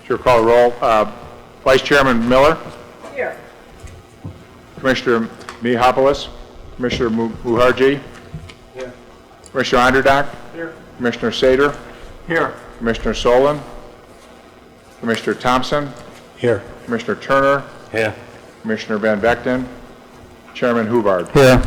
Sure, call the roll. Vice Chairman Miller. Here. Commissioner Mihalopoulos. Commissioner Mukherjee. Here. Commissioner Underdock. Here. Commissioner Sater. Here. Commissioner Solon. Commissioner Thompson. Here. Commissioner Turner. Here. Commissioner Van Vechten. Chairman Hubbard. Here.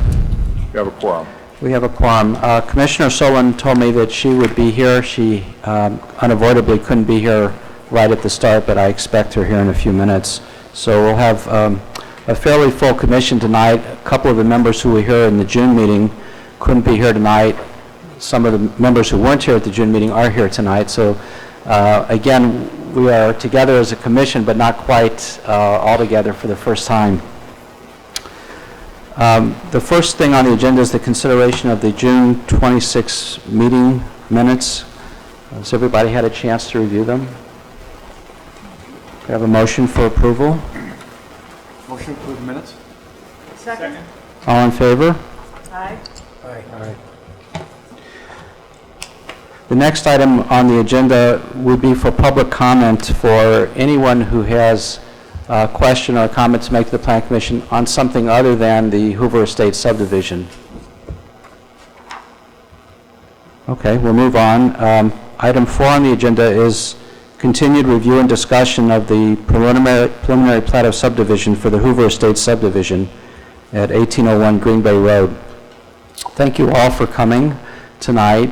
You have a quorum. We have a quorum. Commissioner Solon told me that she would be here. She unavoidably couldn't be here right at the start, but I expect her here in a few minutes. So we'll have a fairly full commission tonight. A couple of the members who were here in the June meeting couldn't be here tonight. Some of the members who weren't here at the June meeting are here tonight. So again, we are together as a commission, but not quite all together for the first time. The first thing on the agenda is the consideration of the June 26 meeting minutes. Has everybody had a chance to review them? Do I have a motion for approval? Motion to approve minutes? Second? All in favor? Aye. Aye. The next item on the agenda would be for public comment for anyone who has a question or a comment to make to the Plan Commission on something other than the Hoover Estates subdivision. Okay, we'll move on. Item 4 on the agenda is continued review and discussion of the preliminary plat of subdivision for the Hoover Estates subdivision at 1801 Green Bay Road. Thank you all for coming tonight.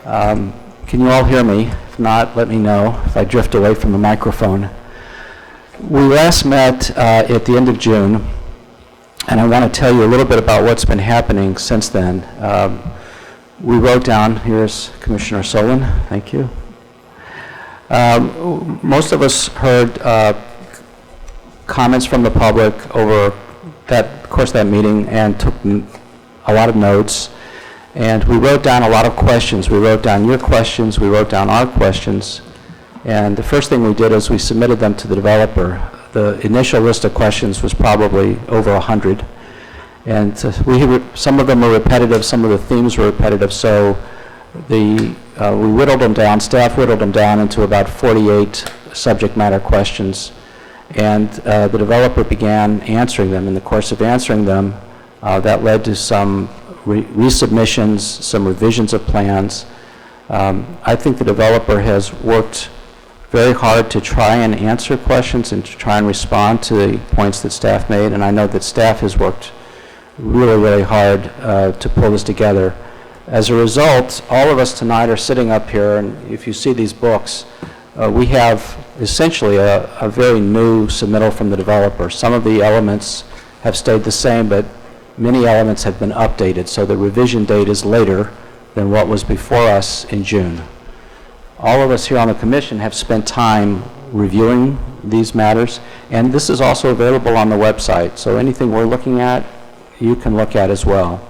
Can you all hear me? If not, let me know if I drift away from the microphone. We last met at the end of June, and I want to tell you a little bit about what's been happening since then. We wrote down, here's Commissioner Solon, thank you. Most of us heard comments from the public over that course of that meeting and took a lot of notes. And we wrote down a lot of questions. We wrote down your questions, we wrote down our questions. And the first thing we did is we submitted them to the developer. The initial list of questions was probably over 100. And some of them were repetitive, some of the themes were repetitive, so we whittled them down, staff whittled them down into about 48 subject matter questions. And the developer began answering them. In the course of answering them, that led to some resubmissions, some revisions of plans. I think the developer has worked very hard to try and answer questions and to try and respond to the points that staff made, and I know that staff has worked really, really hard to pull this together. As a result, all of us tonight are sitting up here, and if you see these books, we have essentially a very new submittal from the developer. Some of the elements have stayed the same, but many elements have been updated, so the revision date is later than what was before us in June. All of us here on the Commission have spent time reviewing these matters, and this is also available on the website, so anything we're looking at, you can look at as well.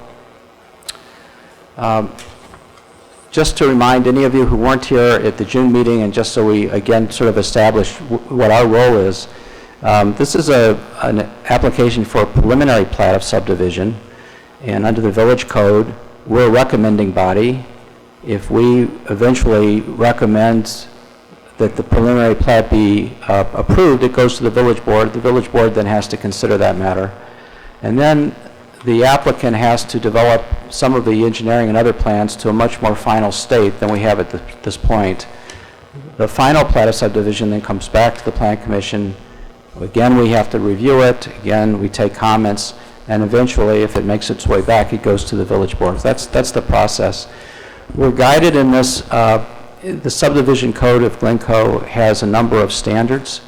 Just to remind any of you who weren't here at the June meeting, and just so we again sort of establish what our role is, this is an application for a preliminary plat of subdivision, and under the village code, we're a recommending body. If we eventually recommend that the preliminary plat be approved, it goes to the village board. The village board then has to consider that matter. And then the applicant has to develop some of the engineering and other plans to a much more final state than we have at this point. The final plat of subdivision then comes back to the Plan Commission. Again, we have to review it. Again, we take comments, and eventually, if it makes its way back, it goes to the village board. That's the process. We're guided in this. The subdivision code of Glencoe has a number of standards.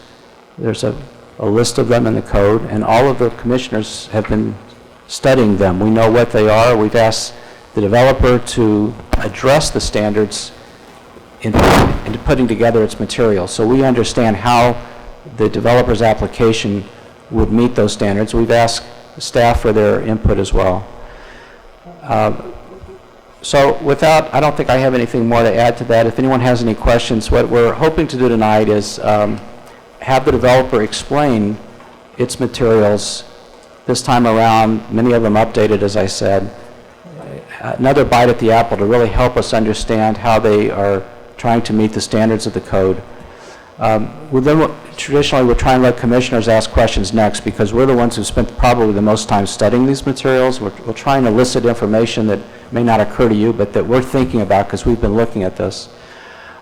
There's a list of them in the code, and all of the commissioners have been studying them. We know what they are. We've asked the developer to address the standards into putting together its material. So we understand how the developer's application would meet those standards. We've asked staff for their input as well. So without, I don't think I have anything more to add to that. If anyone has any questions, what we're hoping to do tonight is have the developer explain its materials this time around, many of them updated, as I said. Another bite at the apple to really help us understand how they are trying to meet the standards of the code. Well, then traditionally, we'll try and let commissioners ask questions next, because we're the ones who spent probably the most time studying these materials. We'll try and elicit information that may not occur to you, but that we're thinking about because we've been looking at this.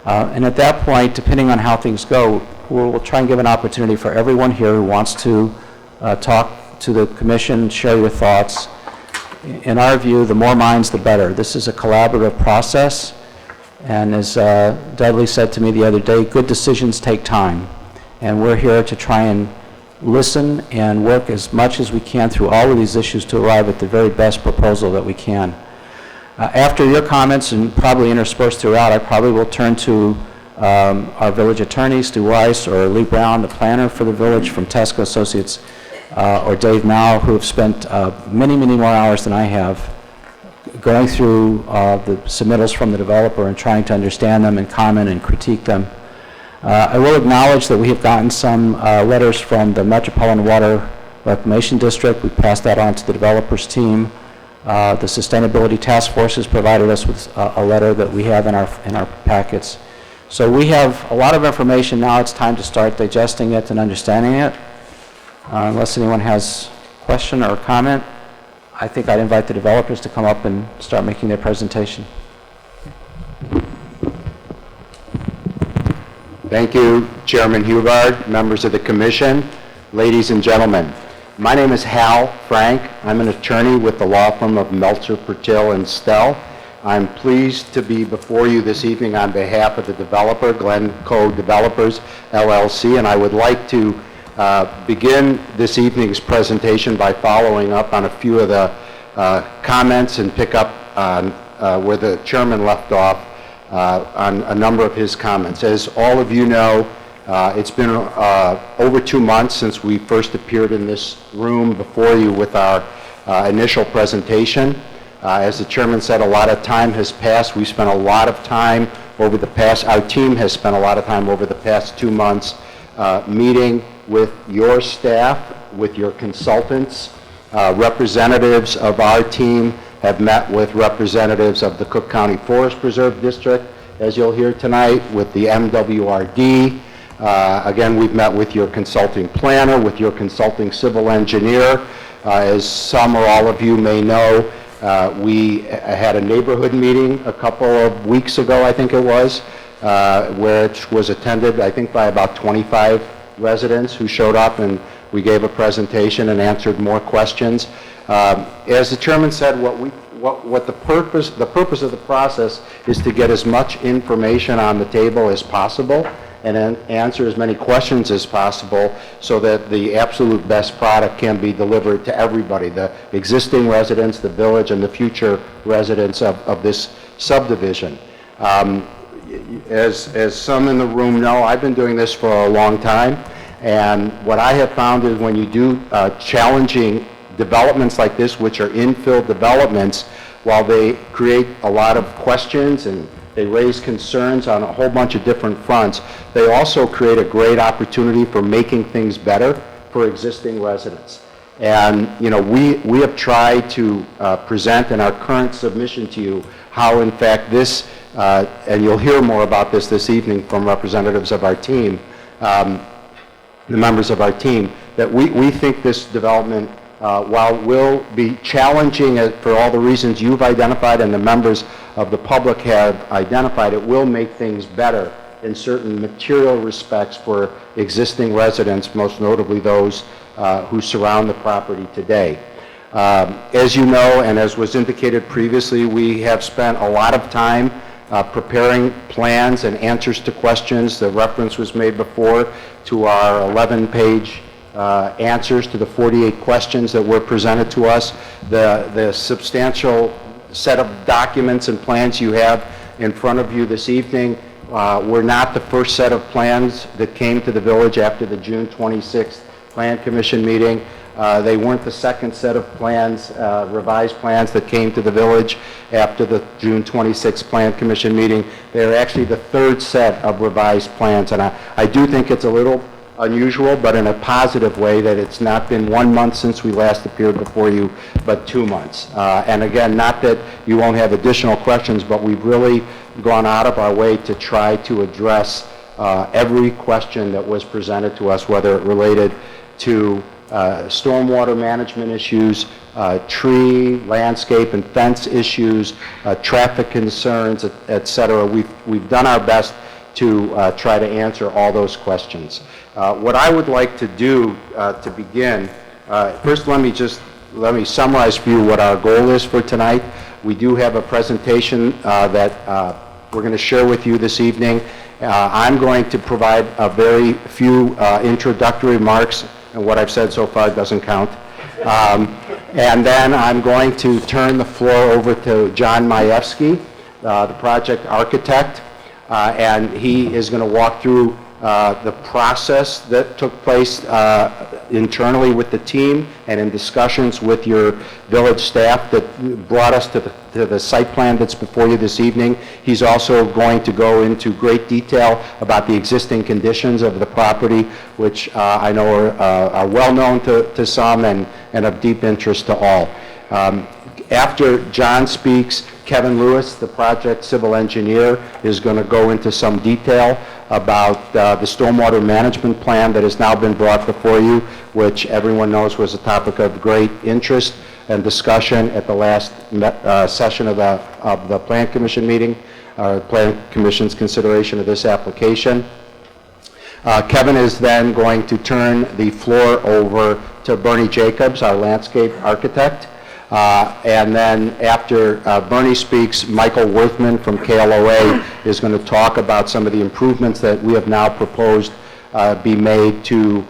And at that point, depending on how things go, we'll try and give an opportunity for everyone here who wants to talk to the commission, share your thoughts. In our view, the more minds, the better. This is a collaborative process. And as Dudley said to me the other day, good decisions take time. And we're here to try and listen and work as much as we can through all of these issues to arrive at the very best proposal that we can. After your comments, and probably interspersed throughout, I probably will turn to our village attorney, Stu Weiss, or Lee Brown, the planner for the village from Tesco Associates, or Dave Mao, who have spent many, many more hours than I have going through the submittals from the developer and trying to understand them and comment and critique them. I will acknowledge that we have gotten some letters from the Metropolitan Water Reclamation District. We passed that on to the developers team. The Sustainability Task Force has provided us with a letter that we have in our packets. So we have a lot of information now. It's time to start digesting it and understanding it. Unless anyone has a question or a comment, I think I'd invite the developers to come up and start making their presentation. Thank you, Chairman Hubbard, members of the commission, ladies and gentlemen. My name is Hal Frank. I'm an attorney with the law firm of Meltzer, Pertil, and Stell. I'm pleased to be before you this evening on behalf of the developer, Glencoe Developers, LLC, and I would like to begin this evening's presentation by following up on a few of the comments and pick up on where the chairman left off on a number of his comments. As all of you know, it's been over 2 months since we first appeared in this room before you with our initial presentation. As the chairman said, a lot of time has passed. We spent a lot of time over the past, our team has spent a lot of time over the past 2 months meeting with your staff, with your consultants. Representatives of our team have met with representatives of the Cook County Forest Preserve District, as you'll hear tonight, with the MWRD. Again, we've met with your consulting planner, with your consulting civil engineer. As some or all of you may know, we had a neighborhood meeting a couple of weeks ago, I think it was, which was attended, I think, by about 25 residents who showed up, and we gave a presentation and answered more questions. As the chairman said, what the purpose of the process is to get as much information on the table as possible and then answer as many questions as possible so that the absolute best product can be delivered to everybody, the existing residents, the village, and the future residents of this subdivision. As some in the room know, I've been doing this for a long time, and what I have found is when you do challenging developments like this, which are infill developments, while they create a lot of questions and they raise concerns on a whole bunch of different fronts, they also create a great opportunity for making things better for existing residents. And you know, we have tried to present in our current submission to you how in fact this, and you'll hear more about this evening from representatives of our team, the members of our team, that we think this development, while will be challenging for all the reasons you've identified and the members of the public have identified, it will make things better in certain material respects for existing residents, most notably those who surround the property today. As you know, and as was indicated previously, we have spent a lot of time preparing plans and answers to questions. The reference was made before to our 11-page answers to the 48 questions that were presented to us. The substantial set of documents and plans you have in front of you this evening were not the first set of plans that came to the village after the June 26th Plan Commission meeting. They weren't the second set of plans, revised plans that came to the village after the June 26th Plan Commission meeting. They're actually the third set of revised plans, and I do think it's a little unusual, but in a positive way, that it's not been 1 month since we last appeared before you, but 2 months. And again, not that you won't have additional questions, but we've really gone out of our way to try to address every question that was presented to us, whether it related to stormwater management issues, tree, landscape, and fence issues, traffic concerns, et cetera. We've done our best to try to answer all those questions. What I would like to do to begin, first let me summarize for you what our goal is for tonight. We do have a presentation that we're going to share with you this evening. I'm going to provide a very few introductory remarks, and what I've said so far doesn't count. And then I'm going to turn the floor over to John Majewski, the project architect, and he is going to walk through the process that took place internally with the team and in discussions with your village staff that brought us to the site plan that's before you this evening. He's also going to go into great detail about the existing conditions of the property, which I know are well known to some and of deep interest to all. After John speaks, Kevin Lewis, the project civil engineer, is going to go into some detail about the stormwater management plan that has now been brought before you, which everyone knows was a topic of great interest and discussion at the last session of the Plan Commission meeting, Plan Commission's consideration of this application. Kevin is then going to turn the floor over to Bernie Jacobs, our landscape architect. And then after Bernie speaks, Michael Worthman from KLOA is going to talk about some of the improvements that we have now proposed be made to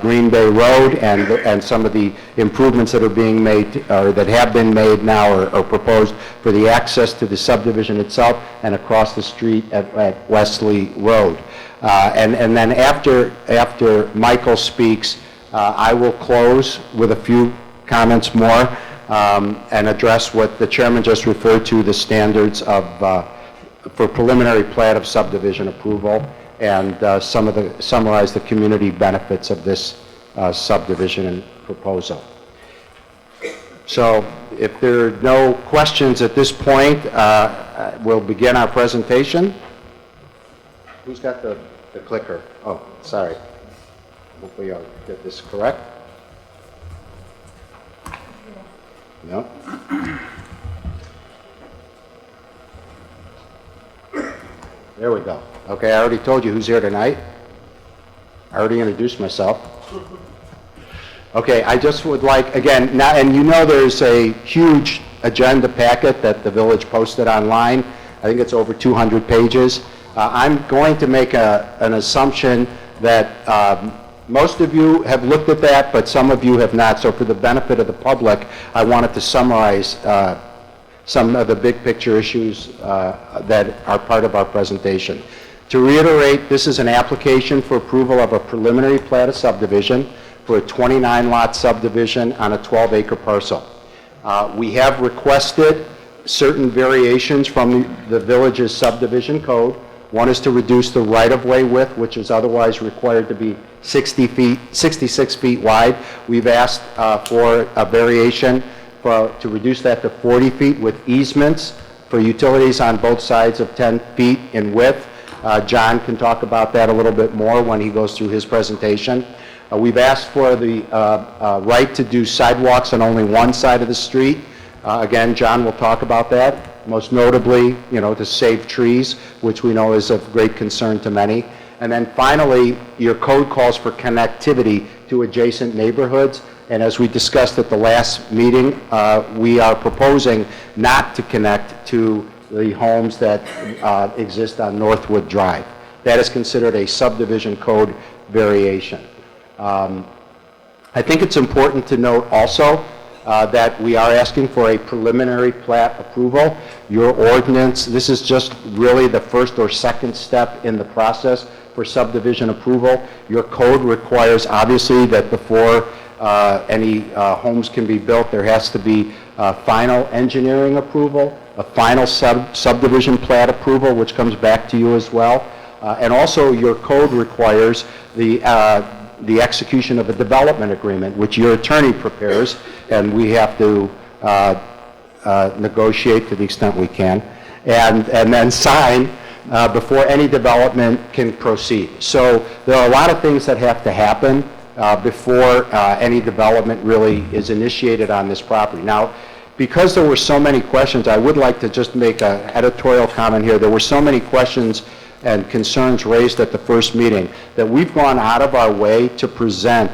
Green Bay Road and some of the improvements that are being made or that have been made now or proposed for the access to the subdivision itself and across the street at Wesley Road. And then after Michael speaks, I will close with a few comments more and address what the chairman just referred to, the standards for preliminary plat of subdivision approval, and summarize the community benefits of this subdivision proposal. So if there are no questions at this point, we'll begin our presentation. Who's got the clicker? Oh, sorry. Hopefully I'll get this correct. No? There we go. Okay, I already told you who's here tonight. I already introduced myself. Okay, I just would like, again, now, and you know there's a huge agenda packet that the village posted online. I think it's over 200 pages. I'm going to make an assumption that most of you have looked at that, but some of you have not. So for the benefit of the public, I wanted to summarize some of the big picture issues that are part of our presentation. To reiterate, this is an application for approval of a preliminary plat of subdivision for a 29-lot subdivision on a 12-acre parcel. We have requested certain variations from the village's subdivision code. One is to reduce the right-of-way width, which is otherwise required to be 66 feet wide. We've asked for a variation to reduce that to 40 feet with easements for utilities on both sides of 10 feet in width. John can talk about that a little bit more when he goes through his presentation. We've asked for the right to do sidewalks on only one side of the street. Again, John will talk about that. Most notably, to save trees, which we know is of great concern to many. And then finally, your code calls for connectivity to adjacent neighborhoods. And as we discussed at the last meeting, we are proposing not to connect to the homes that exist on Northwood Drive. That is considered a subdivision code variation. I think it's important to note also that we are asking for a preliminary plat approval. Your ordinance, this is just really the first or second step in the process for subdivision approval. Your code requires, obviously, that before any homes can be built, there has to be final engineering approval, a final subdivision plat approval, which comes back to you as well. And also, your code requires the execution of a development agreement, which your attorney prepares, and we have to negotiate to the extent we can, and then sign before any development can proceed. So there are a lot of things that have to happen before any development really is initiated on this property. Now, because there were so many questions, I would like to just make an editorial comment here. There were so many questions and concerns raised at the first meeting that we've gone out of our way to present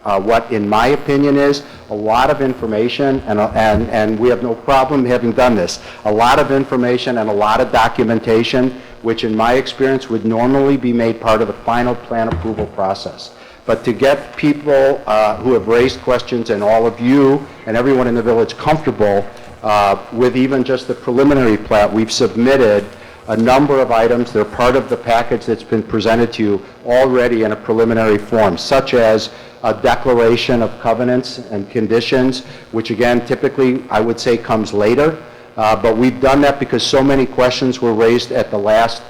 what, in my opinion, is a lot of information, and we have no problem having done this, a lot of information and a lot of documentation, which in my experience would normally be made part of the final plan approval process. But to get people who have raised questions and all of you and everyone in the village comfortable with even just the preliminary plat, we've submitted a number of items. They're part of the package that's been presented to you already in a preliminary form, such as a declaration of covenants and conditions, which again, typically, I would say comes later. But we've done that because so many questions were raised at the last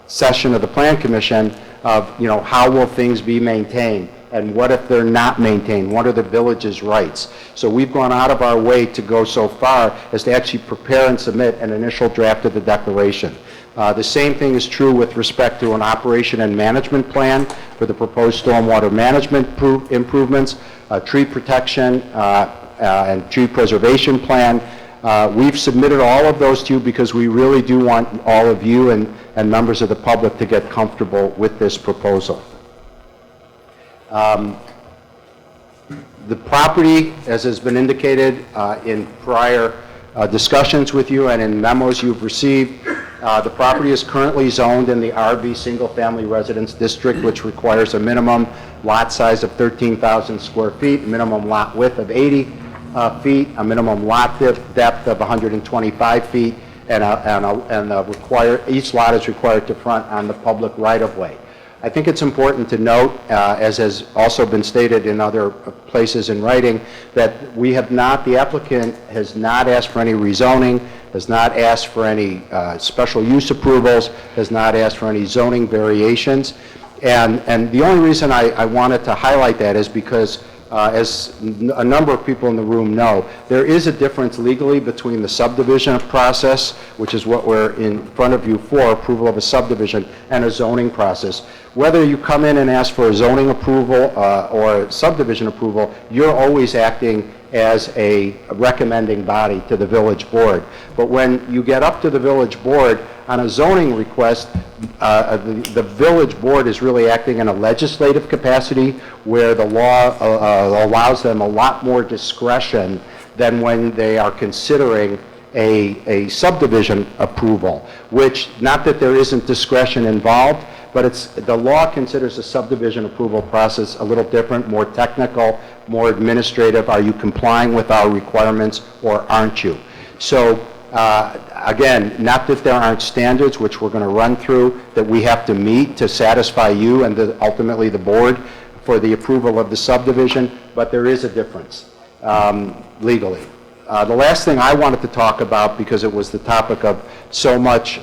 session of the Plan Commission of, you know, how will things be maintained? And what if they're not maintained? What are the village's rights? So we've gone out of our way to go so far as to actually prepare and submit an initial draft of the declaration. The same thing is true with respect to an operation and management plan for the proposed stormwater management improvements, tree protection and tree preservation plan. We've submitted all of those to you because we really do want all of you and members of the public to get comfortable with this proposal. The property, as has been indicated in prior discussions with you and in memos you've received, the property is currently zoned in the RB Single Family Residence District, which requires a minimum lot size of 13,000 square feet, minimum lot width of 80 feet, a minimum lot depth of 125 feet, and each lot is required to front on the public right-of-way. I think it's important to note, as has also been stated in other places in writing, that we have not, the applicant has not asked for any rezoning, has not asked for any special use approvals, has not asked for any zoning variations. And the only reason I wanted to highlight that is because as a number of people in the room know, there is a difference legally between the subdivision process, which is what we're in front of you for, approval of a subdivision, and a zoning process. Whether you come in and ask for a zoning approval or a subdivision approval, you're always acting as a recommending body to the village board. But when you get up to the village board on a zoning request, the village board is really acting in a legislative capacity where the law allows them a lot more discretion than when they are considering a subdivision approval, which, not that there isn't discretion involved, but the law considers the subdivision approval process a little different, more technical, more administrative. Are you complying with our requirements or aren't you? So again, not that there aren't standards, which we're going to run through, that we have to meet to satisfy you and ultimately the board for the approval of the subdivision, but there is a difference legally. The last thing I wanted to talk about, because it was the topic of so much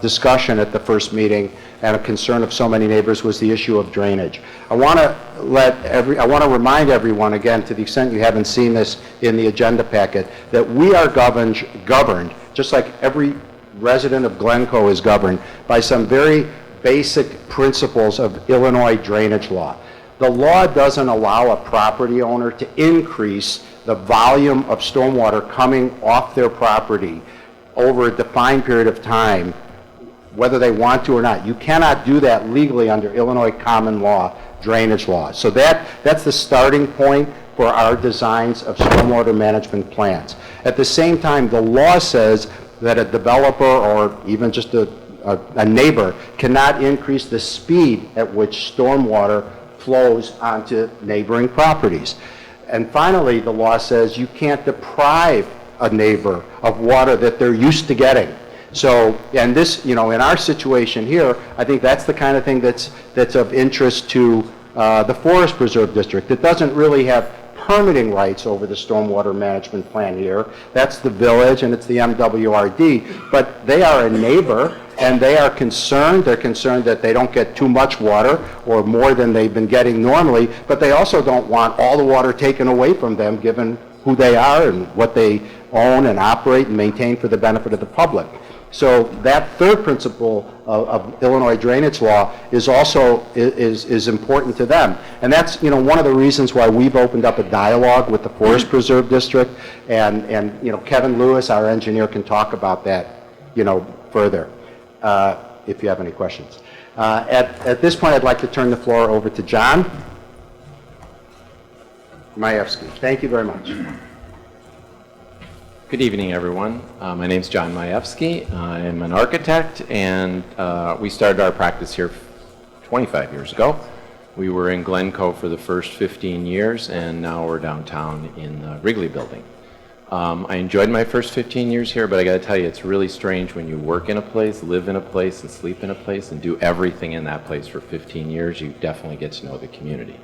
discussion at the first meeting and a concern of so many neighbors, was the issue of drainage. I want to remind everyone, again, to the extent you haven't seen this in the agenda packet, that we are governed, just like every resident of Glencoe is governed, by some very basic principles of Illinois drainage law. The law doesn't allow a property owner to increase the volume of stormwater coming off their property over a defined period of time, whether they want to or not. You cannot do that legally under Illinois common law drainage law. So that's the starting point for our designs of stormwater management plans. At the same time, the law says that a developer or even just a neighbor cannot increase the speed at which stormwater flows onto neighboring properties. And finally, the law says you can't deprive a neighbor of water that they're used to getting. So, and this, you know, in our situation here, I think that's the kind of thing that's of interest to the Forest Preserve District. It doesn't really have permitting rights over the stormwater management plan here. That's the village and it's the MWRD, but they are a neighbor and they are concerned. They're concerned that they don't get too much water or more than they've been getting normally, but they also don't want all the water taken away from them given who they are and what they own and operate and maintain for the benefit of the public. So that third principle of Illinois drainage law is also is important to them. And that's, you know, one of the reasons why we've opened up a dialogue with the Forest Preserve District, and you know, Kevin Lewis, our engineer, can talk about that, you know, further, if you have any questions. At this point, I'd like to turn the floor over to John Majewski. Thank you very much. Good evening, everyone. My name is John Majewski. I'm an architect, and we started our practice here 25 years ago. We were in Glencoe for the first 15 years, and now we're downtown in the Wrigley Building. I enjoyed my first 15 years here, but I got to tell you, it's really strange when you work in a place, live in a place, and sleep in a place, and do everything in that place for 15 years. You definitely get to know the community.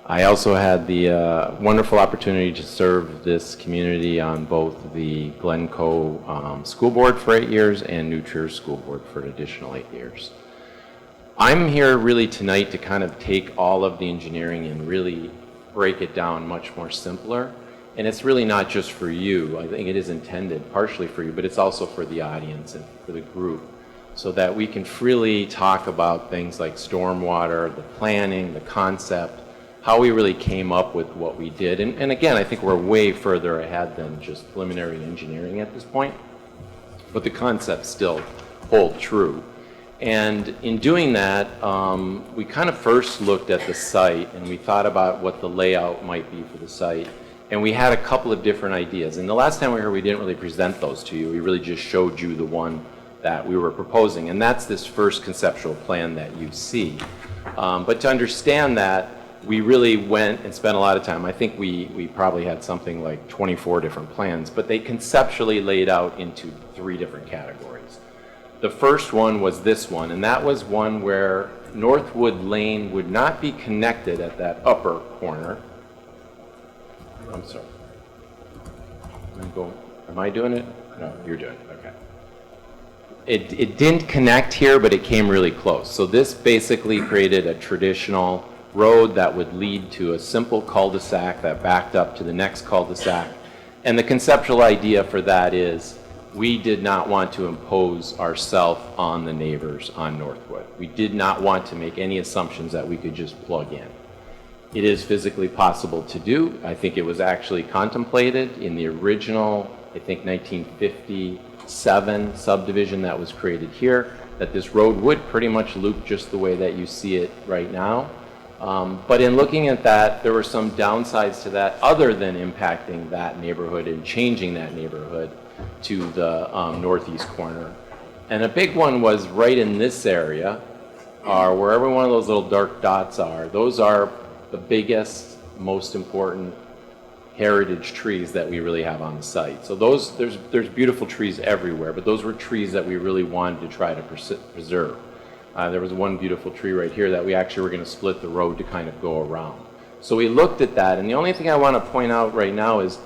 I also had the wonderful opportunity to serve this community on both the Glencoe School Board for 8 years and New Trier School Board for an additional 8 years. I'm here really tonight to kind of take all of the engineering and really break it down much more simpler. And it's really not just for you. I think it is intended partially for you, but it's also for the audience and for the group, so that we can freely talk about things like stormwater, the planning, the concept, how we really came up with what we did. And again, I think we're way further ahead than just preliminary engineering at this point, but the concepts still hold true. And in doing that, we kind of first looked at the site, and we thought about what the layout might be for the site. And we had a couple of different ideas. And the last time we were here, we didn't really present those to you. We really just showed you the one that we were proposing. And that's this first conceptual plan that you see. But to understand that, we really went and spent a lot of time. I think we probably had something like 24 different plans, but they conceptually laid out into 3 different categories. The first one was this one, and that was one where Northwood Lane would not be connected at that upper corner. I'm sorry. Am I doing it? No, you're doing it, okay. It didn't connect here, but it came really close. So this basically created a traditional road that would lead to a simple cul-de-sac that backed up to the next cul-de-sac. And the conceptual idea for that is we did not want to impose ourselves on the neighbors on Northwood. We did not want to make any assumptions that we could just plug in. It is physically possible to do. I think it was actually contemplated in the original, I think 1957 subdivision that was created here, that this road would pretty much loop just the way that you see it right now. But in looking at that, there were some downsides to that other than impacting that neighborhood and changing that neighborhood to the northeast corner. And a big one was right in this area, where every one of those little dark dots are. Those are the biggest, most important heritage trees that we really have on the site. So there's beautiful trees everywhere, but those were trees that we really wanted to try to preserve. There was one beautiful tree right here that we actually were going to split the road to kind of go around. So we looked at that, and the only thing I want to point out right now is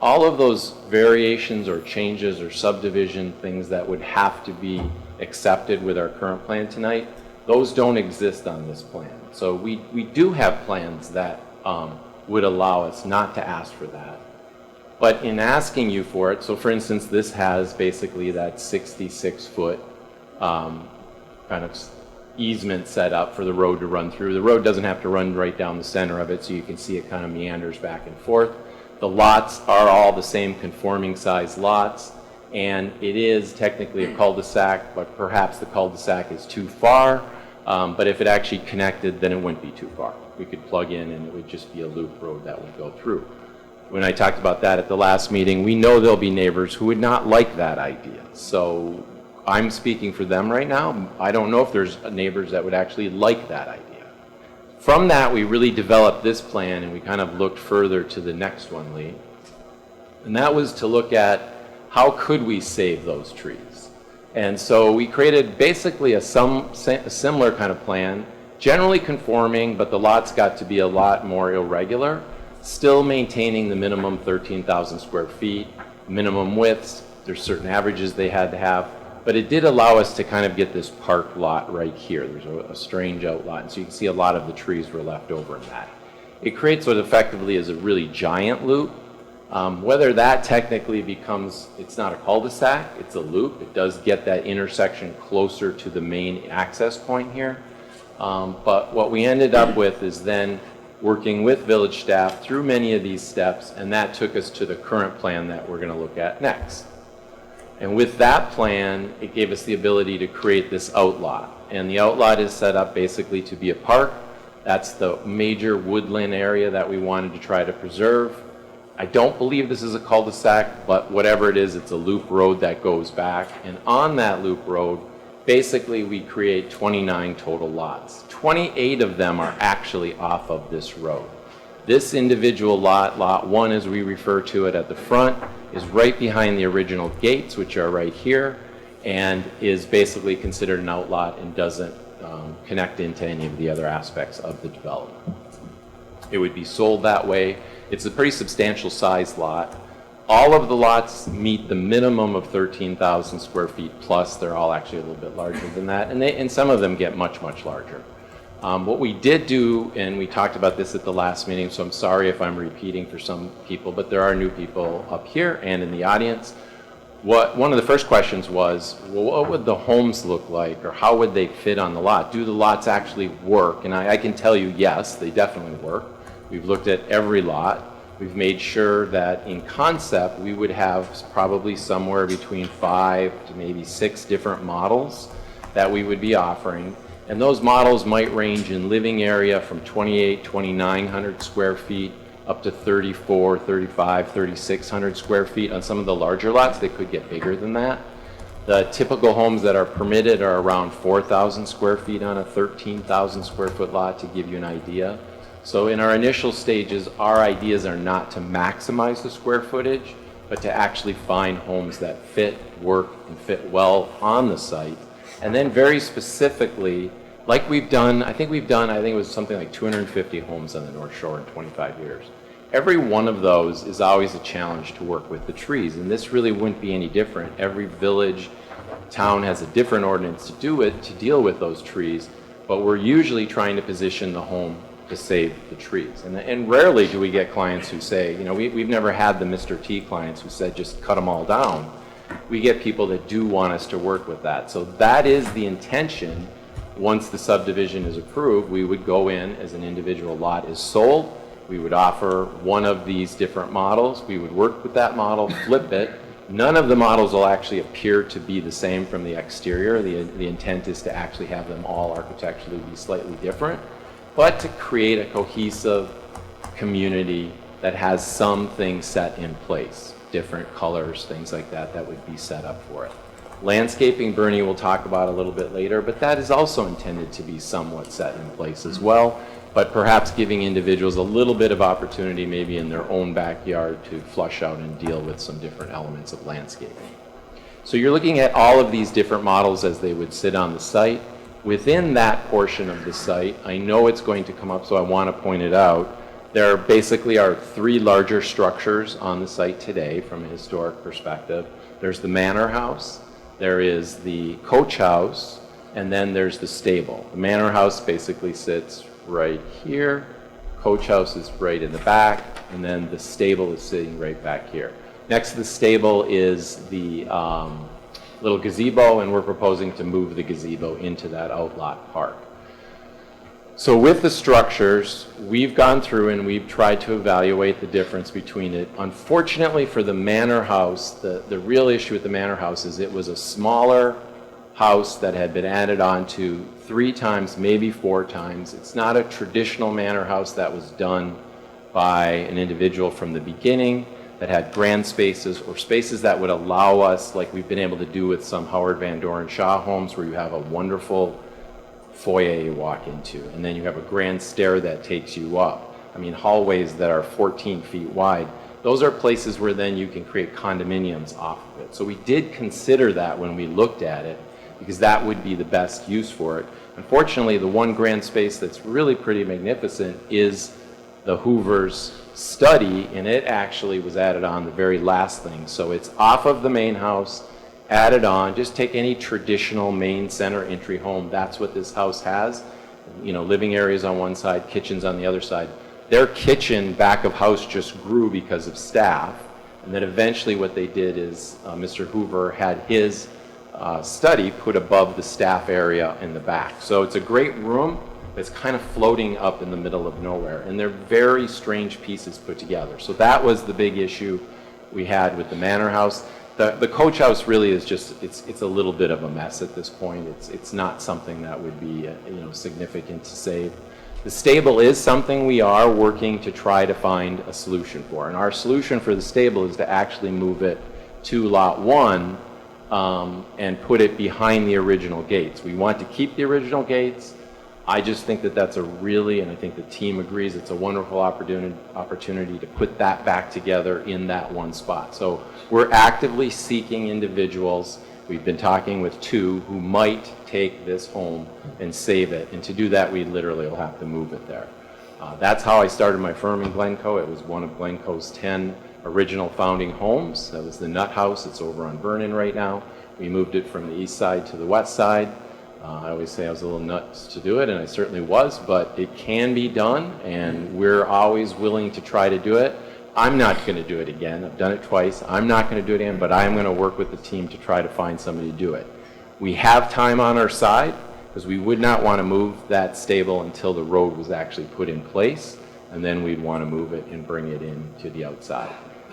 all of those variations or changes or subdivision things that would have to be accepted with our current plan tonight, those don't exist on this plan. So we do have plans that would allow us not to ask for that. But in asking you for it, so for instance, this has basically that 66-foot kind of easement set up for the road to run through. The road doesn't have to run right down the center of it, so you can see it kind of meanders back and forth. The lots are all the same conforming size lots, and it is technically a cul-de-sac, but perhaps the cul-de-sac is too far. But if it actually connected, then it wouldn't be too far. We could plug in and it would just be a loop road that would go through. When I talked about that at the last meeting, we know there'll be neighbors who would not like that idea. So I'm speaking for them right now. I don't know if there's neighbors that would actually like that idea. From that, we really developed this plan, and we kind of looked further to the next one, Lee. And that was to look at how could we save those trees. And so we created basically a similar kind of plan, generally conforming, but the lots got to be a lot more irregular, still maintaining the minimum 13,000 square feet, minimum widths. There's certain averages they had to have. But it did allow us to kind of get this park lot right here. There's a strange outlot, and so you can see a lot of the trees were left over in that. It creates what effectively is a really giant loop, Whether that technically becomes, it's not a cul-de-sac, it's a loop. It does get that intersection closer to the main access point here. But what we ended up with is then working with village staff through many of these steps, and that took us to the current plan that we're going to look at next. And with that plan, it gave us the ability to create this outlot. And the outlot is set up basically to be a park. That's the major woodland area that we wanted to try to preserve. I don't believe this is a cul-de-sac, but whatever it is, it's a loop road that goes back. And on that loop road, basically we create 29 total lots. 28 of them are actually off of this road. This individual lot, Lot 1 as we refer to it at the front, is right behind the original gates, which are right here, and is basically considered an outlot and doesn't connect into any of the other aspects of the development. It would be sold that way. It's a pretty substantial size lot. All of the lots meet the minimum of 13,000 square feet plus. They're all actually a little bit larger than that, and some of them get much, much larger. What we did do, and we talked about this at the last meeting, so I'm sorry if I'm repeating for some people, but there are new people up here and in the audience. One of the first questions was, well, what would the homes look like, or how would they fit on the lot? Do the lots actually work? And I can tell you, yes, they definitely work. We've looked at every lot. We've made sure that in concept, we would have probably somewhere between 5 to maybe 6 different models that we would be offering. And those models might range in living area from 2,900 square feet up to 3,400, 3,500, 3,600 square feet. On some of the larger lots, they could get bigger than that. The typical homes that are permitted are around 4,000 square feet on a 13,000 square foot lot, to give you an idea. So in our initial stages, our ideas are not to maximize the square footage, but to actually find homes that fit, work, and fit well on the site. And then very specifically, like we've done, I think it was something like 250 homes on the North Shore in 25 years. Every one of those is always a challenge to work with the trees, and this really wouldn't be any different. Every village, town has a different ordinance to deal with those trees, but we're usually trying to position the home to save the trees. And rarely do we get clients who say, you know, we've never had the Mr. T clients who said just cut them all down. We get people that do want us to work with that. So that is the intention. Once the subdivision is approved, we would go in as an individual lot is sold. We would offer one of these different models. We would work with that model, flip it. None of the models will actually appear to be the same from the exterior. The intent is to actually have them all architecturally be slightly different, but to create a cohesive community that has some things set in place, different colors, things like that, that would be set up for it. Landscaping, Bernie will talk about a little bit later, but that is also intended to be somewhat set in place as well, but perhaps giving individuals a little bit of opportunity maybe in their own backyard to flush out and deal with some different elements of landscaping. So you're looking at all of these different models as they would sit on the site. Within that portion of the site, I know it's going to come up, so I want to point it out. There basically are 3 larger structures on the site today from a historic perspective. There's the manor house, there is the coach house, and then there's the stable. The manor house basically sits right here, coach house is right in the back, and then the stable is sitting right back here. Next to the stable is the little gazebo, and we're proposing to move the gazebo into that outlot park. So with the structures, we've gone through and we've tried to evaluate the difference between it. Unfortunately for the manor house, the real issue with the manor house is it was a smaller house that had been added on to 3 times, maybe 4 times. It's not a traditional manor house that was done by an individual from the beginning that had grand spaces or spaces that would allow us, like we've been able to do with some Howard Van Doren Shaw homes, where you have a wonderful foyer you walk into, and then you have a grand stair that takes you up. I mean, hallways that are 14 feet wide. Those are places where then you can create condominiums off of it. So we did consider that when we looked at it, because that would be the best use for it. Unfortunately, the one grand space that's really pretty magnificent is the Hoover's study, and it actually was added on the very last thing. So it's off of the main house, added on. Just take any traditional main center entry home. That's what this house has. You know, living areas on one side, kitchens on the other side. their kitchen back of house just grew because of staff. And then eventually what they did is Mr. Hoover had his study put above the staff area in the back. So it's a great room, but it's kind of floating up in the middle of nowhere. And they're very strange pieces put together. So that was the big issue we had with the Manor House. The Coach House really is just, it's a little bit of a mess at this point. It's not something that would be significant to save. The stable is something we are working to try to find a solution for. And our solution for the stable is to actually move it to Lot 1 and put it behind the original gates. We want to keep the original gates. I just think that that's a really, and I think the team agrees, it's a wonderful opportunity to put that back together in that one spot. So we're actively seeking individuals. We've been talking with 2 who might take this home and save it. And to do that, we literally will have to move it there. That's how I started my firm in Glencoe. It was one of Glencoe's 10 original founding homes. That was the Nut House. It's over on Vernon right now. We moved it from the east side to the west side. I always say I was a little nuts to do it, and I certainly was, but it can be done, and we're always willing to try to do it. I'm not going to do it again. I've done it twice. I'm not going to do it again, but I'm going to work with the team to try to find somebody to do it. We have time on our side, because we would not want to move that stable until the road was actually put in place, and then we'd want to move it and bring it in to the outside.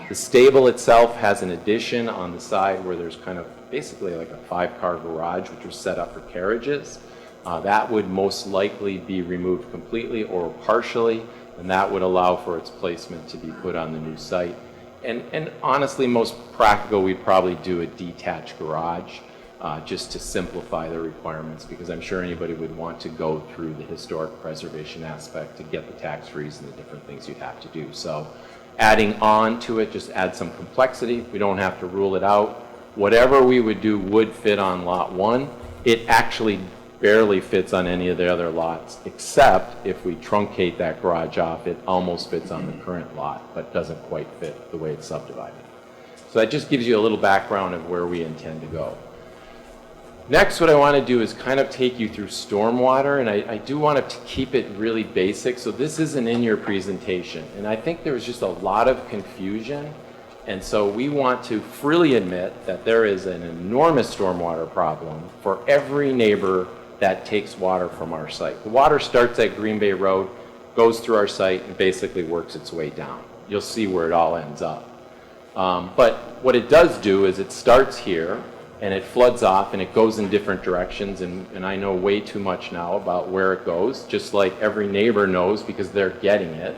The stable itself has an addition on the side where there's kind of basically like a 5-car garage, which was set up for carriages. That would most likely be removed completely or partially, and that would allow for its placement to be put on the new site. And honestly, most practical, we'd probably do a detached garage just to simplify the requirements, because I'm sure anybody would want to go through the historic preservation aspect to get the tax freeze and the different things you'd have to do. So adding on to it just adds some complexity. We don't have to rule it out. Whatever we would do would fit on Lot 1. It actually barely fits on any of the other lots, except if we truncate that garage off, it almost fits on the current lot, but doesn't quite fit the way it's subdivided. So that just gives you a little background of where we intend to go. Next, what I want to do is kind of take you through stormwater, and I do want to keep it really basic. So this isn't in your presentation, and I think there was just a lot of confusion. And so we want to freely admit that there is an enormous stormwater problem for every neighbor that takes water from our site. The water starts at Green Bay Road, goes through our site, and basically works its way down. You'll see where it all ends up. But what it does do is it starts here, and it floods off, and it goes in different directions, and I know way too much now about where it goes, just like every neighbor knows because they're getting it.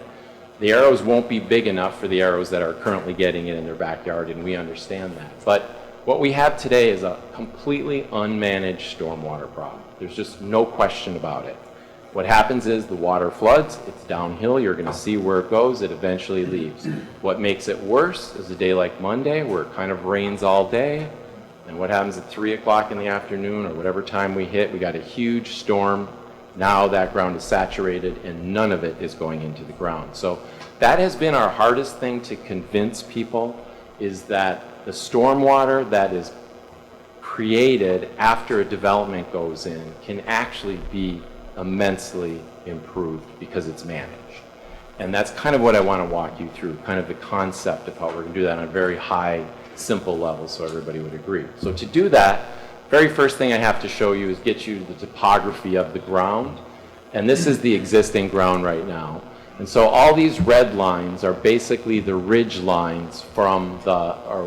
The arrows won't be big enough for the arrows that are currently getting it in their backyard, and we understand that. But what we have today is a completely unmanaged stormwater problem. There's just no question about it. What happens is the water floods, it's downhill, you're going to see where it goes, it eventually leaves. What makes it worse is a day like Monday where it kind of rains all day, and what happens at 3 o'clock in the afternoon or whatever time we hit, we got a huge storm. Now that ground is saturated and none of it is going into the ground. So that has been our hardest thing to convince people, is that the stormwater that is created after a development goes in can actually be immensely improved because it's managed. And that's kind of what I want to walk you through, kind of the concept of how we're going to do that on a very high, simple level so everybody would agree. So to do that, very first thing I have to show you is get you the topography of the ground. And this is the existing ground right now. And so all these red lines are basically the ridge lines from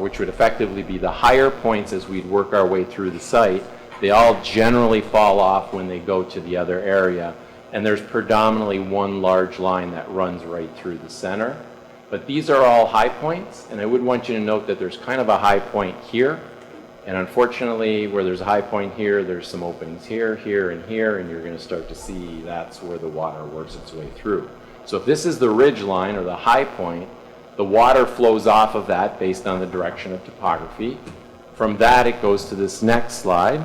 which would effectively be the higher points as we'd work our way through the site. They all generally fall off when they go to the other area. And there's predominantly one large line that runs right through the center. But these are all high points, and I would want you to note that there's kind of a high point here. And unfortunately, where there's a high point here, there's some openings here, here, and here, and you're going to start to see that's where the water works its way through. So if this is the ridge line or the high point, the water flows off of that based on the direction of topography. From that, it goes to this next slide,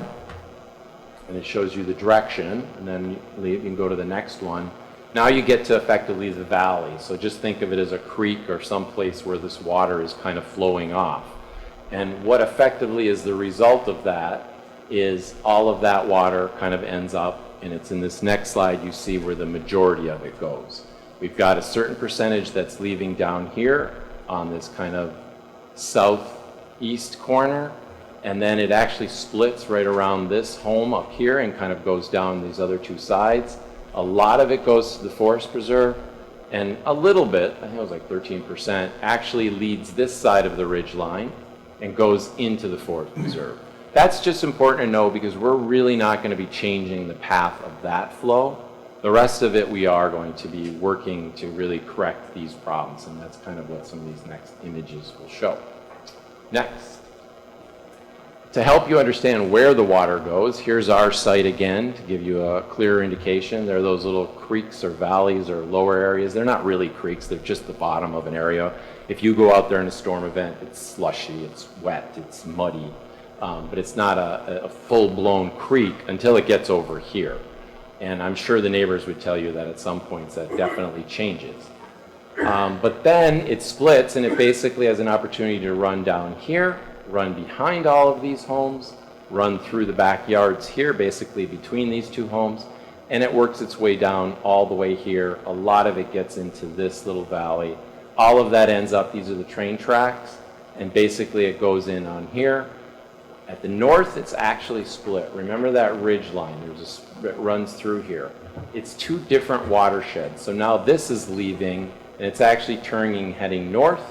and it shows you the direction, and then you can go to the next one. Now you get to effectively the valley. So just think of it as a creek or some place where this water is kind of flowing off. And what effectively is the result of that is all of that water kind of ends up, and it's in this next slide you see where the majority of it goes. We've got a certain percentage that's leaving down here on this kind of southeast corner, and then it actually splits right around this home up here and kind of goes down these other two sides. A lot of it goes to the forest preserve, and a little bit, I think it was like 13%, actually leads this side of the ridge line and goes into the forest preserve. That's just important to know because we're really not going to be changing the path of that flow. The rest of it we are going to be working to really correct these problems, and that's kind of what some of these next images will show. Next. To help you understand where the water goes, here's our site again to give you a clearer indication. There are those little creeks or valleys or lower areas. They're not really creeks, they're just the bottom of an area. If you go out there in a storm event, it's slushy, it's wet, it's muddy, but it's not a full-blown creek until it gets over here. And I'm sure the neighbors would tell you that at some points that definitely changes. But then it splits and it basically has an opportunity to run down here, run behind all of these homes, run through the backyards here, basically between these two homes, and it works its way down all the way here. A lot of it gets into this little valley. All of that ends up, these are the train tracks, and basically it goes in on here. At the north, it's actually split. Remember that ridge line, it runs through here. It's two different watersheds. So now this is leaving, and it's actually turning, heading north.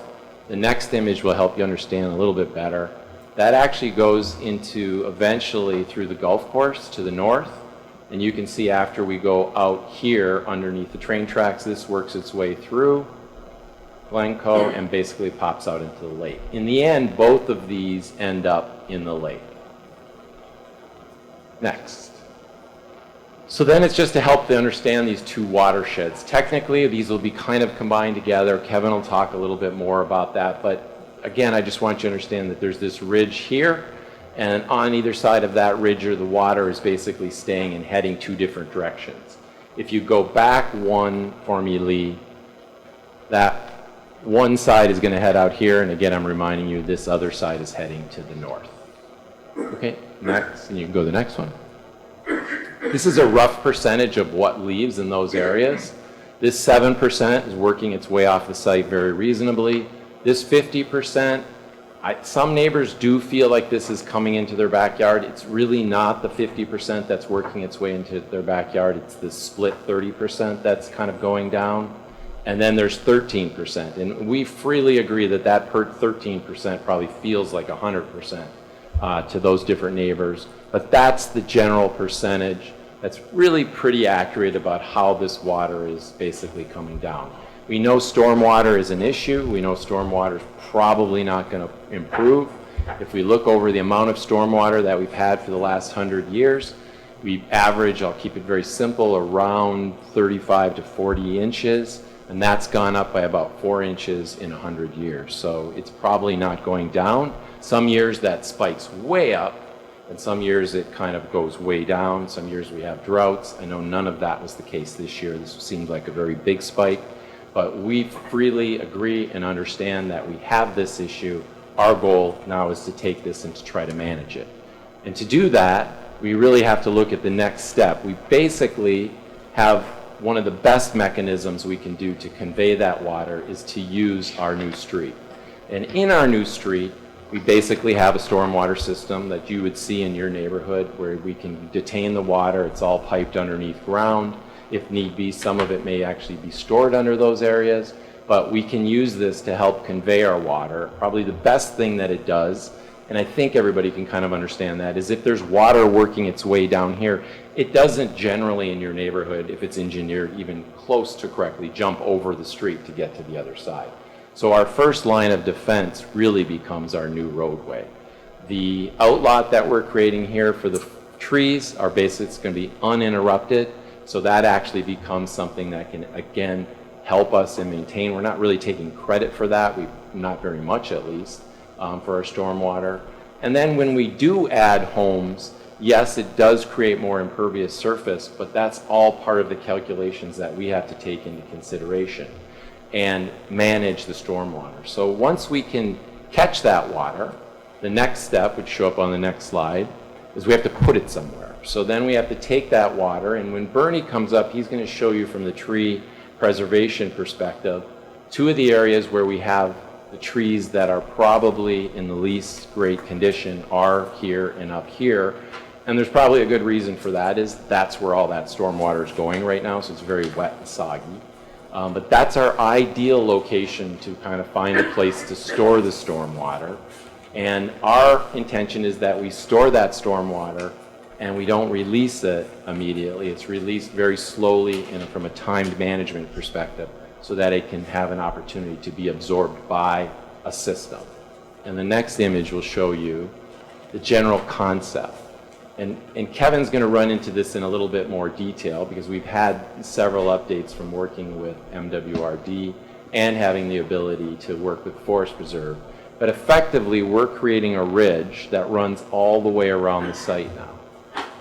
The next image will help you understand a little bit better. That actually goes into, eventually, through the golf course to the north. And you can see after we go out here underneath the train tracks, this works its way through Glencoe and basically pops out into the lake. In the end, both of these end up in the lake. Next. So then it's just to help to understand these two watersheds. Technically, these will be kind of combined together. Kevin will talk a little bit more about that. But again, I just want you to understand that there's this ridge here, and on either side of that ridge, the water is basically staying and heading two different directions. If you go back one for me, Lee, that one side is going to head out here, and again, I'm reminding you this other side is heading to the north. Okay, next, and you can go to the next one. This is a rough percentage of what leaves in those areas. This 7% is working its way off the site very reasonably. This 50%, some neighbors do feel like this is coming into their backyard. It's really not the 50% that's working its way into their backyard. It's the split 30% that's kind of going down. And then there's 13%. And we freely agree that that 13% probably feels like 100% to those different neighbors. But that's the general percentage that's really pretty accurate about how this water is basically coming down. We know stormwater is an issue. We know stormwater is probably not going to improve. If we look over the amount of stormwater that we've had for the last 100 years, we average, I'll keep it very simple, around 35 to 40 inches. And that's gone up by about 4 inches in 100 years. So it's probably not going down. Some years that spikes way up, and some years it kind of goes way down. Some years we have droughts. I know none of that was the case this year. This seemed like a very big spike. But we freely agree and understand that we have this issue. Our goal now is to take this and to try to manage it. And to do that, we really have to look at the next step. We basically have one of the best mechanisms we can do to convey that water is to use our new street. And in our new street, we basically have a stormwater system that you would see in your neighborhood where we can detain the water. It's all piped underneath ground. If need be, some of it may actually be stored under those areas, but we can use this to help convey our water. Probably the best thing that it does, and I think everybody can kind of understand that, is if there's water working its way down here, it doesn't generally in your neighborhood, if it's engineered even close to correctly, jump over the street to get to the other side. So our first line of defense really becomes our new roadway. The outlot that we're creating here for the trees are basically, it's going to be uninterrupted, so that actually becomes something that can, again, help us and maintain. We're not really taking credit for that, not very much at least, for our stormwater. And then when we do add homes, yes, it does create more impervious surface, but that's all part of the calculations that we have to take into consideration and manage the stormwater. So once we can catch that water, the next step, which show up on the next slide, is we have to put it somewhere. So then we have to take that water, and when Bernie comes up, he's going to show you from the tree preservation perspective, two of the areas where we have the trees that are probably in the least great condition are here and up here. And there's probably a good reason for that, is that's where all that stormwater is going right now, so it's very wet and soggy. But that's our ideal location to kind of find a place to store the stormwater. And our intention is that we store that stormwater and we don't release it immediately. It's released very slowly and from a timed management perspective, so that it can have an opportunity to be absorbed by a system. And the next image will show you the general concept. And Kevin's going to run into this in a little bit more detail, because we've had several updates from working with MWRD and having the ability to work with Forest Preserve. But effectively, we're creating a ridge that runs all the way around the site now.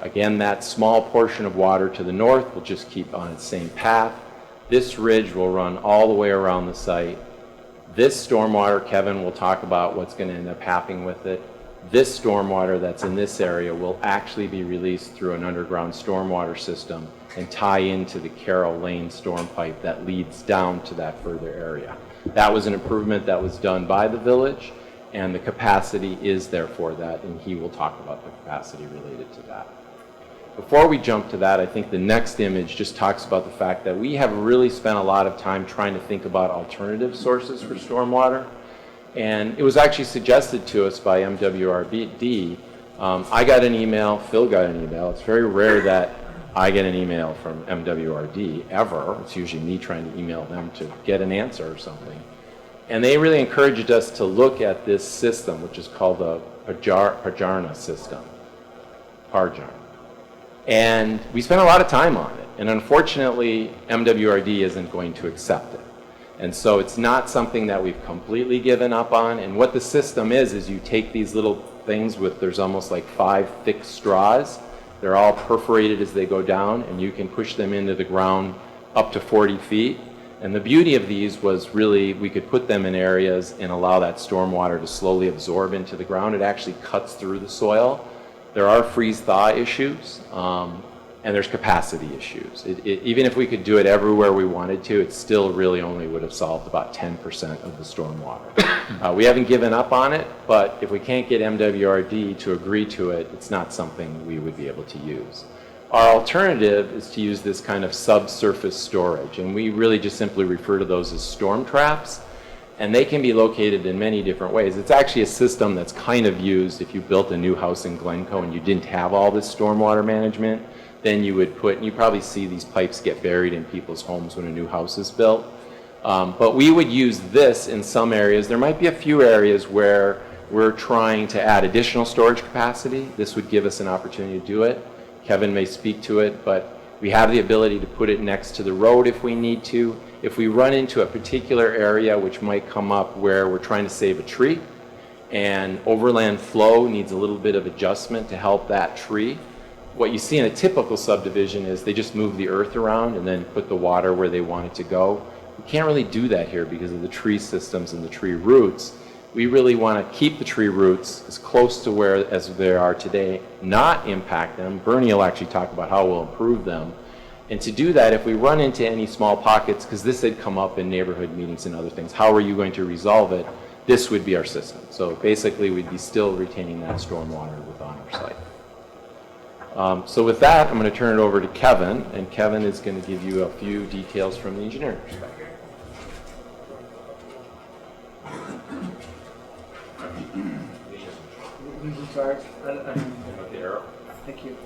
Again, that small portion of water to the north will just keep on its same path. This ridge will run all the way around the site. This stormwater, Kevin will talk about what's going to end up happening with it. This stormwater that's in this area will actually be released through an underground stormwater system and tie into the Carroll Lane storm pipe that leads down to that further area. That was an improvement that was done by the village, and the capacity is there for that, and he will talk about the capacity related to that. Before we jump to that, I think the next image just talks about the fact that we have really spent a lot of time trying to think about alternative sources for stormwater. And it was actually suggested to us by MWRD. I got an email, Phil got an email. It's very rare that I get an email from MWRD ever. It's usually me trying to email them to get an answer or something. And they really encouraged us to look at this system, which is called the Parjarna system. Parjarna. And we spent a lot of time on it. And unfortunately, MWRD isn't going to accept it. And so it's not something that we've completely given up on. And what the system is you take these little things with, there's almost like 5 thick straws. They're all perforated as they go down, and you can push them into the ground up to 40 feet. And the beauty of these was really we could put them in areas and allow that stormwater to slowly absorb into the ground. It actually cuts through the soil. There are freeze-thaw issues, and there's capacity issues. Even if we could do it everywhere we wanted to, it still really only would have solved about 10% of the stormwater. We haven't given up on it, but if we can't get MWRD to agree to it, it's not something we would be able to use. Our alternative is to use this kind of subsurface storage, and we really just simply refer to those as storm traps, and they can be located in many different ways. It's actually a system that's kind of used if you built a new house in Glencoe and you didn't have all this stormwater management. Then you would put, and you probably see these pipes get buried in people's homes when a new house is built. But we would use this in some areas. There might be a few areas where we're trying to add additional storage capacity. This would give us an opportunity to do it. Kevin may speak to it, but we have the ability to put it next to the road if we need to. If we run into a particular area which might come up where we're trying to save a tree and overland flow needs a little bit of adjustment to help that tree, what you see in a typical subdivision is they just move the earth around and then put the water where they want it to go. We can't really do that here because of the tree systems and the tree roots. We really want to keep the tree roots as close to where as they are today, not impact them. Bernie will actually talk about how we'll improve them. And to do that, if we run into any small pockets, because this had come up in neighborhood meetings and other things, how are you going to resolve it? This would be our system. So basically, we'd be still retaining that stormwater on our site. So with that, I'm going to turn it over to Kevin, and Kevin is going to give you a few details from the engineering perspective. Thank you.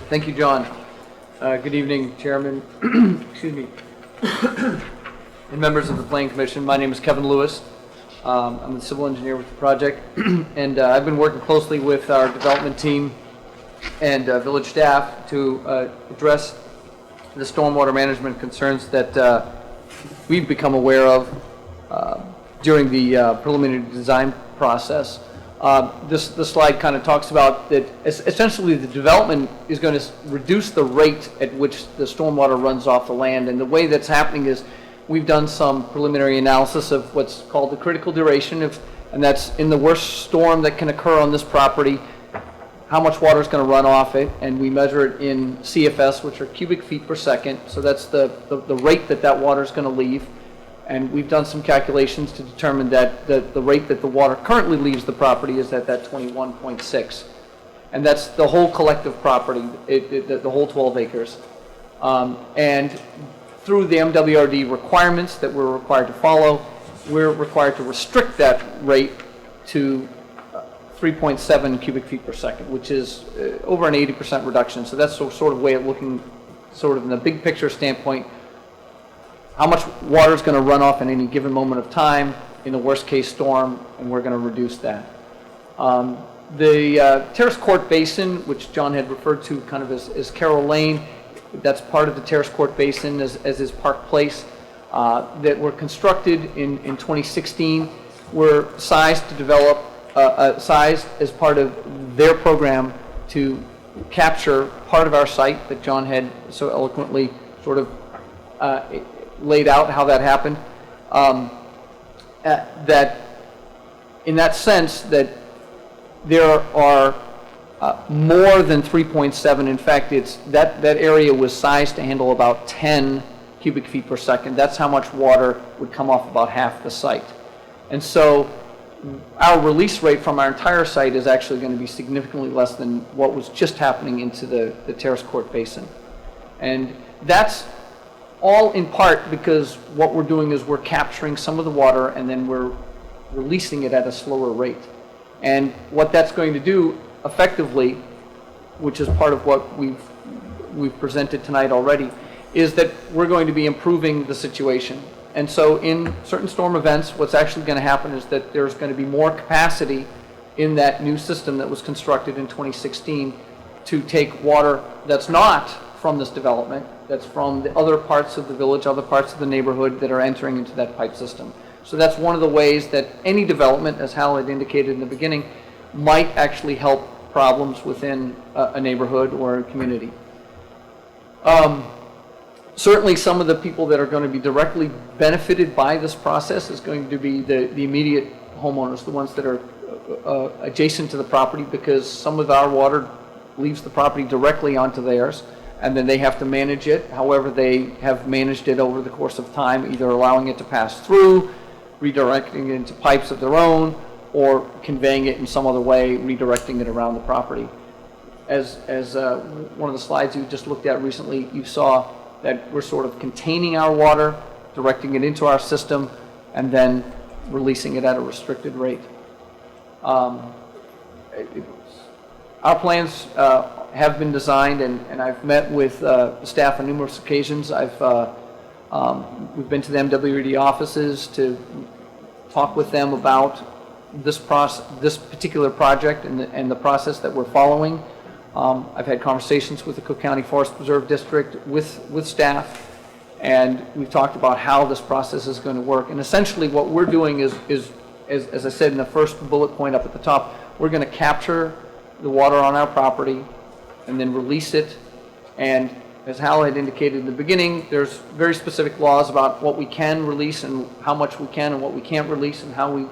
Thank you, John. Good evening, Chairman, excuse me, and members of the Planning Commission. My name is Kevin Lewis. I'm the civil engineer with the project, and I've been working closely with our development team and village staff to address the stormwater management concerns that we've become aware of during the preliminary design process. This slide kind of talks about that essentially the development is going to reduce the rate at which the stormwater runs off the land, and the way that's happening is we've done some preliminary analysis of what's called the critical duration, and that's in the worst storm that can occur on this property. how much water is going to run off it, and we measure it in CFS, which are cubic feet per second. So that's the rate that water is going to leave. And we've done some calculations to determine that the rate that the water currently leaves the property is at that 21.6. And that's the whole collective property, the whole 12 acres. And through the MWRD requirements that we're required to follow, we're required to restrict that rate to 3.7 cubic feet per second, which is over an 80% reduction. So that's sort of way of looking, sort of in the big picture standpoint, how much water is going to run off in any given moment of time in the worst case storm, and we're going to reduce that. The Terrace Court Basin, which John had referred to kind of as Carroll Lane, that's part of the Terrace Court Basin, as is Park Place, that were constructed in 2016, were sized to develop, sized as part of their program to capture part of our site that John had so eloquently sort of laid out how that happened. That in that sense that there are more than 3.7. In fact, that area was sized to handle about 10 cubic feet per second. That's how much water would come off about half the site. And so our release rate from our entire site is actually going to be significantly less than what was just happening into the Terrace Court Basin. And that's all in part because what we're doing is we're capturing some of the water and then we're releasing it at a slower rate. And what that's going to do effectively, which is part of what we've presented tonight already, is that we're going to be improving the situation. And so in certain storm events, what's actually going to happen is that there's going to be more capacity in that new system that was constructed in 2016 to take water that's not from this development, that's from the other parts of the village, other parts of the neighborhood that are entering into that pipe system. So that's one of the ways that any development, as Hal had indicated in the beginning, might actually help problems within a neighborhood or a community. Certainly some of the people that are going to be directly benefited by this process is going to be the immediate homeowners, the ones that are adjacent to the property, because some of our water leaves the property directly onto theirs, and then they have to manage it. However, they have managed it over the course of time, either allowing it to pass through, redirecting it into pipes of their own, or conveying it in some other way, redirecting it around the property. As one of the slides you just looked at recently, you saw that we're sort of containing our water, directing it into our system, and then releasing it at a restricted rate. Our plans have been designed, and I've met with staff on numerous occasions. We've been to the MWRD offices to talk with them about this particular project and the process that we're following. I've had conversations with the Cook County Forest Preserve District with staff, and we've talked about how this process is going to work. And essentially what we're doing is as I said in the first bullet point up at the top, we're going to capture the water on our property and then release it. And as Hal had indicated in the beginning, there's very specific laws about what we can release and how much we can and what we can't release and how we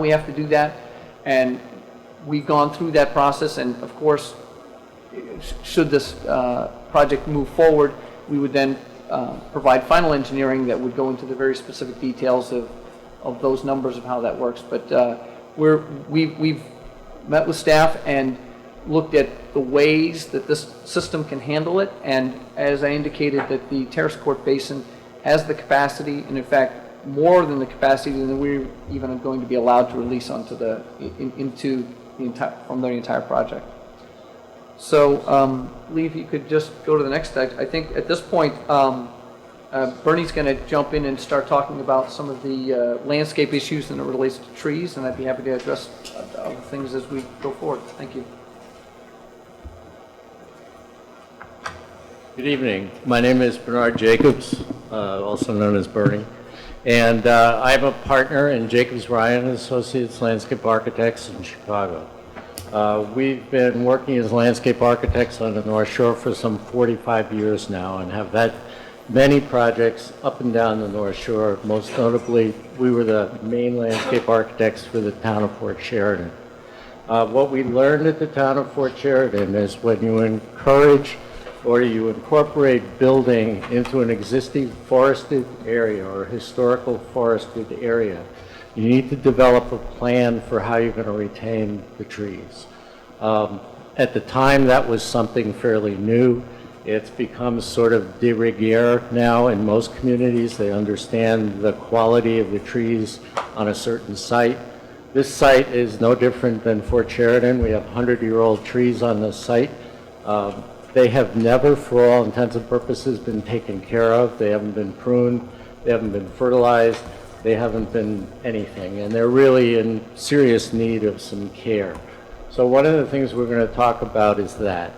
have to do that. And we've gone through that process, and of course, should this project move forward, we would then provide final engineering that would go into the very specific details of those numbers of how that works. But we've met with staff and looked at the ways that this system can handle it, and as I indicated, that the Terrace Court Basin has the capacity, and in fact more than the capacity than we're even going to be allowed to release onto from the entire project. So, Lee, if you could just go to the next slide. I think at this point, Bernie's going to jump in and start talking about some of the landscape issues that are related to trees, and I'd be happy to address other things as we go forward. Thank you. Good evening. My name is Bernard Jacobs, also known as Bernie, and I'm a partner in Jacobs Ryan Associates Landscape Architects in Chicago. We've been working as landscape architects on the North Shore for some 45 years now and have had many projects up and down the North Shore. Most notably, we were the main landscape architects for the town of Port Sheridan. What we learned at the town of Fort Sheridan is when you encourage or you incorporate building into an existing forested area or historical forested area, you need to develop a plan for how you're going to retain the trees. At the time, that was something fairly new. It's become sort of de rigueur now in most communities. They understand the quality of the trees on a certain site. This site is no different than Fort Sheridan. We have 100-year-old trees on this site. They have never, for all intents and purposes, been taken care of. They haven't been pruned. They haven't been fertilized. They haven't been anything. And they're really in serious need of some care. So one of the things we're going to talk about is that.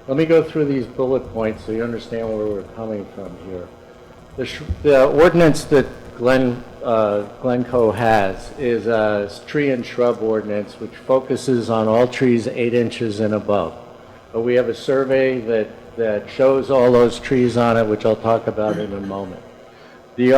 Let me go through these bullet points so you understand where we're coming from here. The ordinance that Glencoe has is a tree and shrub ordinance which focuses on all trees 8 inches and above. But we have a survey that shows all those trees on it, which I'll talk about in a moment. The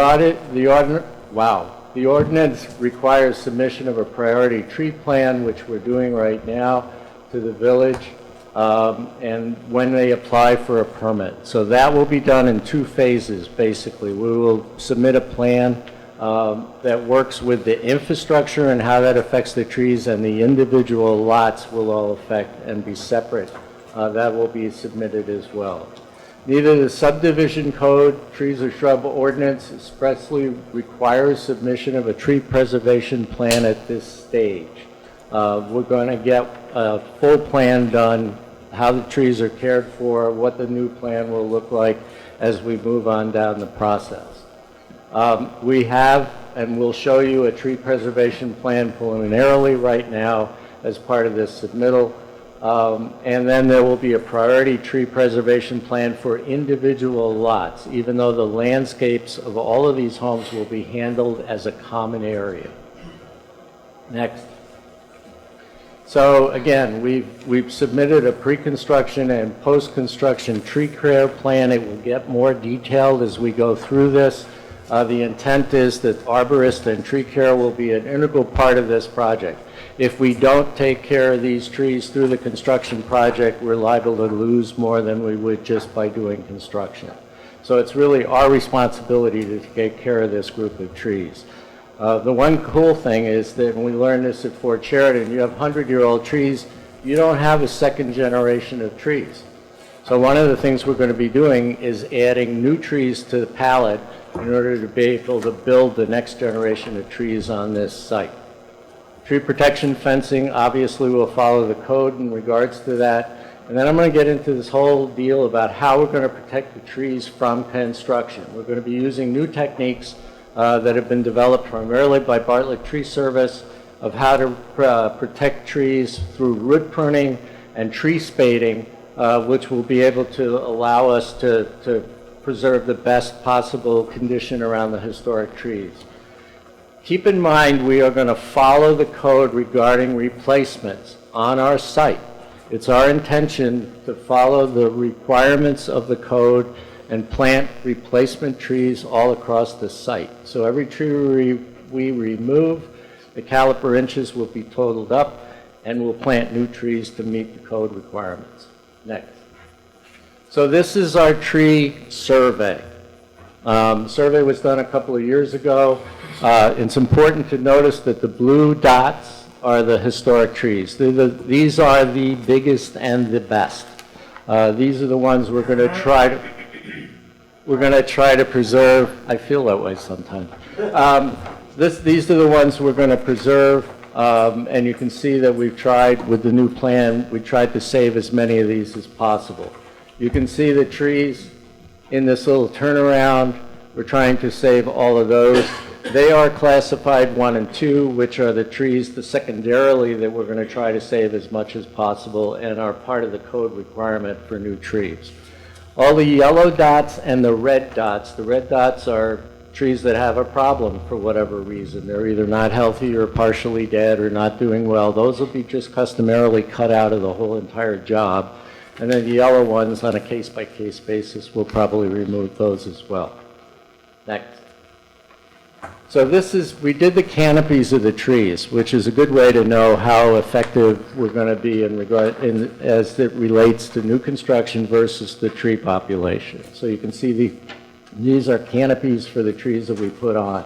ordinance requires submission of a priority tree plan, which we're doing right now, to the village, and when they apply for a permit. So that will be done in 2 phases, basically. We will submit a plan that works with the infrastructure and how that affects the trees, and the individual lots will all affect and be separate. That will be submitted as well. Neither the subdivision code, trees or shrub ordinance expressly requires submission of a tree preservation plan at this stage. We're going to get a full plan done, how the trees are cared for, what the new plan will look like as we move on down the process. We have, and we'll show you, a tree preservation plan preliminarily right now as part of this submittal. And then there will be a priority tree preservation plan for individual lots, even though the landscapes of all of these homes will be handled as a common area. Next. So again, we've submitted a pre-construction and post-construction tree care plan. It will get more detailed as we go through this. The intent is that arborist and tree care will be an integral part of this project. If we don't take care of these trees through the construction project, we're liable to lose more than we would just by doing construction. So it's really our responsibility to take care of this group of trees. The one cool thing is that when we learned this at Fort Sheridan, you have 100-year-old trees, you don't have a second generation of trees. So one of the things we're going to be doing is adding new trees to the palette in order to be able to build the next generation of trees on this site. Tree protection fencing obviously will follow the code in regards to that. And then I'm going to get into this whole deal about how we're going to protect the trees from construction. We're going to be using new techniques that have been developed primarily by Bartlett Tree Service of how to protect trees through root pruning and tree spading, which will be able to allow us to preserve the best possible condition around the historic trees. Keep in mind, we are going to follow the code regarding replacements on our site. It's our intention to follow the requirements of the code and plant replacement trees all across the site. So every tree we remove, the caliper inches will be totaled up, and we'll plant new trees to meet the code requirements. Next. So this is our tree survey. Survey was done a couple of years ago. It's important to notice that the blue dots are the historic trees. These are the biggest and the best. These are the ones we're going to try to preserve. I feel that way sometimes. These are the ones we're going to preserve, and you can see that we've tried with the new plan. We tried to save as many of these as possible. You can see the trees in this little turnaround. We're trying to save all of those. They are classified 1 and 2, which are the trees secondarily that we're going to try to save as much as possible and are part of the code requirement for new trees. All the yellow dots and the red dots are trees that have a problem for whatever reason. They're either not healthy or partially dead or not doing well. Those will be just customarily cut out of the whole entire job. And then the yellow ones, on a case-by-case basis, we'll probably remove those as well. Next. So we did the canopies of the trees, which is a good way to know how effective we're going to be as it relates to new construction versus the tree population. So you can see these are canopies for the trees that we put on.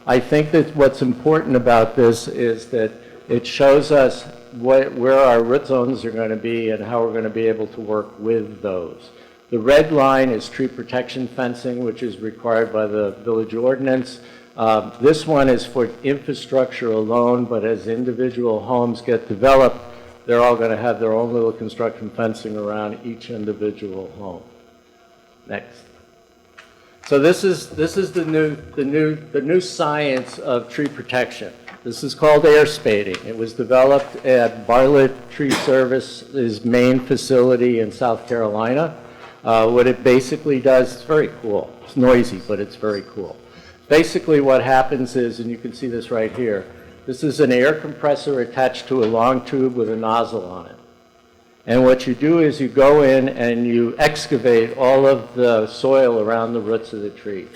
I think that what's important about this is that it shows us where our root zones are going to be and how we're going to be able to work with those. The red line is tree protection fencing, which is required by the village ordinance. This one is for infrastructure alone, but as individual homes get developed, they're all going to have their own little construction fencing around each individual home. Next. So this is the new science of tree protection. This is called air spading. It was developed at Bartlett Tree Service's main facility in South Carolina. What it basically does, it's very cool. It's noisy, but it's very cool. Basically what happens is, and you can see this right here, this is an air compressor attached to a long tube with a nozzle on it. And what you do is you go in and you excavate all of the soil around the roots of the tree.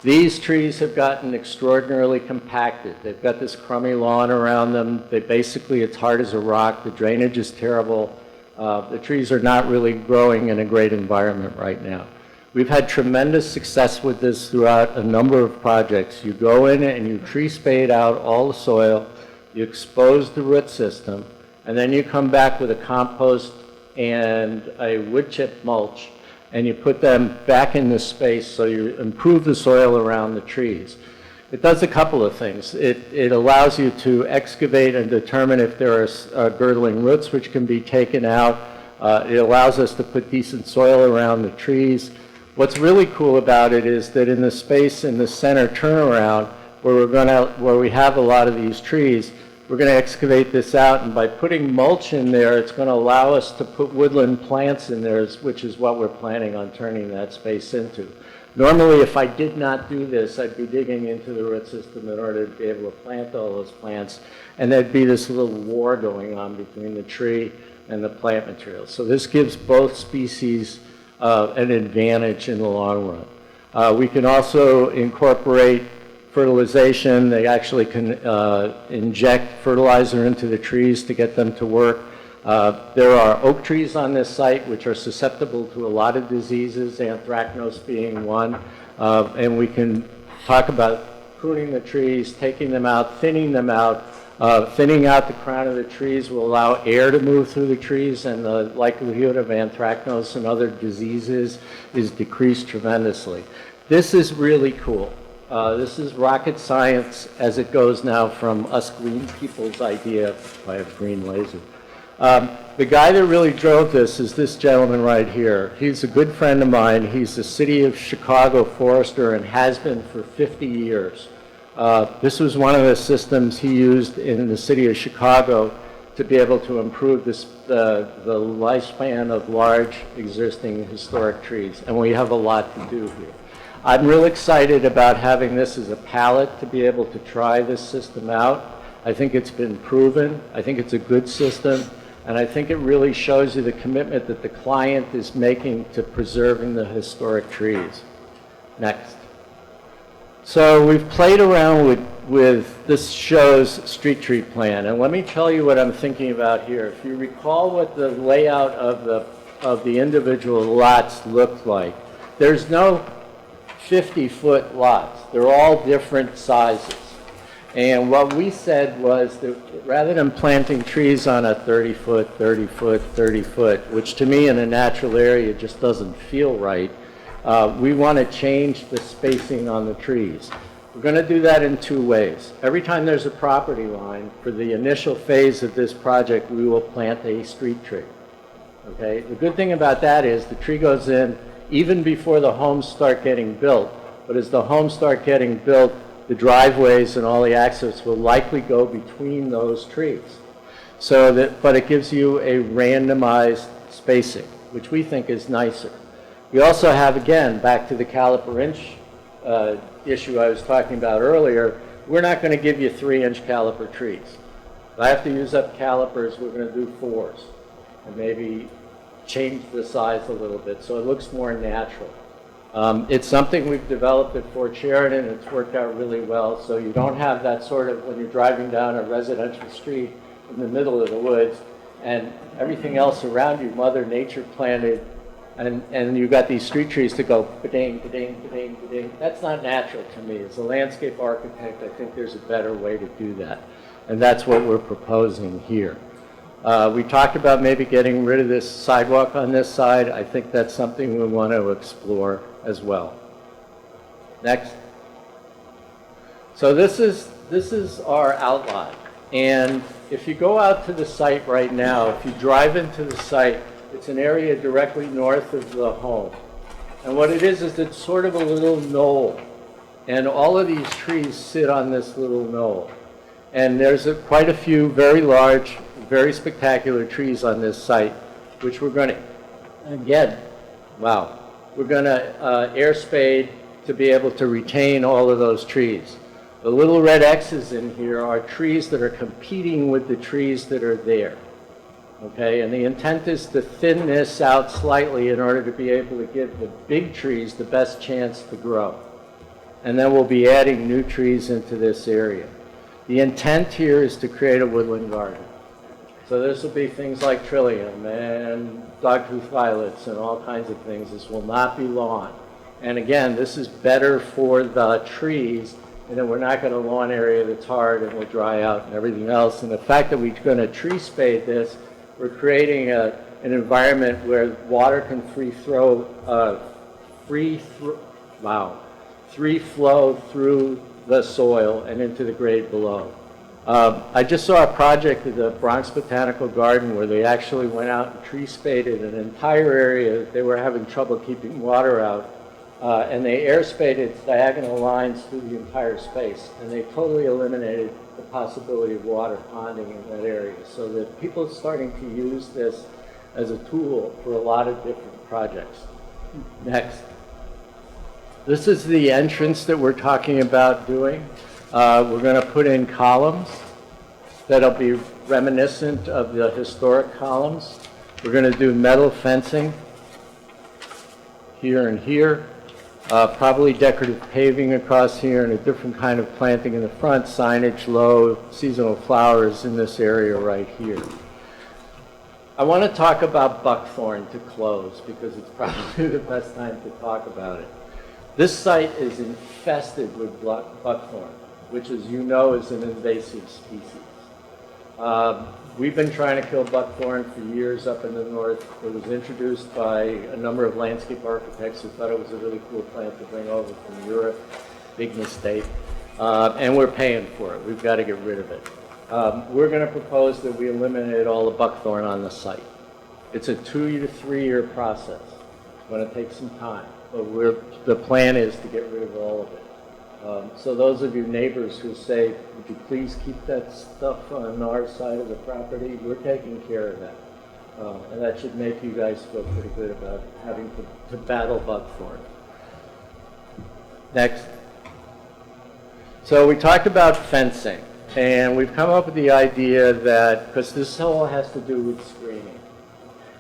These trees have gotten extraordinarily compacted. They've got this crummy lawn around them. It's hard as a rock. The drainage is terrible. The trees are not really growing in a great environment right now. We've had tremendous success with this throughout a number of projects. You go in and you tree spade out all the soil, you expose the root system, and then you come back with a compost and a wood chip mulch, and you put them back in this space so you improve the soil around the trees. It does a couple of things. It allows you to excavate and determine if there are girdling roots which can be taken out. It allows us to put decent soil around the trees. What's really cool about it is that in the space in the center turnaround where we have a lot of these trees, we're going to excavate this out, and by putting mulch in there, it's going to allow us to put woodland plants in there, which is what we're planning on turning that space into. Normally, if I did not do this, I'd be digging into the root system in order to be able to plant all those plants, and there'd be this little war going on between the tree and the plant material. So this gives both species an advantage in the long run. We can also incorporate fertilization. They actually can inject fertilizer into the trees to get them to work. There are oak trees on this site which are susceptible to a lot of diseases, anthracnose being one, and we can talk about pruning the trees, taking them out, thinning them out. Thinning out the crown of the trees will allow air to move through the trees, and the likelihood of anthracnose and other diseases is decreased tremendously. This is really cool. This is rocket science as it goes now from us green people's idea. I have green laser. The guy that really drove this is this gentleman right here. He's a good friend of mine. He's the City of Chicago forester and has been for 50 years. This was one of the systems he used in the City of Chicago to be able to improve the lifespan of large existing historic trees, and we have a lot to do here. I'm real excited about having this as a palette to be able to try this system out. I think it's been proven. I think it's a good system. And I think it really shows you the commitment that the client is making to preserving the historic trees. Next. So we've played around with this show's street tree plan. And let me tell you what I'm thinking about here. If you recall what the layout of the individual lots looked like, there's no 50-foot lots. They're all different sizes. And what we said was that rather than planting trees on a 30-foot, 30-foot, 30-foot, which to me in a natural area just doesn't feel right, we want to change the spacing on the trees. We're going to do that in two ways. Every time there's a property line, for the initial phase of this project, we will plant a street tree. Okay? The good thing about that is the tree goes in even before the homes start getting built. But as the homes start getting built, the driveways and all the access will likely go between those trees. But it gives you a randomized spacing, which we think is nicer. We also have, again, back to the caliper inch issue I was talking about earlier, we're not going to give you 3-inch caliper trees. If I have to use up calipers, we're going to do 4s and maybe change the size a little bit so it looks more natural. It's something we've developed at Fort Sheridan. It's worked out really well. So you don't have that sort of, when you're driving down a residential street in the middle of the woods and everything else around you, Mother Nature planted, and you've got these street trees to go ba-ding, ba-ding, ba-ding, ba-ding. That's not natural to me. As a landscape architect, I think there's a better way to do that. And that's what we're proposing here. We talked about maybe getting rid of this sidewalk on this side. I think that's something we want to explore as well. Next. So this is our outline. And if you go out to the site right now, if you drive into the site, it's an area directly north of the home. And what it is it's sort of a little knoll. And all of these trees sit on this little knoll. And there's quite a few very large, very spectacular trees on this site, which we're going to, again, wow, we're going to air spade to be able to retain all of those trees. The little red X's in here are trees that are competing with the trees that are there. Okay, and the intent is to thin this out slightly in order to be able to give the big trees the best chance to grow. And then we'll be adding new trees into this area. The intent here is to create a woodland garden. So this will be things like trillium and dogtooth violets and all kinds of things. This will not be lawn. And again, this is better for the trees, and then we're not going to lawn area that's hard and will dry out and everything else. And the fact that we're going to tree spade this, we're creating an environment where water can free flow through the soil and into the grade below. I just saw a project at the Bronx Botanical Garden where they actually went out and tree spaded an entire area that they were having trouble keeping water out. And they air spaded diagonal lines through the entire space. And they totally eliminated the possibility of water ponding in that area. So that people are starting to use this as a tool for a lot of different projects. Next. This is the entrance that we're talking about doing. We're going to put in columns that'll be reminiscent of the historic columns. We're going to do metal fencing here and here. Probably decorative paving across here and a different kind of planting in the front, signage, low, seasonal flowers in this area right here. I want to talk about buckthorn to close because it's probably the best time to talk about it. This site is infested with buckthorn, which, as you know, is an invasive species. We've been trying to kill buckthorn for years up in the north. It was introduced by a number of landscape architects who thought it was a really cool plant to bring over from Europe. Big mistake. And we're paying for it. We've got to get rid of it. We're going to propose that we eliminate all the buckthorn on the site. It's a 2 to 3 year process. It's going to take some time, but the plan is to get rid of all of it. So those of you neighbors who say, would you please keep that stuff on our side of the property, we're taking care of that. And that should make you guys feel pretty good about having to battle buckthorn. Next. So we talked about fencing, and we've come up with the idea that, because this all has to do with screening.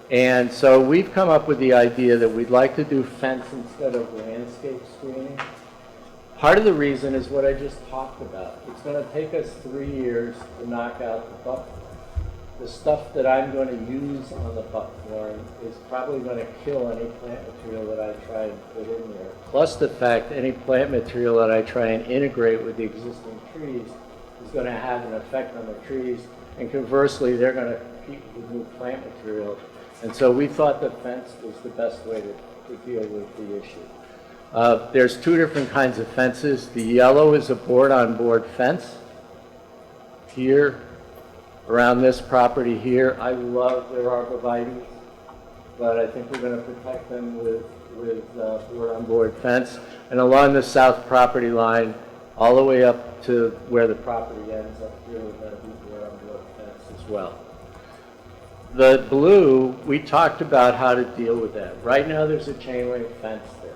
And so we've come up with the idea that we'd like to do fence instead of landscape screening. Part of the reason is what I just talked about. It's going to take us 3 years to knock out the buckthorn. The stuff that I'm going to use on the buckthorn is probably going to kill any plant material that I try and put in there. Plus the fact any plant material that I try and integrate with the existing trees is going to have an effect on the trees, and conversely, they're going to compete with new plant material. And so we thought the fence was the best way to deal with the issue. There's 2 different kinds of fences. The yellow is a board-on-board fence. Here, around this property here, I love their arborvitaes, but I think we're going to protect them with board-on-board fence. And along the south property line, all the way up to where the property ends up here, we're going to do board-on-board fence as well. The blue, we talked about how to deal with that. Right now, there's a chain link fence there.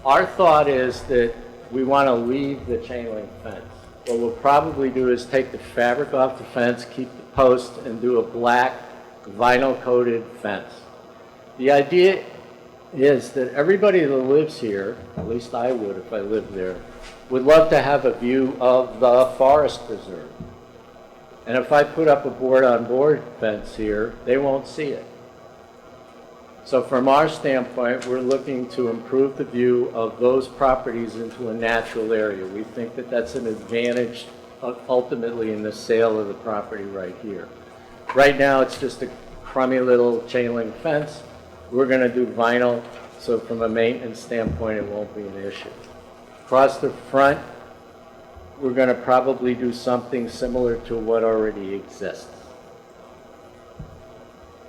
Our thought is that we want to leave the chain link fence. What we'll probably do is take the fabric off the fence, keep the post, and do a black vinyl coated fence. The idea is that everybody that lives here, at least I would if I lived there, would love to have a view of the forest preserve. And if I put up a board-on-board fence here, they won't see it. So from our standpoint, we're looking to improve the view of those properties into a natural area. We think that that's an advantage ultimately in the sale of the property right here. Right now, it's just a crummy little chain link fence. We're going to do vinyl, so from a maintenance standpoint, it won't be an issue. Across the front, we're going to probably do something similar to what already exists.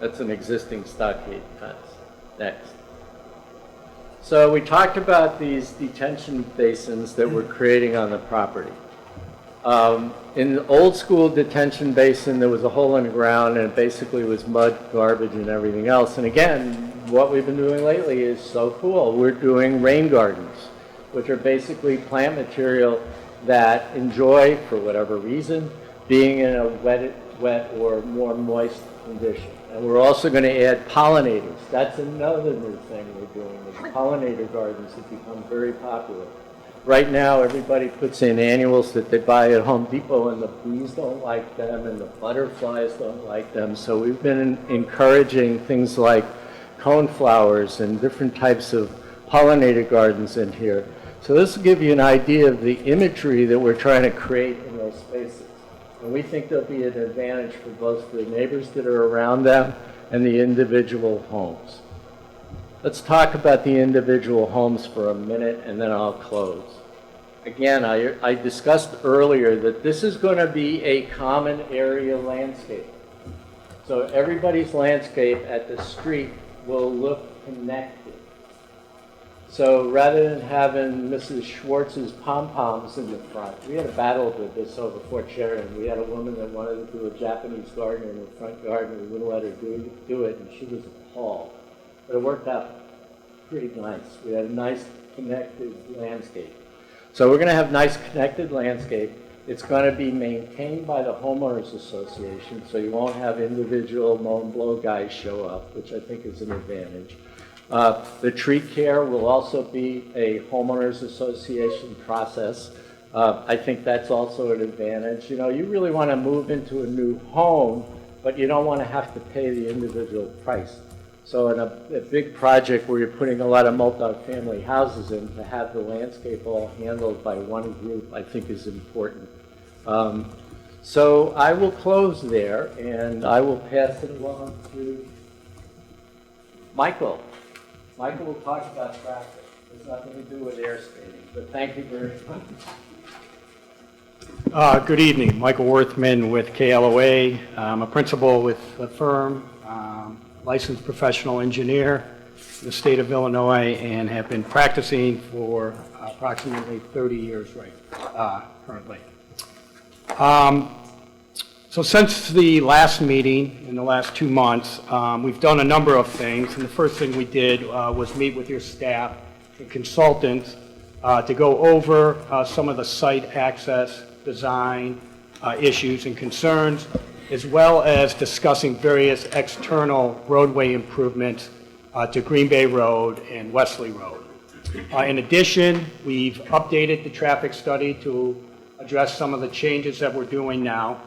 That's an existing stockade fence. Next. So we talked about these detention basins that we're creating on the property. In the old school detention basin, there was a hole in the ground and it basically was mud, garbage, and everything else. And again, what we've been doing lately is so cool. We're doing rain gardens, which are basically plant material that enjoy, for whatever reason, being in a wet or more moist condition. And we're also going to add pollinators. That's another new thing we're doing. The pollinator gardens have become very popular. Right now, everybody puts in annuals that they buy at Home Depot, and the bees don't like them, and the butterflies don't like them. So we've been encouraging things like coneflowers and different types of pollinator gardens in here. So this will give you an idea of the imagery that we're trying to create in those spaces. And we think there'll be an advantage for both the neighbors that are around them and the individual homes. Let's talk about the individual homes for a minute, and then I'll close. Again, I discussed earlier that this is going to be a common area landscape. So everybody's landscape at the street will look connected. So rather than having Mrs. Schwartz's pom-poms in the front, we had a battle with this over Fort Sheridan. We had a woman that wanted to do a Japanese garden in her front garden. We wouldn't let her do it, and she was appalled. But it worked out pretty nice. We had a nice connected landscape. So we're going to have nice connected landscape. It's going to be maintained by the homeowners association, so you won't have individual mow and blow guys show up, which I think is an advantage. The tree care will also be a homeowners association process. I think that's also an advantage. You know, you really want to move into a new home, but you don't want to have to pay the individual price. So in a big project where you're putting a lot of multi-family houses in, to have the landscape all handled by one group, I think is important. So I will close there, and I will pass it along to Michael. Michael will talk about traffic. It's nothing to do with air skating, but thank you very much. Good evening. Michael Worthman with KLOA. I'm a principal with the firm, licensed professional engineer in the state of Illinois, and have been practicing for approximately 30 years currently. So since the last meeting, in the last 2 months, we've done a number of things. And the first thing we did was meet with your staff and consultants to go over some of the site access, design issues and concerns, as well as discussing various external roadway improvements to Green Bay Road and Wesley Road. In addition, we've updated the traffic study to address some of the changes that we're doing now.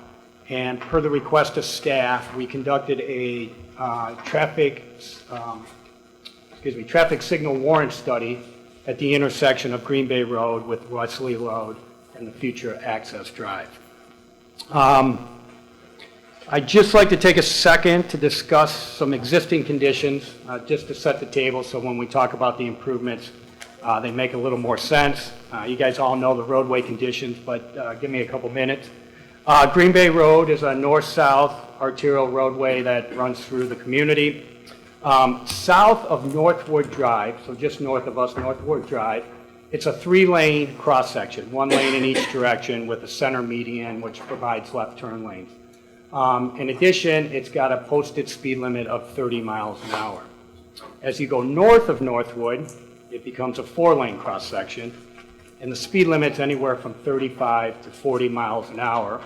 And per the request of staff, we conducted a traffic signal warrant study at the intersection of Green Bay Road with Wesley Road and the future access drive. I'd just like to take a second to discuss some existing conditions, just to set the table so when we talk about the improvements, they make a little more sense. You guys all know the roadway conditions, but give me a couple minutes. Green Bay Road is a north-south arterial roadway that runs through the community. South of Northwood Drive, so just north of us, Northwood Drive, it's a 3-lane cross-section, 1 lane in each direction with a center median, which provides left turn lanes. In addition, it's got a posted speed limit of 30 miles an hour. As you go north of Northwood, it becomes a 4-lane cross-section, and the speed limit's anywhere from 35 to 40 miles an hour.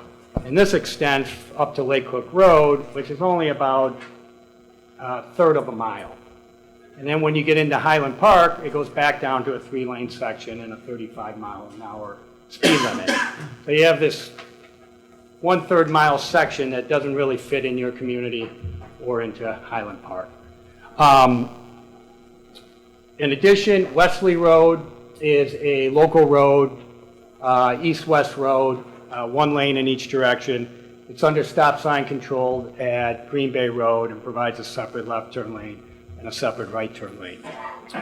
And this extends up to Lake Cook Road, which is only about a third of a mile. And then when you get into Highland Park, it goes back down to a 3-lane section and a 35-mile-an-hour speed limit. So you have this 1/3 mile section that doesn't really fit in your community or into Highland Park. In addition, Wesley Road is a local road, east-west road, 1 lane in each direction. It's under stop sign controlled at Green Bay Road and provides a separate left turn lane and a separate right turn lane.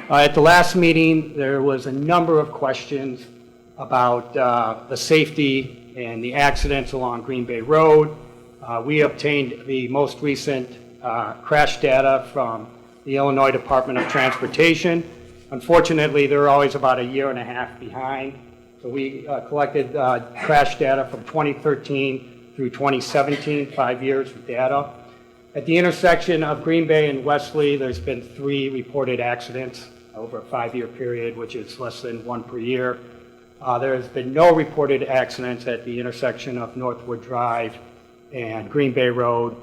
At the last meeting, there was a number of questions about the safety and the accidents along Green Bay Road. We obtained the most recent crash data from the Illinois Department of Transportation. Unfortunately, they're always about a year and a half behind. So we collected crash data from 2013 through 2017, 5 years of data. At the intersection of Green Bay and Wesley, there's been 3 reported accidents over a 5-year period, which is less than 1 per year. There has been no reported accidents at the intersection of Northwood Drive and Green Bay Road.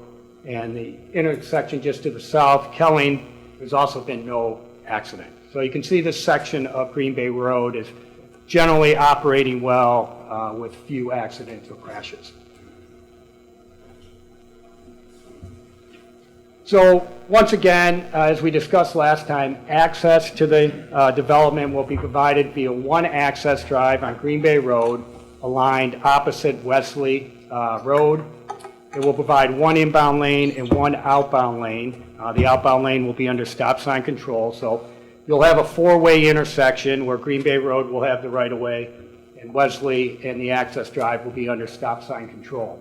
And the intersection just to the south, Kelling, there's also been no accident. So you can see this section of Green Bay Road is generally operating well with few accidents or crashes. So once again, as we discussed last time, access to the development will be provided via 1 access drive on Green Bay Road, aligned opposite Wesley Road. It will provide 1 inbound lane and 1 outbound lane. The outbound lane will be under stop sign control. So you'll have a 4-way intersection where Green Bay Road will have the right-of-way and Wesley and the access drive will be under stop sign control.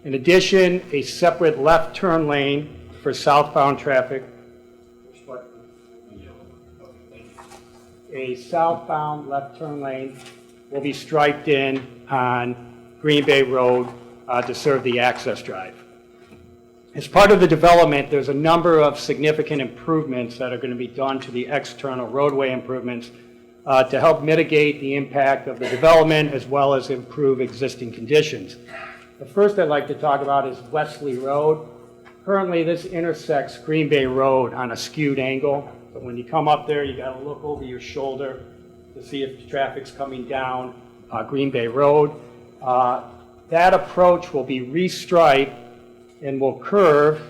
In addition, a separate left turn lane for southbound traffic. A southbound left turn lane will be striped in on Green Bay Road to serve the access drive. As part of the development, there's a number of significant improvements that are going to be done to the external roadway improvements to help mitigate the impact of the development as well as improve existing conditions. The first I'd like to talk about is Wesley Road. Currently, this intersects Green Bay Road on a skewed angle. So when you come up there, you got to look over your shoulder to see if the traffic's coming down Green Bay Road. That approach will be restriped and will curve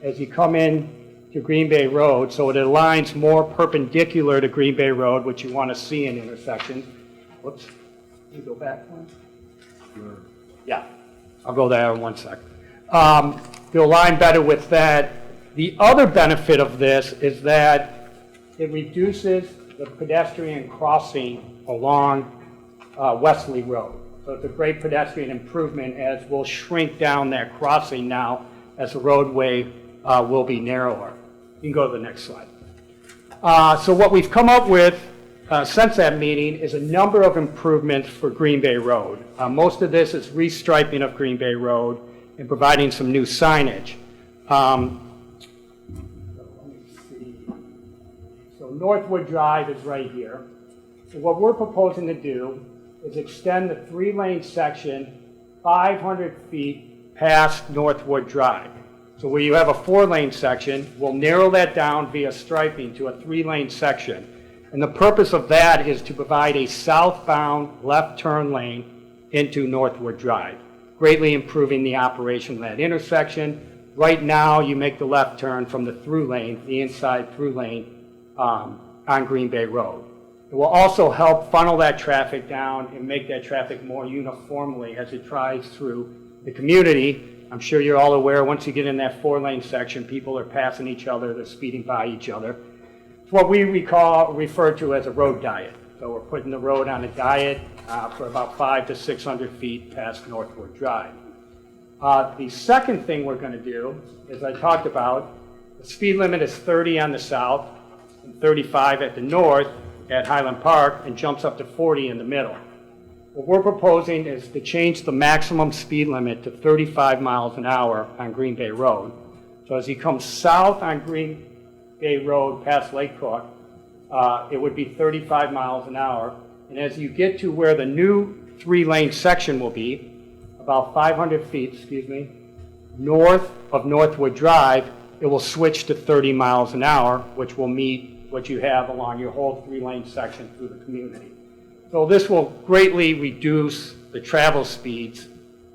as you come in to Green Bay Road, so it aligns more perpendicular to Green Bay Road, which you want to see in intersections. Whoops, can you go back one? Yeah, I'll go there in 1 second. To align better with that. The other benefit of this is that it reduces the pedestrian crossing along Wesley Road. So it's a great pedestrian improvement as we'll shrink down that crossing now as the roadway will be narrower. You can go to the next slide. So what we've come up with since that meeting is a number of improvements for Green Bay Road. Most of this is restriping of Green Bay Road and providing some new signage. Let me see. So Northwood Drive is right here. So what we're proposing to do is extend the 3-lane section 500 feet past Northwood Drive. So where you have a 4-lane section, we'll narrow that down via striping to a 3-lane section. And the purpose of that is to provide a southbound left turn lane into Northwood Drive, greatly improving the operation of that intersection. Right now, you make the left turn from the through lane, the inside through lane on Green Bay Road. It will also help funnel that traffic down and make that traffic more uniformly as it drives through the community. I'm sure you're all aware, once you get in that 4-lane section, people are passing each other, they're speeding by each other. It's what we refer to as a road diet. So we're putting the road on a diet for about 500 to 600 feet past Northwood Drive. The second thing we're going to do, as I talked about, the speed limit is 30 on the south and 35 at the north at Highland Park and jumps up to 40 in the middle. What we're proposing is to change the maximum speed limit to 35 miles an hour on Green Bay Road. So as you come south on Green Bay Road past Lake Cook, it would be 35 miles an hour. And as you get to where the new 3-lane section will be, about 500 feet, north of Northwood Drive, it will switch to 30 miles an hour, which will meet what you have along your whole 3-lane section through the community. So this will greatly reduce the travel speeds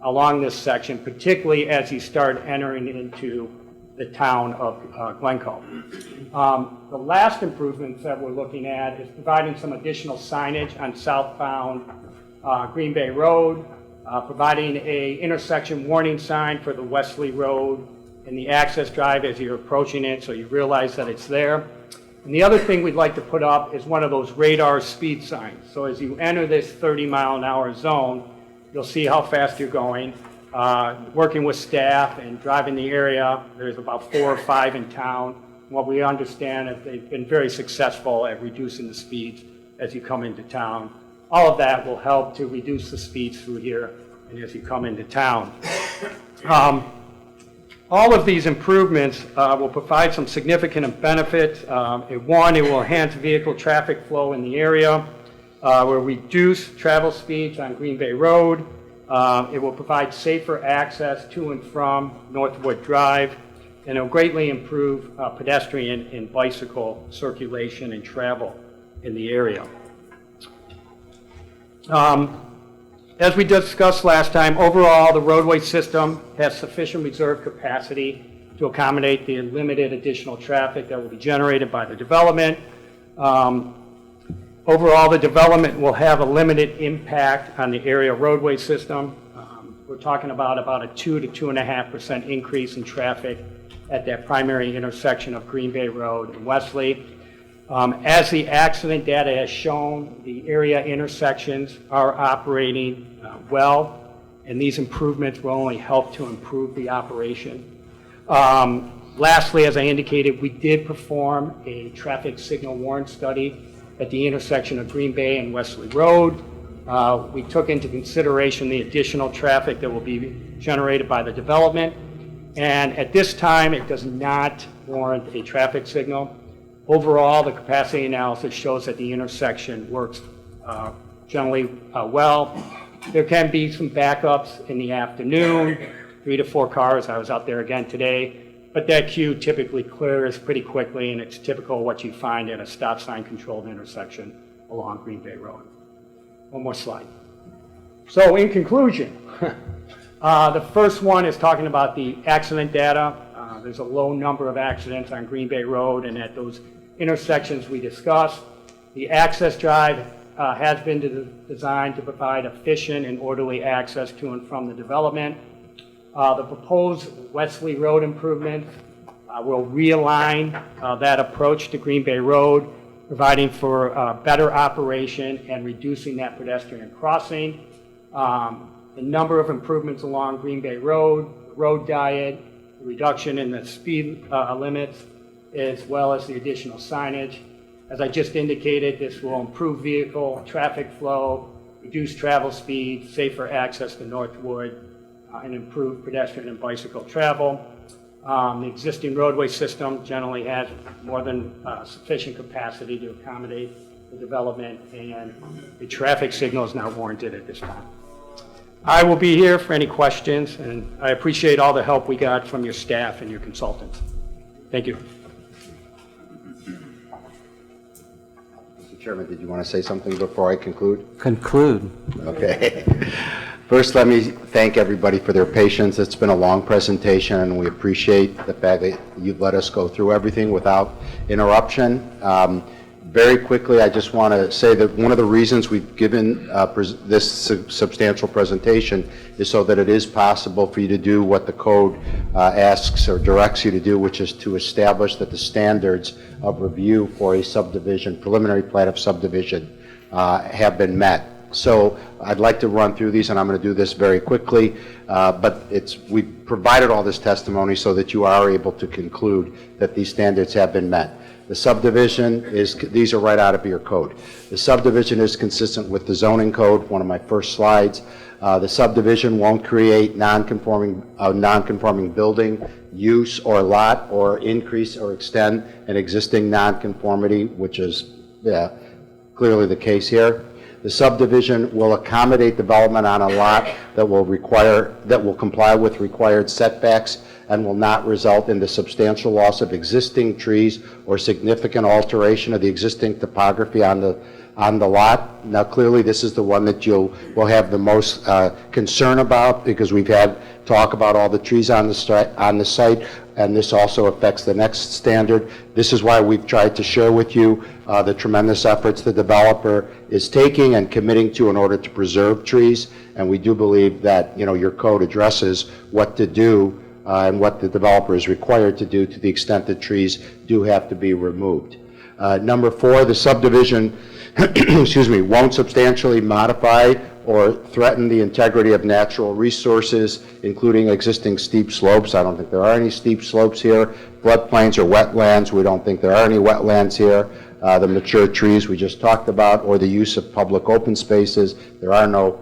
along this section, particularly as you start entering into the town of Glencoe. The last improvements that we're looking at is providing some additional signage on southbound Green Bay Road, providing a intersection warning sign for the Wesley Road and the access drive as you're approaching it, so you realize that it's there. And the other thing we'd like to put up is one of those radar speed signs. So as you enter this 30-mile-an-hour zone, you'll see how fast you're going. Working with staff and driving the area, there's about 4 or 5 in town. What we understand is they've been very successful at reducing the speeds as you come into town. All of that will help to reduce the speeds through here and as you come into town. All of these improvements will provide some significant benefits. One, it will enhance vehicle traffic flow in the area. Will reduce travel speeds on Green Bay Road. It will provide safer access to and from Northwood Drive, and it will greatly improve pedestrian and bicycle circulation and travel in the area. As we discussed last time, overall, the roadway system has sufficient reserve capacity to accommodate the limited additional traffic that will be generated by the development. Overall, the development will have a limited impact on the area roadway system. We're talking about a 2 to 2.5% increase in traffic at that primary intersection of Green Bay Road and Wesley. As the accident data has shown, the area intersections are operating well, and these improvements will only help to improve the operation. Lastly, as I indicated, we did perform a traffic signal warrant study at the intersection of Green Bay and Wesley Road. We took into consideration the additional traffic that will be generated by the development, and at this time, it does not warrant a traffic signal. Overall, the capacity analysis shows that the intersection works generally well. There can be some backups in the afternoon, 3 to 4 cars. I was out there again today. But that queue typically clears pretty quickly, and it's typical of what you find at a stop sign controlled intersection along Green Bay Road. One more slide. So in conclusion, the first one is talking about the accident data. There's a low number of accidents on Green Bay Road and at those intersections we discussed. The access drive has been designed to provide efficient and orderly access to and from the development. The proposed Wesley Road improvement will realign that approach to Green Bay Road, providing for better operation and reducing that pedestrian crossing. The number of improvements along Green Bay Road, road diet, reduction in the speed limits, as well as the additional signage. As I just indicated, this will improve vehicle traffic flow, reduce travel speed, safer access to Northwood, and improve pedestrian and bicycle travel. The existing roadway system generally has more than sufficient capacity to accommodate the development, and the traffic signal is not warranted at this time. I will be here for any questions, and I appreciate all the help we got from your staff and your consultants. Thank you. Mr. Chairman, did you want to say something before I conclude? Conclude. Okay. First, let me thank everybody for their patience. It's been a long presentation, and we appreciate the fact that you've let us go through everything without interruption. Very quickly, I just want to say that one of the reasons we've given this substantial presentation is so that it is possible for you to do what the code asks or directs you to do, which is to establish that the standards of review for a subdivision, preliminary plat of subdivision, have been met. So I'd like to run through these, and I'm going to do this very quickly, but we've provided all this testimony so that you are able to conclude that these standards have been met. The subdivision these are right out of your code. The subdivision is consistent with the zoning code, one of my first slides. The subdivision won't create non-conforming building, use, or lot, or increase or extend an existing non-conformity, which is clearly the case here. The subdivision will accommodate development on a lot that will comply with required setbacks and will not result in the substantial loss of existing trees or significant alteration of the existing topography on the lot. Now, clearly, this is the one that will have the most concern about, because we've had talk about all the trees on the site, and this also affects the next standard. This is why we've tried to share with you the tremendous efforts the developer is taking and committing to in order to preserve trees, and we do believe that, you know, your code addresses what to do and what the developer is required to do to the extent that trees do have to be removed. Number 4, the subdivision excuse me, won't substantially modify or threaten the integrity of natural resources, including existing steep slopes. I don't think there are any steep slopes here. Floodplains or wetlands, we don't think there are any wetlands here. The mature trees we just talked about, or the use of public open spaces. There are no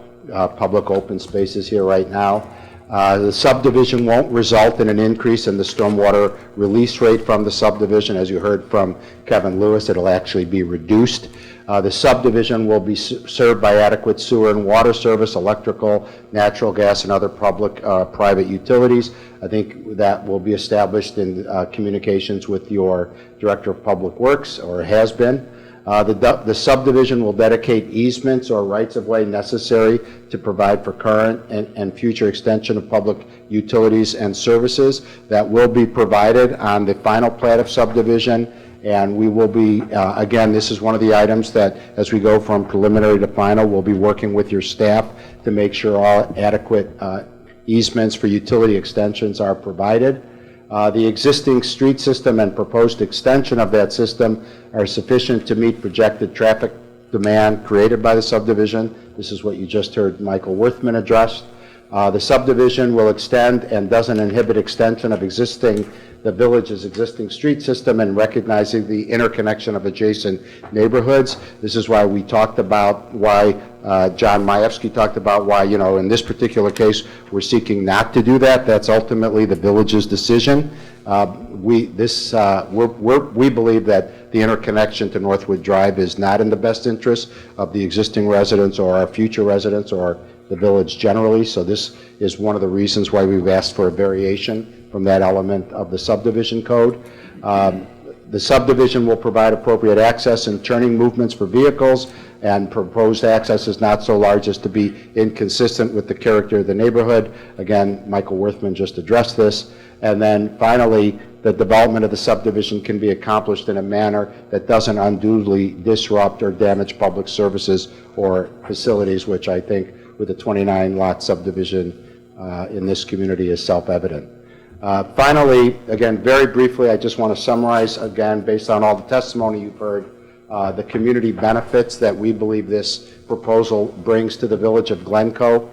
public open spaces here right now. The subdivision won't result in an increase in the stormwater release rate from the subdivision. As you heard from Kevin Lewis, it'll actually be reduced. The subdivision will be served by adequate sewer and water service, electrical, natural gas, and other public private utilities. I think that will be established in communications with your Director of Public Works, or has been. The subdivision will dedicate easements or rights-of-way necessary to provide for current and future extension of public utilities and services that will be provided on the final plat of subdivision. And we will be, again, this is one of the items that, as we go from preliminary to final, we'll be working with your staff to make sure all adequate easements for utility extensions are provided. The existing street system and proposed extension of that system are sufficient to meet projected traffic demand created by the subdivision. This is what you just heard Michael Worthman address. The subdivision will extend and doesn't inhibit extension of the village's existing street system, and recognizing the interconnection of adjacent neighborhoods. This is why we talked about why John Majewski talked about why, you know, in this particular case, we're seeking not to do that. That's ultimately the village's decision. We believe that the interconnection to Northwood Drive is not in the best interest of the existing residents or our future residents or the village generally. So this is one of the reasons why we've asked for a variation from that element of the subdivision code. The subdivision will provide appropriate access and turning movements for vehicles, and proposed access is not so large as to be inconsistent with the character of the neighborhood. Again, Michael Worthman just addressed this. And then finally, the development of the subdivision can be accomplished in a manner that doesn't unduly disrupt or damage public services or facilities, which I think with a 29-lot subdivision in this community is self-evident. Finally, again, very briefly, I just want to summarize, again, based on all the testimony you've heard, the community benefits that we believe this proposal brings to the village of Glencoe.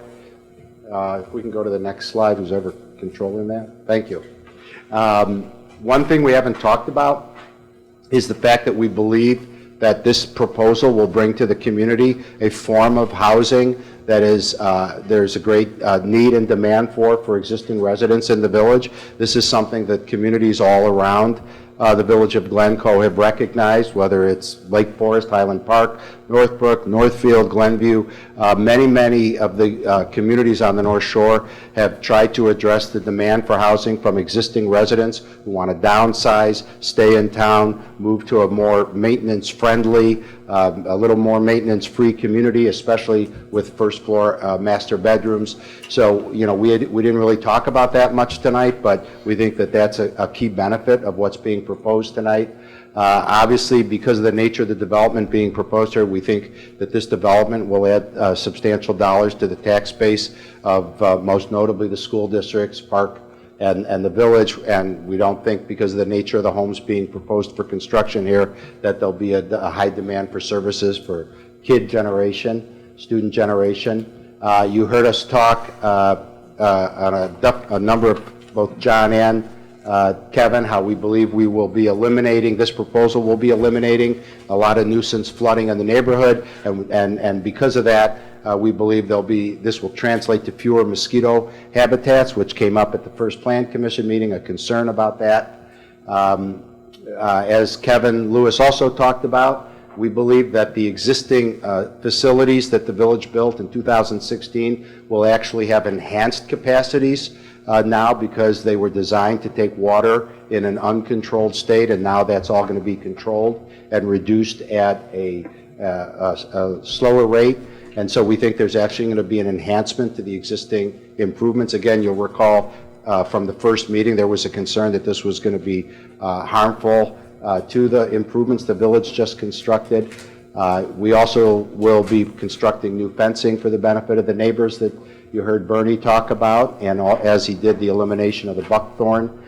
If we can go to the next slide, who's ever controlling that? Thank you. One thing we haven't talked about is the fact that we believe that this proposal will bring to the community a form of housing that is, there's a great need and demand for existing residents in the village. This is something that communities all around the village of Glencoe have recognized, whether it's Lake Forest, Highland Park, Northbrook, Northfield, Glenview. Many of the communities on the North Shore have tried to address the demand for housing from existing residents who want to downsize, stay in town, move to a more maintenance-friendly, a little more maintenance-free community, especially with first-floor master bedrooms. So, you know, we didn't really talk about that much tonight, but we think that that's a key benefit of what's being proposed tonight. Obviously, because of the nature of the development being proposed here, we think that this development will add substantial dollars to the tax base of most notably the school districts, park, and the village, and we don't think, because of the nature of the homes being proposed for construction here, that there'll be a high demand for services for kid generation, student generation. You heard us talk on a number of both John and Kevin, how we believe we will be eliminating, this proposal will be eliminating a lot of nuisance flooding in the neighborhood, and because of that, we believe this will translate to fewer mosquito habitats, which came up at the first Plan Commission meeting, a concern about that. As Kevin Lewis also talked about, we believe that the existing facilities that the village built in 2016 will actually have enhanced capacities now because they were designed to take water in an uncontrolled state, and now that's all going to be controlled and reduced at a slower rate. And so we think there's actually going to be an enhancement to the existing improvements. Again, you'll recall from the first meeting, there was a concern that this was going to be harmful to the improvements the village just constructed. We also will be constructing new fencing for the benefit of the neighbors that you heard Bernie talk about, and as he did the elimination of the buckthorn.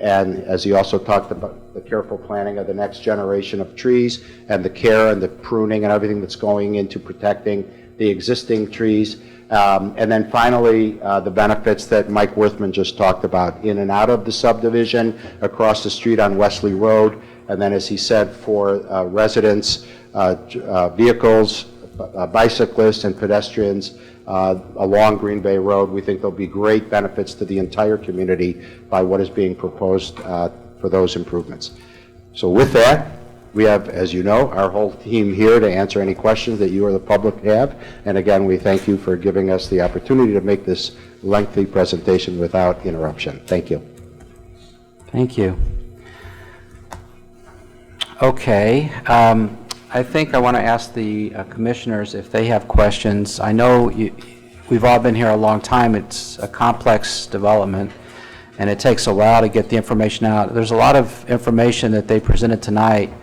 And as he also talked about the careful planting of the next generation of trees and the care and the pruning and everything that's going into protecting the existing trees. And then finally, the benefits that Mike Worthman just talked about in and out of the subdivision, across the street on Wesley Road, and then as he said, for residents, vehicles, bicyclists and pedestrians along Green Bay Road. We think there'll be great benefits to the entire community by what is being proposed for those improvements. So with that, we have, as you know, our whole team here to answer any questions that you or the public have. And again, we thank you for giving us the opportunity to make this lengthy presentation without interruption. Thank you. Thank you. Okay. I think I want to ask the commissioners if they have questions. I know we've all been here a long time. It's a complex development, and it takes a while to get the information out. There's a lot of information that they presented tonight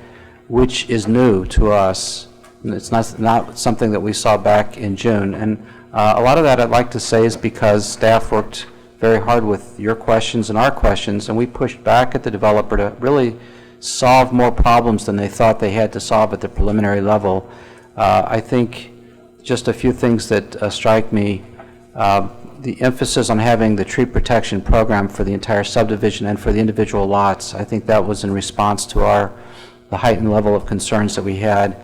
which is new to us. It's not something that we saw back in June. And a lot of that, I'd like to say, is because staff worked very hard with your questions and our questions, and we pushed back at the developer to really solve more problems than they thought they had to solve at the preliminary level. I think just a few things that strike me. The emphasis on having the tree protection program for the entire subdivision and for the individual lots, I think that was in response to the heightened level of concerns that we had.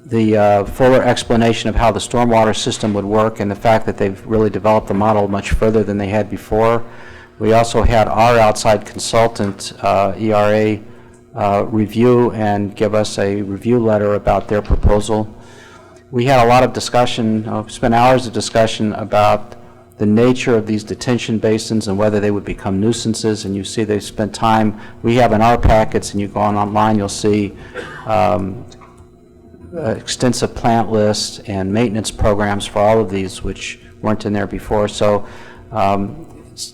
The fuller explanation of how the stormwater system would work and the fact that they've really developed the model much further than they had before. We also had our outside consultant, ERA, review and give us a review letter about their proposal. We had a lot of discussion, spent hours of discussion about the nature of these detention basins and whether they would become nuisances, and you see they spent time. We have in our packets, and you go on online, you'll see extensive plant lists and maintenance programs for all of these, which weren't in there before. So it's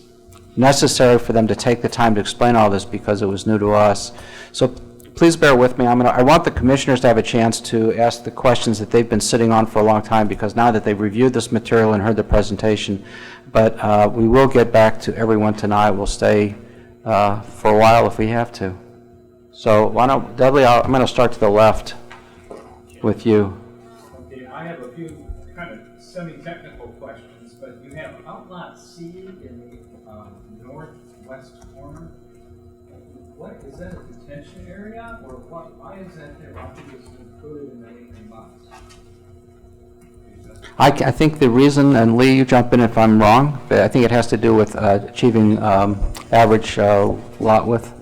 necessary for them to take the time to explain all this because it was new to us. So please bear with me. I want the commissioners to have a chance to ask the questions that they've been sitting on for a long time, because now that they've reviewed this material and heard the presentation, but we will get back to everyone tonight. We'll stay for a while if we have to. So why don't, Dudley, I'm going to start to the left with you. Okay, I have a few kind of semi-technical questions, but you have Outlot C in the northwest corner. What, is that a detention area, or what? Why is that there? Why think it's included in the 18 lots? I think the reason, and Lee, you jump in if I'm wrong, but I think it has to do with achieving average lot width.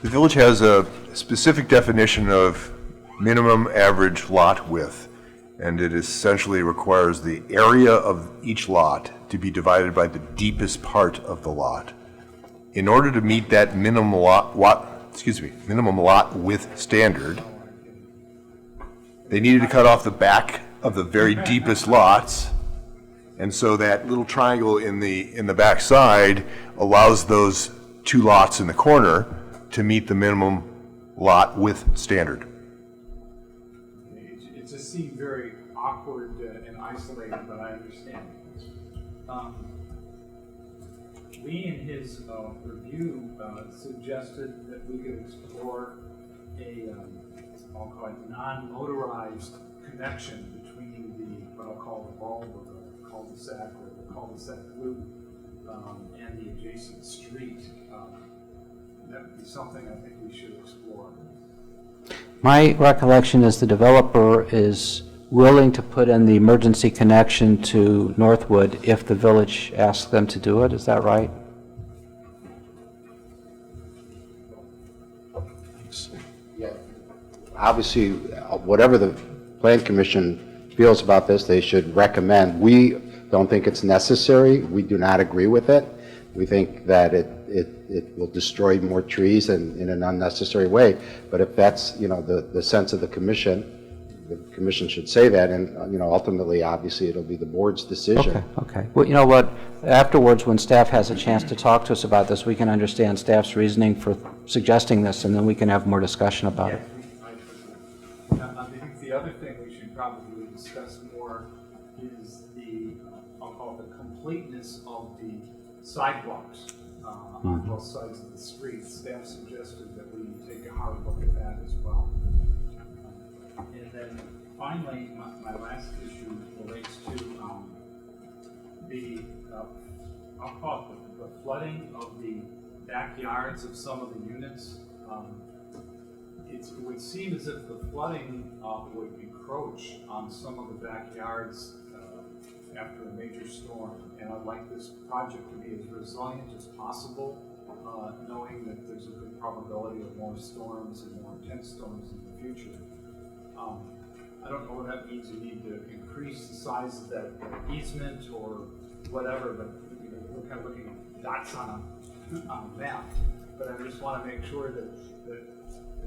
The village has a specific definition of minimum average lot width, and it essentially requires the area of each lot to be divided by the deepest part of the lot. In order to meet that minimum lot width standard, they needed to cut off the back of the very deepest lots, and so that little triangle in the back side allows those two lots in the corner to meet the minimum lot width standard. It just seemed very awkward and isolated, but I understand. Lee, in his review, suggested that we could explore I'll call it non-motorized connection between what I'll call the bulb or the cul-de-sac or the cul-de-sac loop and the adjacent street. That would be something I think we should explore. My recollection is the developer is willing to put in the emergency connection to Northwood if the village asks them to do it. Is that right? Yeah. Obviously, whatever the Plan Commission feels about this, they should recommend. We don't think it's necessary. We do not agree with it. We think that it will destroy more trees in an unnecessary way. But if that's, the sense of the commission should say that, and, ultimately, obviously, it'll be the board's decision. Okay. Well, you know what, afterwards, when staff has a chance to talk to us about this, we can understand staff's reasoning for suggesting this, and then we can have more discussion about it. I think the other thing we should probably discuss more is I'll call it the completeness of the sidewalks on both sides of the street. Staff suggested that we take a hard look at that as well. And then finally, my last issue relates to I'll call it the flooding of the backyards of some of the units. It would seem as if the flooding would encroach on some of the backyards after a major storm. And I'd like this project to be as resilient as possible, knowing that there's a good probability of more storms and more intense storms in the future. I don't know what that means. You need to increase the size of that easement or whatever, but we're kind of looking at dots on a map. But I just want to make sure that the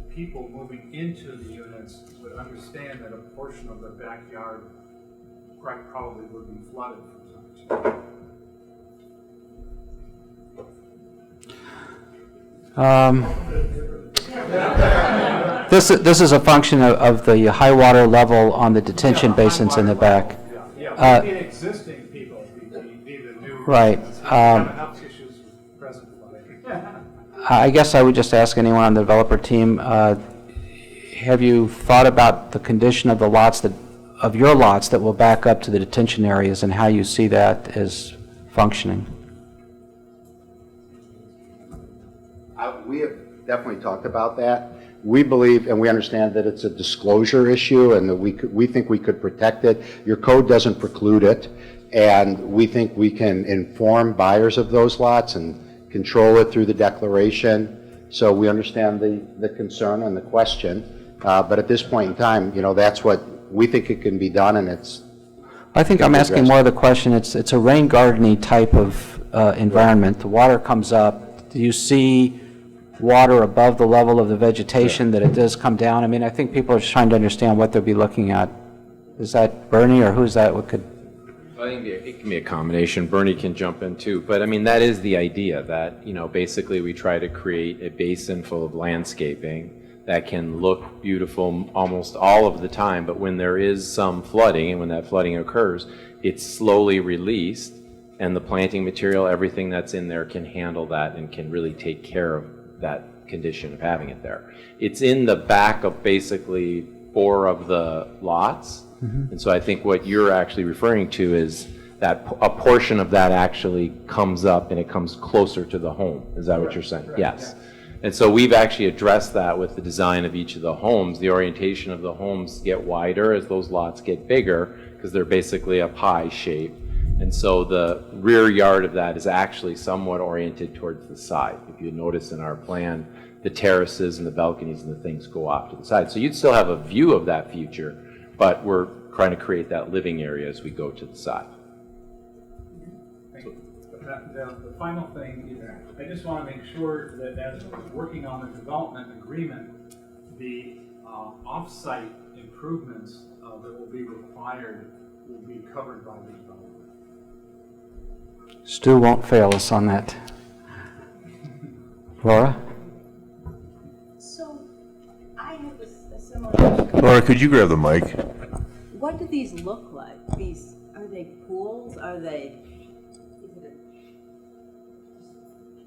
people moving into the units would understand that a portion of their backyard probably would be flooded from time to time. This is a function of the high water level on the detention basins in the back. Yeah, maybe existing people, be the new. Right. Have enough issues with present flooding. I guess I would just ask anyone on the developer team, have you thought about the condition of the lots of your lots that will back up to the detention areas and how you see that as functioning? We have definitely talked about that. We believe and we understand that it's a disclosure issue and that we think we could protect it. Your code doesn't preclude it, and we think we can inform buyers of those lots and control it through the declaration. So we understand the concern and the question, but at this point in time, that's what we think it can be done, and it's. I think I'm asking more of the question. It's a rain garden-y type of environment. The water comes up. Do you see water above the level of the vegetation that it does come down? I mean, I think people are just trying to understand what they'll be looking at. Is that Bernie, or who's that? What could? I think it can be a combination. Bernie can jump in too, but I mean, that is the idea that, basically we try to create a basin full of landscaping that can look beautiful almost all of the time, but when there is some flooding, and when that flooding occurs, it's slowly released, and the planting material, everything that's in there can handle that and can really take care of that condition of having it there. It's in the back of basically 4 of the lots, and so I think what you're actually referring to is that a portion of that actually comes up and it comes closer to the home. Is that what you're saying? Yes. And so we've actually addressed that with the design of each of the homes. The orientation of the homes get wider as those lots get bigger because they're basically a pie shape. And so the rear yard of that is actually somewhat oriented towards the side. If you notice in our plan, the terraces and the balconies and the things go off to the side. So you'd still have a view of that future, but we're trying to create that living area as we go to the side. The final thing is, I just want to make sure that as we're working on the development agreement, the off-site improvements that will be required will be covered by the developer. Stu won't fail us on that. Laura? So, I have a similar question. Laura, could you grab the mic? What do these look like? Are they pools? Are they,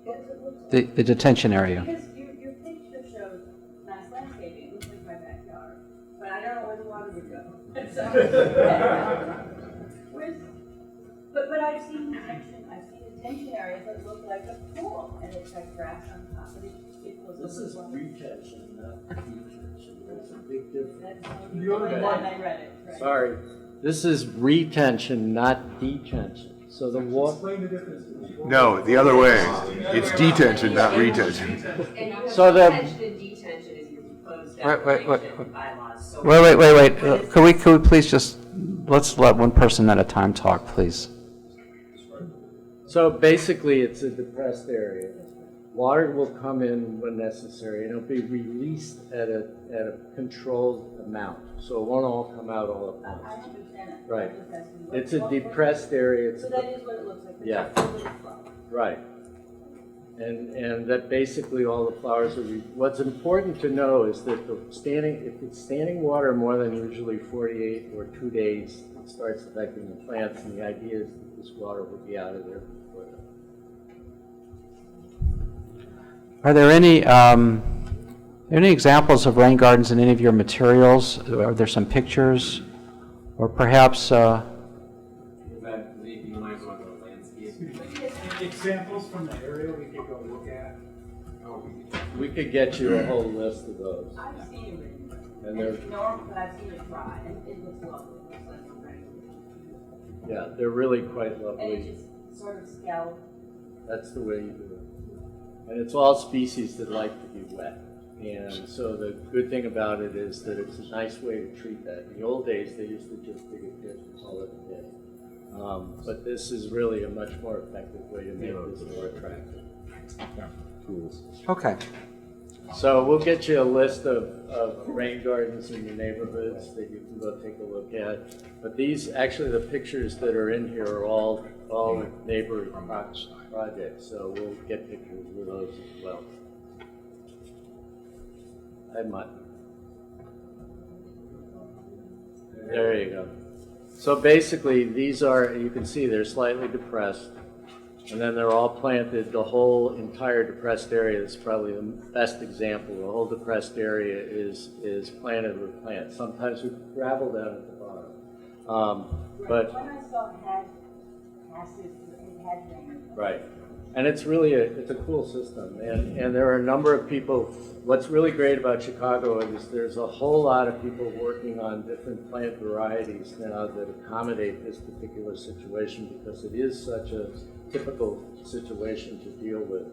what does it look like? The detention area. Because your picture shows nice landscaping, it looks like my backyard, but I don't know where the water would go. But I've seen detention areas that look like a pool, and it's got grass on top of it. This is retention, not detention. There's a big difference. I read it, right. Sorry. This is retention, not detention. So the water. Explain the difference. No, the other way. It's detention, not retention. So the Detention and detention is your proposed Wait. declaration bylaws. So Wait. Could we please just let's let one person at a time talk, please. So basically, it's a depressed area. Water will come in when necessary, and it'll be released at a controlled amount. So it won't all come out all at I once. understand that. Right. I'm just asking what- It's a what- depressed area. It's So that is what it looks like. It's Yeah. a little flow. Right. And that basically all the flowers are, what's important to know is that if it's standing water more than usually 48 or 2 days, it starts affecting the plants, and the idea is that this water will be out of there before that. Are there any examples of rain gardens in any of your materials? Are there some pictures? Or perhaps, Examples from the area we could go look at? We could get you a whole list of those. I've seen it written. And they're, It's normal, but I've seen it dry, and it looks lovely. It looks like rain. yeah, they're really quite And lovely. it just sort of scalloped. That's the way you do it. And it's all species that like to be wet. And so the good thing about it is that it's a nice way to treat that. In the old days, they used to just dig a ditch and call it a day. But this is really a much more effective way to make this more attractive. okay. So we'll get you a list of rain gardens in your neighborhoods that you can go take a look at. But these, actually the pictures that are in here are all neighboring projects. So we'll get pictures of those as well. There you go. So basically, these are, you can see they're slightly depressed, and then they're all planted. The whole entire depressed area is probably the best example. The whole depressed area is planted with plants. Sometimes with gravel down at the bottom. But When I saw it had passive, it had rain. right. And it's really it's a cool system. And there are a number of people. What's really great about Chicago is there's a whole lot of people working on different plant varieties now that accommodate this particular situation because it is such a typical situation to deal with.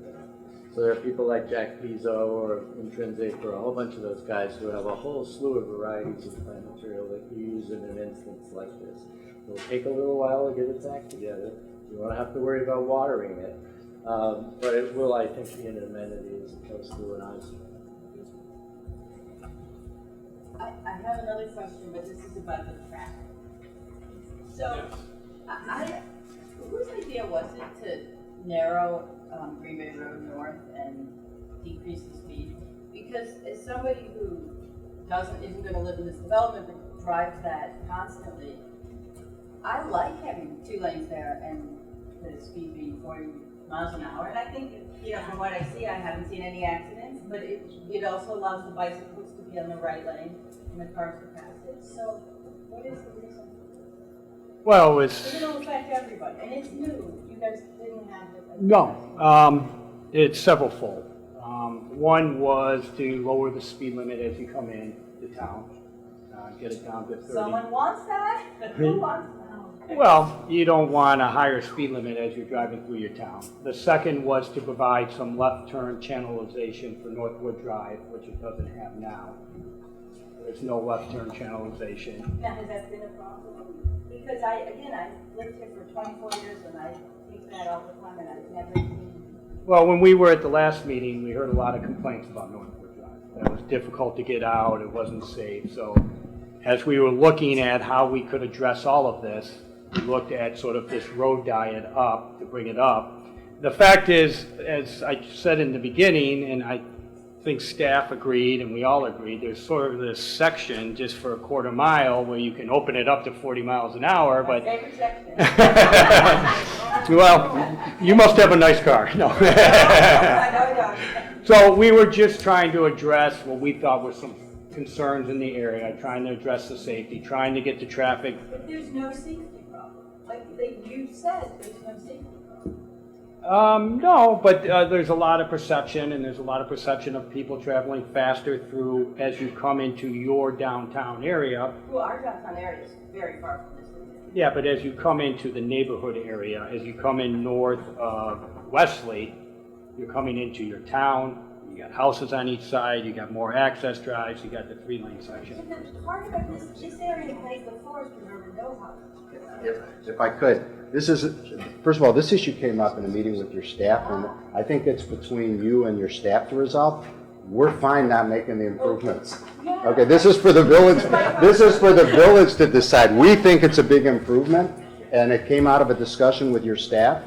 So there are people like Jack Pizzo or Intrinsic or a whole bunch of those guys who have a whole slew of varieties of plant material that you use in an instance like this. It'll take a little while to get its act together. You won't have to worry about watering it. But it will, I think, be an amenity as opposed to an eyesore. I have another question, but this is about the traffic. So, whose idea was it to narrow Green Bay Road North and decrease the speed? Because as somebody who isn't going to live in this development but drives that constantly, I like having 2 lanes there and the speed being 40 miles an hour. And I think, from what I see, I haven't seen any accidents, but it also allows the bicycles to be on the right lane and the cars to pass it. So what is the reason? Well, It'll affect everybody, and it's new. You guys didn't have it. no, it's severalfold. One was to lower the speed limit as you come in to town, get it down to 30. Someone wants that? Who wants that? Well, you don't want a higher speed limit as you're driving through your town. The second was to provide some left turn channelization for Northwood Drive, which it doesn't have now. There's no left turn channelization. Now, has that been a problem? Because I lived here for 24 years and I take that all the time and I've never seen. Well, when we were at the last meeting, we heard a lot of complaints about Northwood Drive. It was difficult to get out, it wasn't safe. So as we were looking at how we could address all of this, we looked at sort of this road diet up to bring it up. The fact is, as I said in the beginning, and I think staff agreed and we all agreed, there's sort of this section just for a quarter mile where you can open it up to 40 miles an hour, My but favorite section. well, you must have a nice car. No. I know. So we were just trying to address what we thought were some concerns in the area, trying to address the safety, trying to get the traffic. But there's no safety problem. Like you said, there's no safety problem. No, but there's a lot of perception, and there's a lot of perception of people traveling faster through as you come into your downtown area. Well, our downtown area is very far from this area. Yeah, but as you come into the neighborhood area, as you come in north of Wesley, you're coming into your town, You got houses on each side, you got more access drives, you got the 3-lane section. But the part about this area has the forest preserve and no house. If I could, this is, first of all, this issue came up in a meeting with your staff, and I think it's between you and your staff to resolve. We're fine not making the improvements. Okay, this is for the village, to decide. We think it's a big improvement, and it came out of a discussion with your staff,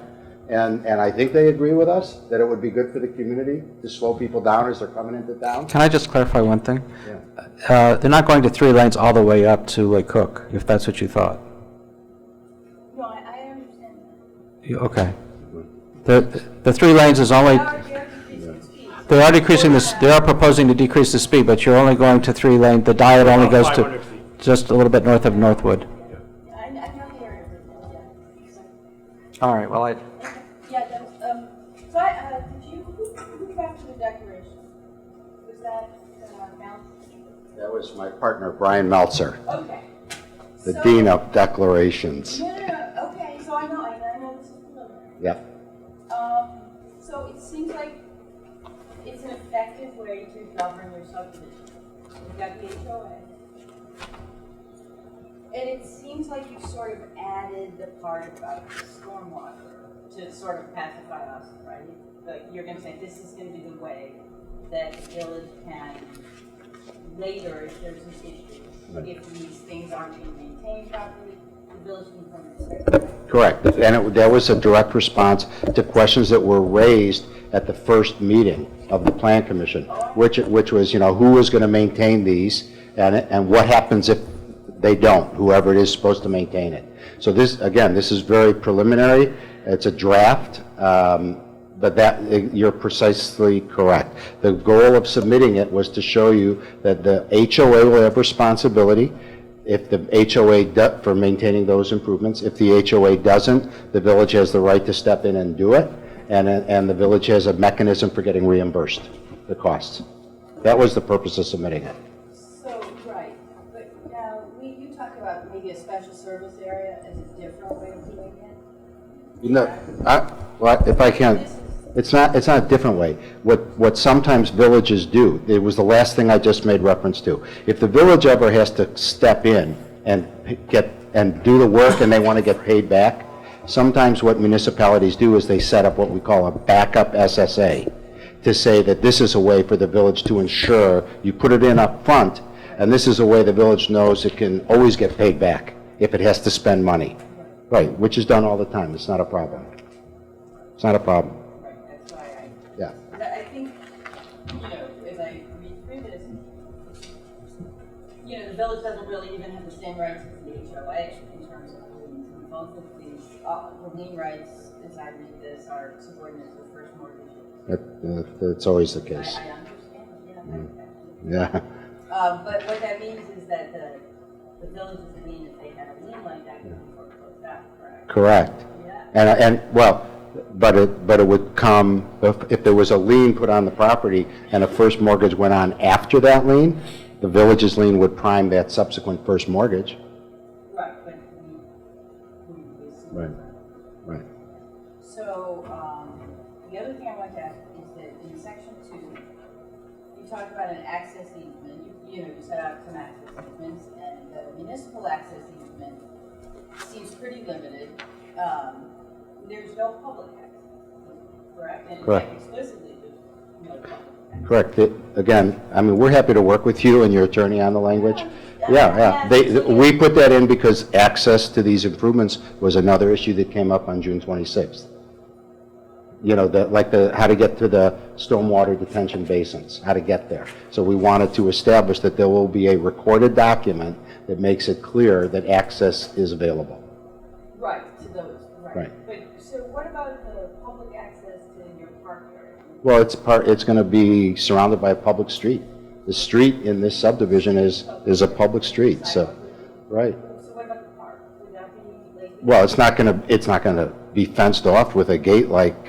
and I think they agree with us that it would be good for the community to slow people down as they're coming into town. Can I just clarify one thing? Yeah. They're not going to 3 lanes all the way up to Lake Cook, if that's what you thought. No, I understand. Okay. The 3 lanes is only, they are decreasing this, they are proposing to decrease the speed, but you're only going to 3 lane, the diet only goes 500 to feet. just a little bit north of Northwood. I know the area, yeah. All right, well, Yeah, that was, so did you, who crafted the declaration? Was that, Mount? That was my partner, Brian Meltzer, Okay. the So- Dean of Declarations. No, okay, so I know this is preliminary. Yep. So it seems like it's an effective way to govern your subdivision. You've got the HOA. And it seems like you sort of added the part about stormwater to sort of pacify us, right? Like you're gonna say this is gonna be the way that the village can later, if there's an issue, if these things aren't being maintained properly, the village can come and say. Correct, and that was a direct response to questions that were raised at the first meeting of the Plan Commission, which was, you know, who is going to maintain these, and what happens if they don't, whoever it is supposed to maintain it. So this, again, this is very preliminary, it's a draft, but that, you're precisely correct. The goal of submitting it was to show you that the HOA will have responsibility if the HOA, for maintaining those improvements. If the HOA doesn't, the village has the right to step in and do it, and the village has a mechanism for getting reimbursed the costs. That was the purpose of submitting it. So, right, but now, you talked about maybe a special service area as a different way of doing it? You know, well, if I can, it's not a different way. What sometimes villages do, it was the last thing I just made reference to. If the village ever has to step in and do the work and they want to get paid back, sometimes what municipalities do is they set up what we call a backup SSA to say that this is a way for the village to ensure you put it in up front, and this is a way the village knows it can always get paid back if it has to spend money. Right, which is done all the time. It's not a problem. It's not a problem. Right, that's why Yeah. I think, you know, as I read through this, you know, the village doesn't really even have the same rights as the HOA in terms of liens. And both of these, the lien rights, as I read this, are subordinate to the first mortgage. That's always the case. I understand, yeah. Yeah. But what that means is that the village is a lien, if they had a lien like that, could be foreclosed out, correct? Correct. Yeah. And well, but it would come, if there was a lien put on the property and a first mortgage went on after that lien, the village's lien would prime that subsequent first mortgage. Right, but we Right. Right. So, the other thing I want to ask is that in section 2, you talked about an access easement. You set out some access easements, and the municipal access easement seems pretty limited. There's no public access, correct? And Correct. explicitly, there's no public access. Correct. Again, I mean, we're happy to work with you and your attorney on the language. Yeah. We put that in because access to these improvements was another issue that came up on June 26th. You know, how to get to the stormwater detention basins, how to get there. So we wanted to establish that there will be a recorded document that makes it clear that access is available. Right, to those, right. Right. But, so what about the public access to your park area? Well, it's going to be surrounded by a public street. The street in this subdivision is a public street, so, right. So what about the park? Would that be like? Well, it's not going to be fenced off with a gate like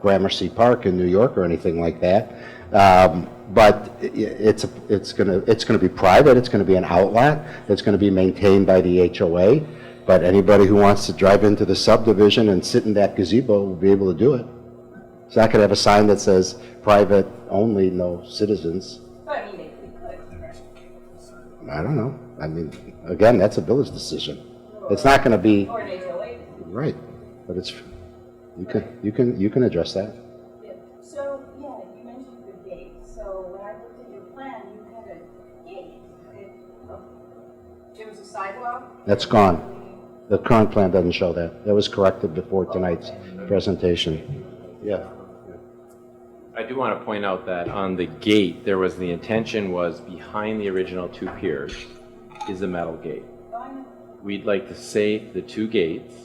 Gramercy Park in New York or anything like that. But it's going to be private. It's going to be an outlet. It's going to be maintained by the HOA. But anybody who wants to drive into the subdivision and sit in that gazebo will be able to do it. It's not going to have a sign that says private only, no citizens. But I mean, they could, right? I don't know. I mean, again, that's a village decision. It's not going to be, Or an HOA. right, but it's, you can address that. Yeah. So, yeah, you mentioned the gate. So when I looked at your plan, you had a gate. There was a sidewalk. That's gone. The current plan doesn't show that. That was corrected before tonight's presentation. Yeah. I do want to point out that on the gate, there was, the intention was behind the original 2 piers is a metal gate. We'd like to save the 2 gates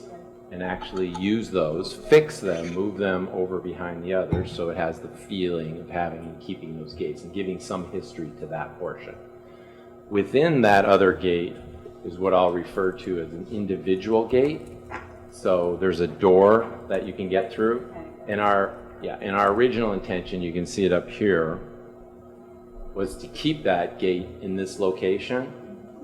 and actually use those, fix them, move them over behind the others, so it has the feeling of having and keeping those gates and giving some history to that portion. Within that other gate is what I'll refer to as an individual gate. So there's a door that you can get through. In our original intention, you can see it up here, was to keep that gate in this location,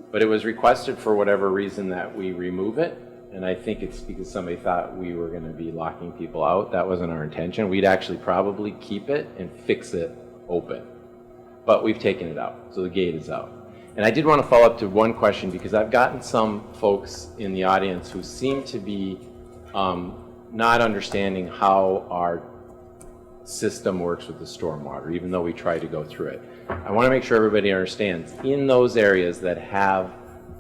but it was requested for whatever reason that we remove it. And I think it's because somebody thought we were going to be locking people out. That wasn't our intention. We'd actually probably keep it and fix it open. But we've taken it out, so the gate is out. And I did want to follow up to one question, because I've gotten some folks in the audience who seem to be not understanding how our system works with the stormwater, even though we try to go through it. I want to make sure everybody understands, in those areas that have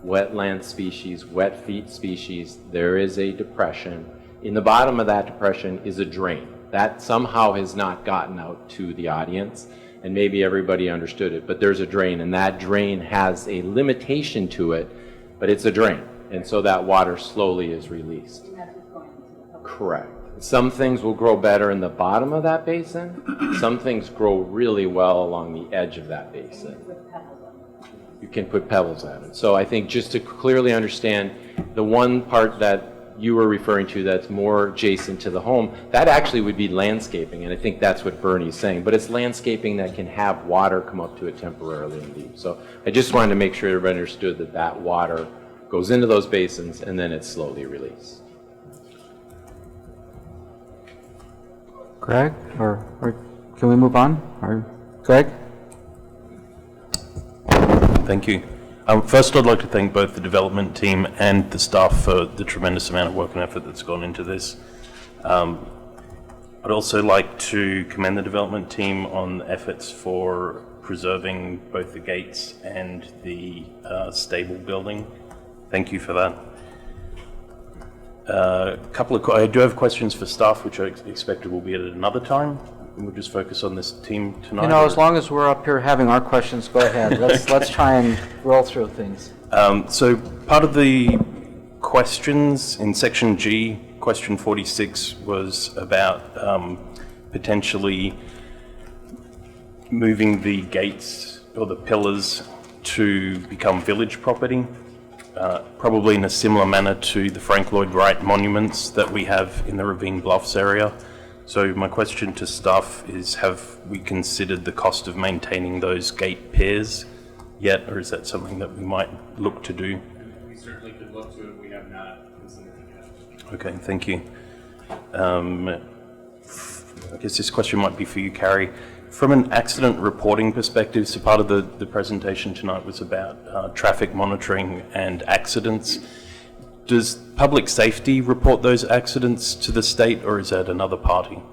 wetland species, wet feet species, there is a depression. In the bottom of that depression is a drain. That somehow has not gotten out to the audience, and maybe everybody understood it, but there's a drain, and that drain has a limitation to it, but it's a drain, and so that water slowly is released. And that's what's going into the public. Correct. Some things will grow better in the bottom of that basin. Some things grow really well along the edge of that basin. With pebbles on it. You can put pebbles at it. So I think just to clearly understand, the one part that you were referring to that's more adjacent to the home, that actually would be landscaping, and I think that's what Bernie's saying. But it's landscaping that can have water come up to it temporarily and leave. So I just wanted to make sure everybody understood that that water goes into those basins and then it's slowly released. Greg, or can we move on? Or Greg? Thank you. First, I'd like to thank both the development team and the staff for the tremendous amount of work and effort that's gone into this. I'd also like to commend the development team on efforts for preserving both the gates and the stable building. Thank you for that. I do have questions for staff, which I expected will be at another time. We'll just focus on this team tonight. You know, as long as we're up here having our questions, go ahead. Let's try and roll through things. So part of the questions in section G, question 46, was about potentially moving the gates or the pillars to become village property, probably in a similar manner to the Frank Lloyd Wright monuments that we have in the Ravine Bluffs area. So my question to staff is, have we considered the cost of maintaining those gate piers yet, or is that something that we might look to do? We certainly could look to it. We have not considered it yet. Okay, thank you. I guess this question might be for you, Carrie. From an accident reporting perspective, so part of the presentation tonight was about traffic monitoring and accidents. Does public safety report those accidents to the state, or is that another party?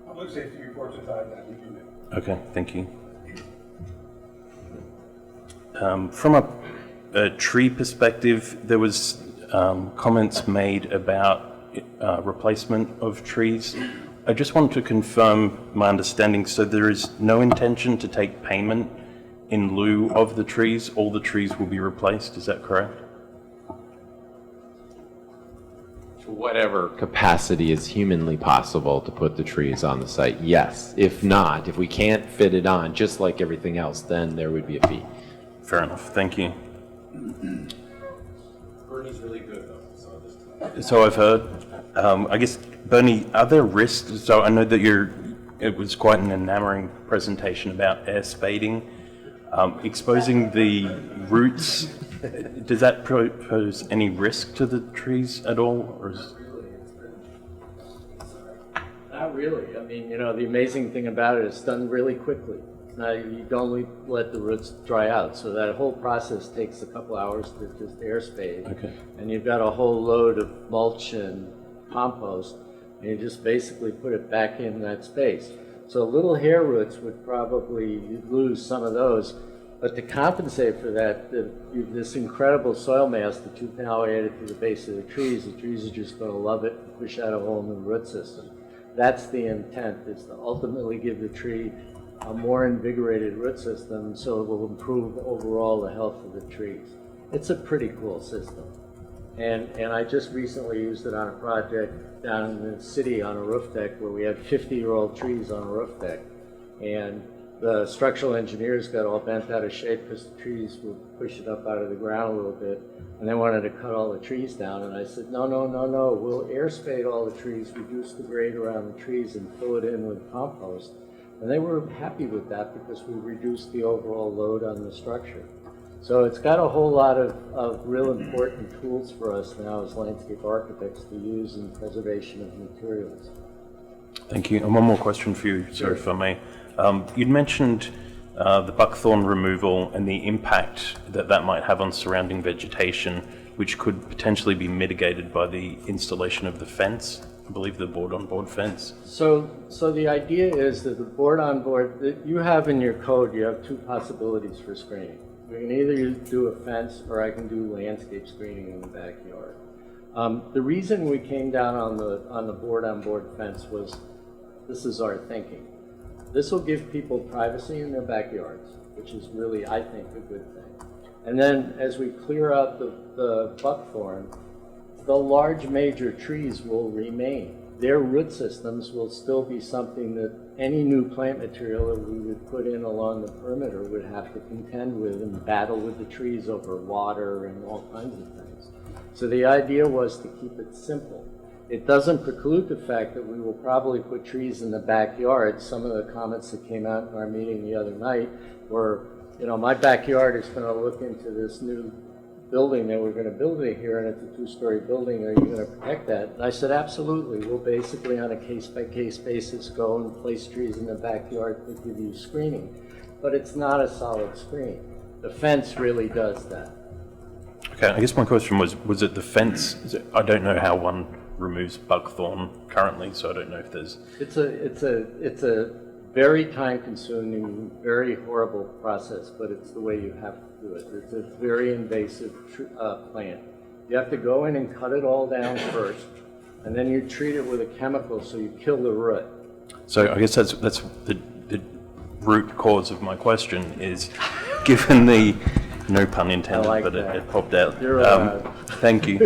Public safety reports at that we do it. Okay, thank you. From a tree perspective, there was comments made about replacement of trees. I just want to confirm my understanding. So there is no intention to take payment in lieu of the trees. All the trees will be replaced. Is that correct? To whatever capacity is humanly possible to put the trees on the site, yes. If not, if we can't fit it on, just like everything else, then there would be a fee. Fair enough. Thank you. Bernie's really good though, So I've heard. I guess, Bernie, are there risks? So I know that it was quite an enamoring presentation about air spading. Exposing the roots, does that pose any risk to the trees at all? Or is... Not Not really. I mean, you know, the amazing thing about it is done really quickly. Now, you don't let the roots dry out, so that whole process takes a couple hours to just air spade. Okay. And you've got a whole load of mulch and compost, and you just basically put it back in that space. So little hair roots would probably lose some of those, but to compensate for that, this incredible soil mass that you've now added to the base of the trees are just going to love it and push out a whole new root system. That's the intent, is to ultimately give the tree a more invigorated root system so it will improve overall the health of the trees. It's a pretty cool system. And I just recently used it on a project down in the city on a roof deck where we had 50-year-old trees on a roof deck. And the structural engineers got all bent out of shape because the trees were pushing up out of the ground a little bit, and they wanted to cut all the trees down. And I said, no, we'll air spade all the trees, reduce the grade around the trees, and fill it in with compost. And they were happy with that because we reduced the overall load on the structure. So it's got a whole lot of real important tools for us now as landscape architects to use in preservation of materials. Thank you. And one more question for you, sorry if I may. You'd mentioned the buckthorn removal and the impact that that might have on surrounding vegetation, which could potentially be mitigated by the installation of the fence, I believe the board-on-board fence. So the idea is that the board-on-board, that you have in your code, you have two possibilities for screening. We can either do a fence or I can do landscape screening in the backyard. The reason we came down on the board-on-board fence was, this is our thinking. This will give people privacy in their backyards, which is really, I think, a good thing. And then as we clear out the buckthorn, the large major trees will remain. Their root systems will still be something that any new plant material that we would put in along the perimeter would have to contend with and battle with the trees over water and all kinds of things. So the idea was to keep it simple. It doesn't preclude the fact that we will probably put trees in the backyard. Some of the comments that came out in our meeting the other night were, you know, my backyard is going to look into this new building that we're going to build it here, and it's a two-story building. Are you going to protect that? And I said, absolutely. We'll basically, on a case-by-case basis, go and place trees in the backyard to give you screening. But it's not a solid screen. The fence really does that. Okay, I guess my question was it the fence? I don't know how one removes buckthorn currently, so I don't know if there's... It's a very time-consuming, very horrible process, but it's the way you have to do it. It's a very invasive plant. You have to go in and cut it all down first, and then you treat it with a chemical so you kill the root. So I guess that's the root cause of my question is, given the, no pun intended, like but that. it popped out. You're allowed. Thank you.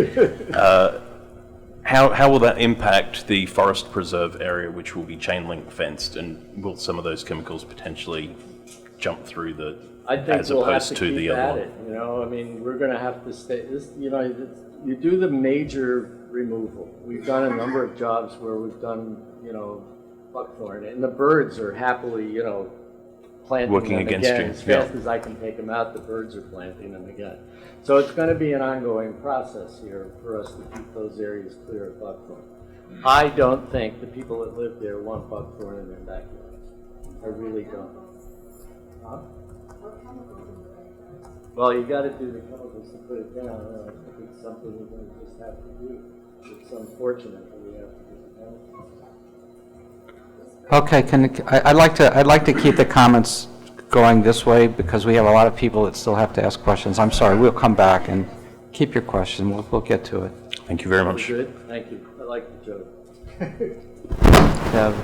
How will that impact the forest preserve area, which will be chain link fenced, and will some of those chemicals potentially jump through the, I think as we'll have opposed to to keep the at other it, one? you know, I mean, we're gonna have to stay, this, you know, you do the major removal. We've done a number of jobs where we've done, you know, buckthorn, and the birds are happily, you know, planting Working them against again. you, As yeah. fast as I can take them out, the birds are planting them again. So it's gonna be an ongoing process here for us to keep those areas clear of buckthorn. I don't think the people that live there want buckthorn in their backyards. I really don't. Huh? Well, you gotta do the chemicals to put it down, and I think it's something we're gonna just have to do. It's unfortunate that we have to do the chemicals. Okay, I'd like to keep the comments going this way because we have a lot of people that still have to ask questions. I'm sorry, we'll come back and keep your question. We'll get to it. Thank you very much. Good, thank you. I like the joke. Dev.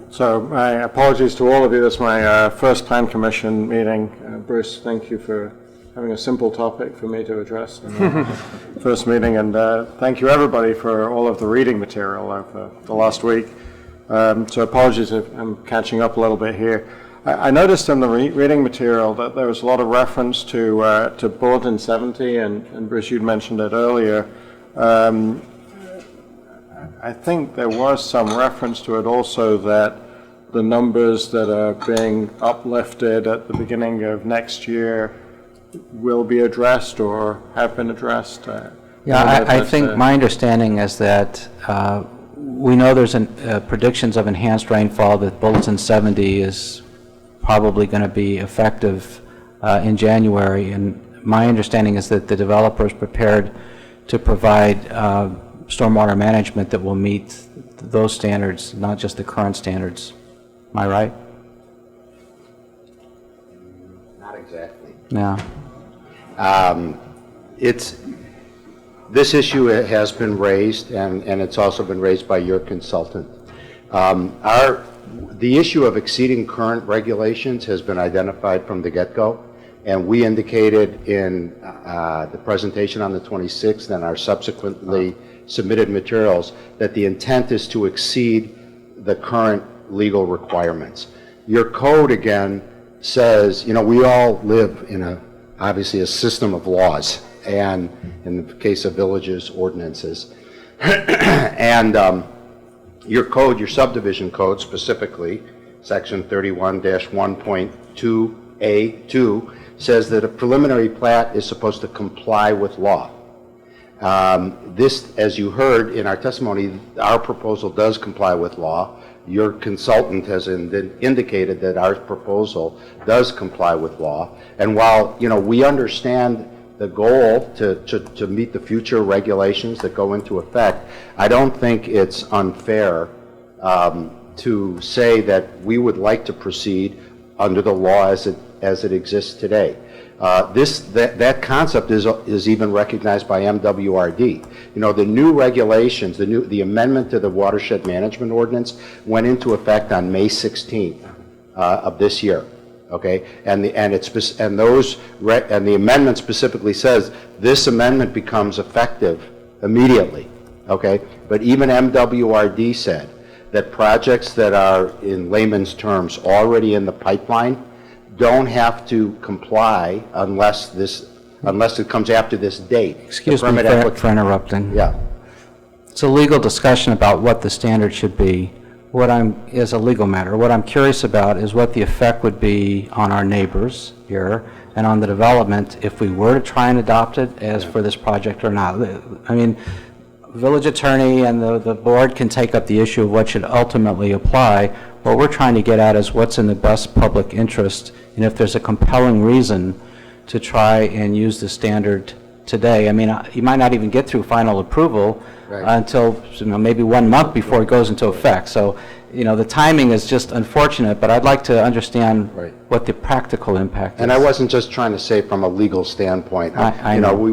So my apologies to all of you. This is my first Plan Commission meeting. Bruce, thank you for having a simple topic for me to address in the first meeting. And thank you everybody for all of the reading material over the last week. So apologies if I'm catching up a little bit here. I noticed in the reading material that there was a lot of reference to Bulletin 70, and Bruce, you'd mentioned it earlier. I think there was some reference to it also that the numbers that are being uplifted at the beginning of next year will be addressed or have been addressed. Yeah, I think my understanding is that we know there's predictions of enhanced rainfall, that Bulletin 70 is probably going to be effective in January, and my understanding is that the developer is prepared to provide stormwater management that will meet those standards, not just the current standards. Am I right? Not exactly. No. This issue has been raised, and it's also been raised by your consultant. The issue of exceeding current regulations has been identified from the get-go, and we indicated in the presentation on the 26th and our subsequently submitted materials that the intent is to exceed the current legal requirements. Your code, again, says, we all live in obviously a system of laws, and in the case of villages, ordinances. And your code, your subdivision code specifically, section 31-1.2A2, says that a preliminary plat is supposed to comply with law. This, as you heard in our testimony, our proposal does comply with law. Your consultant has indicated that our proposal does comply with law. And while, we understand the goal to meet the future regulations that go into effect, I don't think it's unfair to say that we would like to proceed under the law as it exists today. That concept is even recognized by MWRD. The new regulations, the amendment to the Watershed Management Ordinance went into effect on May 16th of this year. Okay, and the amendment specifically says this amendment becomes effective immediately. Okay, but even MWRD said that projects that are, in layman's terms, already in the pipeline don't have to comply unless it comes after this date. Excuse me for interrupting. Yeah. It's a legal discussion about what the standard should be. Is a legal matter. What I'm curious about is what the effect would be on our neighbors here and on the development if we were to try and adopt it as for this project or not. I mean, village attorney and the board can take up the issue of what should ultimately apply. What we're trying to get at is what's in the best public interest, and if there's a compelling reason to try and use the standard today. I mean, you might not even get through final approval until maybe 1 month before it goes into effect. So, the timing is just unfortunate, but I'd like to understand what the practical impact is. And I wasn't just trying to say from a legal standpoint. I know.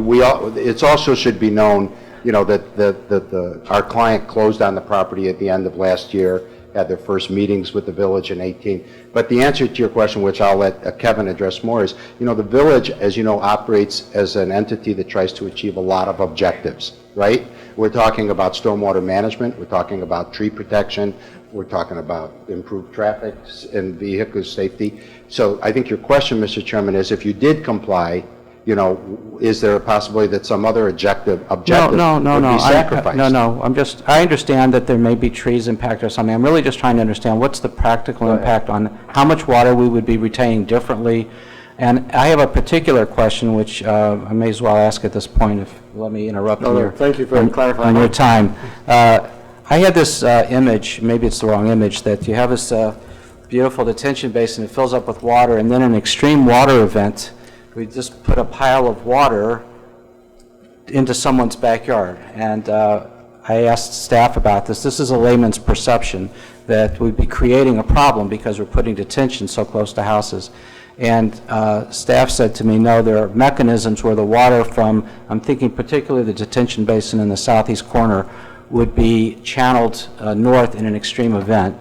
It also should be known, that our client closed on the property at the end of last year, had their first meetings with the village in 18. But the answer to your question, which I'll let Kevin address more, is, the village, as you know, operates as an entity that tries to achieve a lot of objectives, right? We're talking about stormwater management, we're talking about tree protection, we're talking about improved traffic and vehicle safety. So I think your question, Mr. Chairman, is if you did comply, is there a possibility that some other objective would be sacrificed? I understand that there may be trees impact or something. I'm really just trying to understand what's the practical impact on how much water we would be retaining differently. And I have a particular question, which I may as well ask at this point, if you let me interrupt Thank you for clarifying on your time. I had this image, maybe it's the wrong image, that you have this beautiful detention basin that fills up with water, and then an extreme water event, we just put a pile of water into someone's backyard. And I asked staff about this. This is a layman's perception that we'd be creating a problem because we're putting detention so close to houses. And staff said to me, no, there are mechanisms where the water from, I'm thinking particularly the detention basin in the southeast corner, would be channeled north in an extreme event.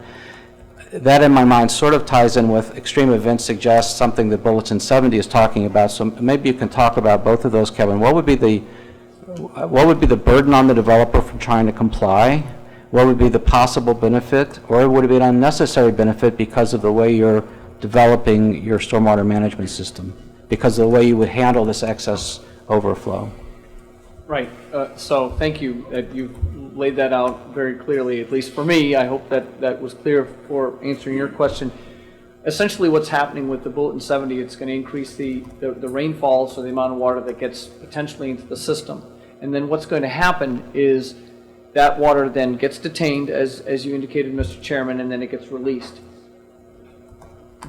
That, in my mind, sort of ties in with extreme events suggests something that Bulletin 70 is talking about. So maybe you can talk about both of those, Kevin. What would be the burden on the developer from trying to comply? What would be the possible benefit, or would it be an unnecessary benefit because of the way you're developing your stormwater management system, because of the way you would handle this excess overflow? Right. So thank you. You've laid that out very clearly, at least for me. I hope that was clear for answering your question. Essentially what's happening with the Bulletin 70, it's going to increase the rainfall, so the amount of water that gets potentially into the system. And then what's going to happen is that water then gets detained, as you indicated, Mr. Chairman, and then it gets released.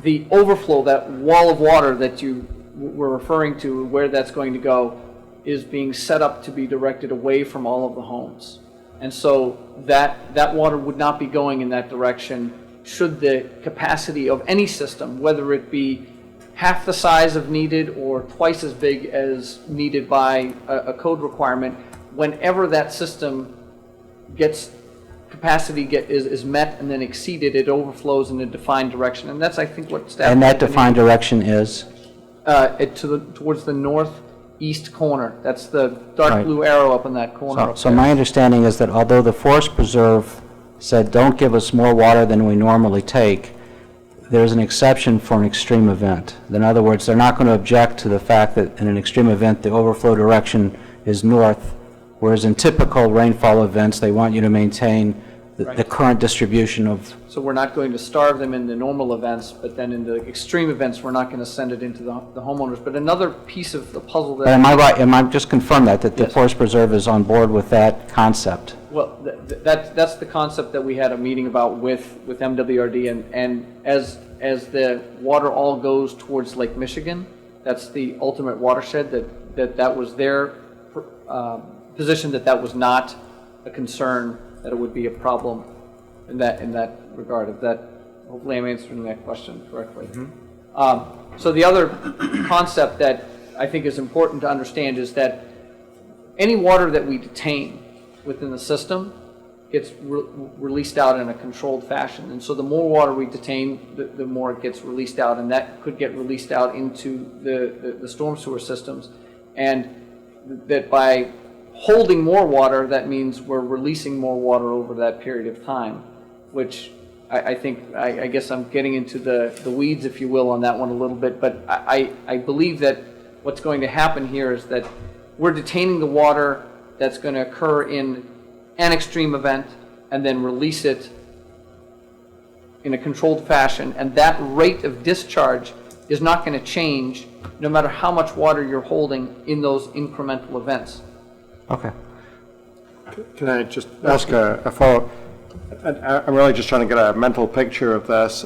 The overflow, that wall of water that you were referring to, where that's going to go, is being set up to be directed away from all of the homes. And so that water would not be going in that direction should the capacity of any system, whether it be half the size of needed or twice as big as needed by a code requirement, whenever that system gets capacity is met and then exceeded, it overflows in a defined direction. And that's, I think, what staff... And that defined direction is? Towards the northeast corner. That's the dark Right. blue arrow up in that corner. So my understanding is that although the Forest Preserve said, don't give us more water than we normally take, there's an exception for an extreme event. In other words, they're not going to object to the fact that in an extreme event, the overflow direction is north, whereas in typical rainfall events, they want you to maintain the current distribution of... So we're not going to starve them in the normal events, but then in the extreme events, we're not going to send it into the homeowners. But another piece of the puzzle that... Am I right? Am I just confirm that the Yes. Forest Preserve is on board with that concept? Well, that's the concept that we had a meeting about with MWRD, and as the water all goes towards Lake Michigan, that's the ultimate watershed, that was their position, that was not a concern, that it would be a problem in that regard. If that, hopefully I'm answering that question correctly. So the other concept that I think is important to understand is that any water that we detain within the system gets released out in a controlled fashion. And so the more water we detain, the more it gets released out, and that could get released out into the storm sewer systems. And that by holding more water, that means we're releasing more water over that period of time, which I think, I guess I'm getting into the weeds, if you will, on that one a little bit, but I believe that what's going to happen here is that we're detaining the water that's going to occur in an extreme event and then release it in a controlled fashion, and that rate of discharge is not going to change no matter how much water you're holding in those incremental events. Okay. Can I just ask a follow-up? I'm really just trying to get a mental picture of this.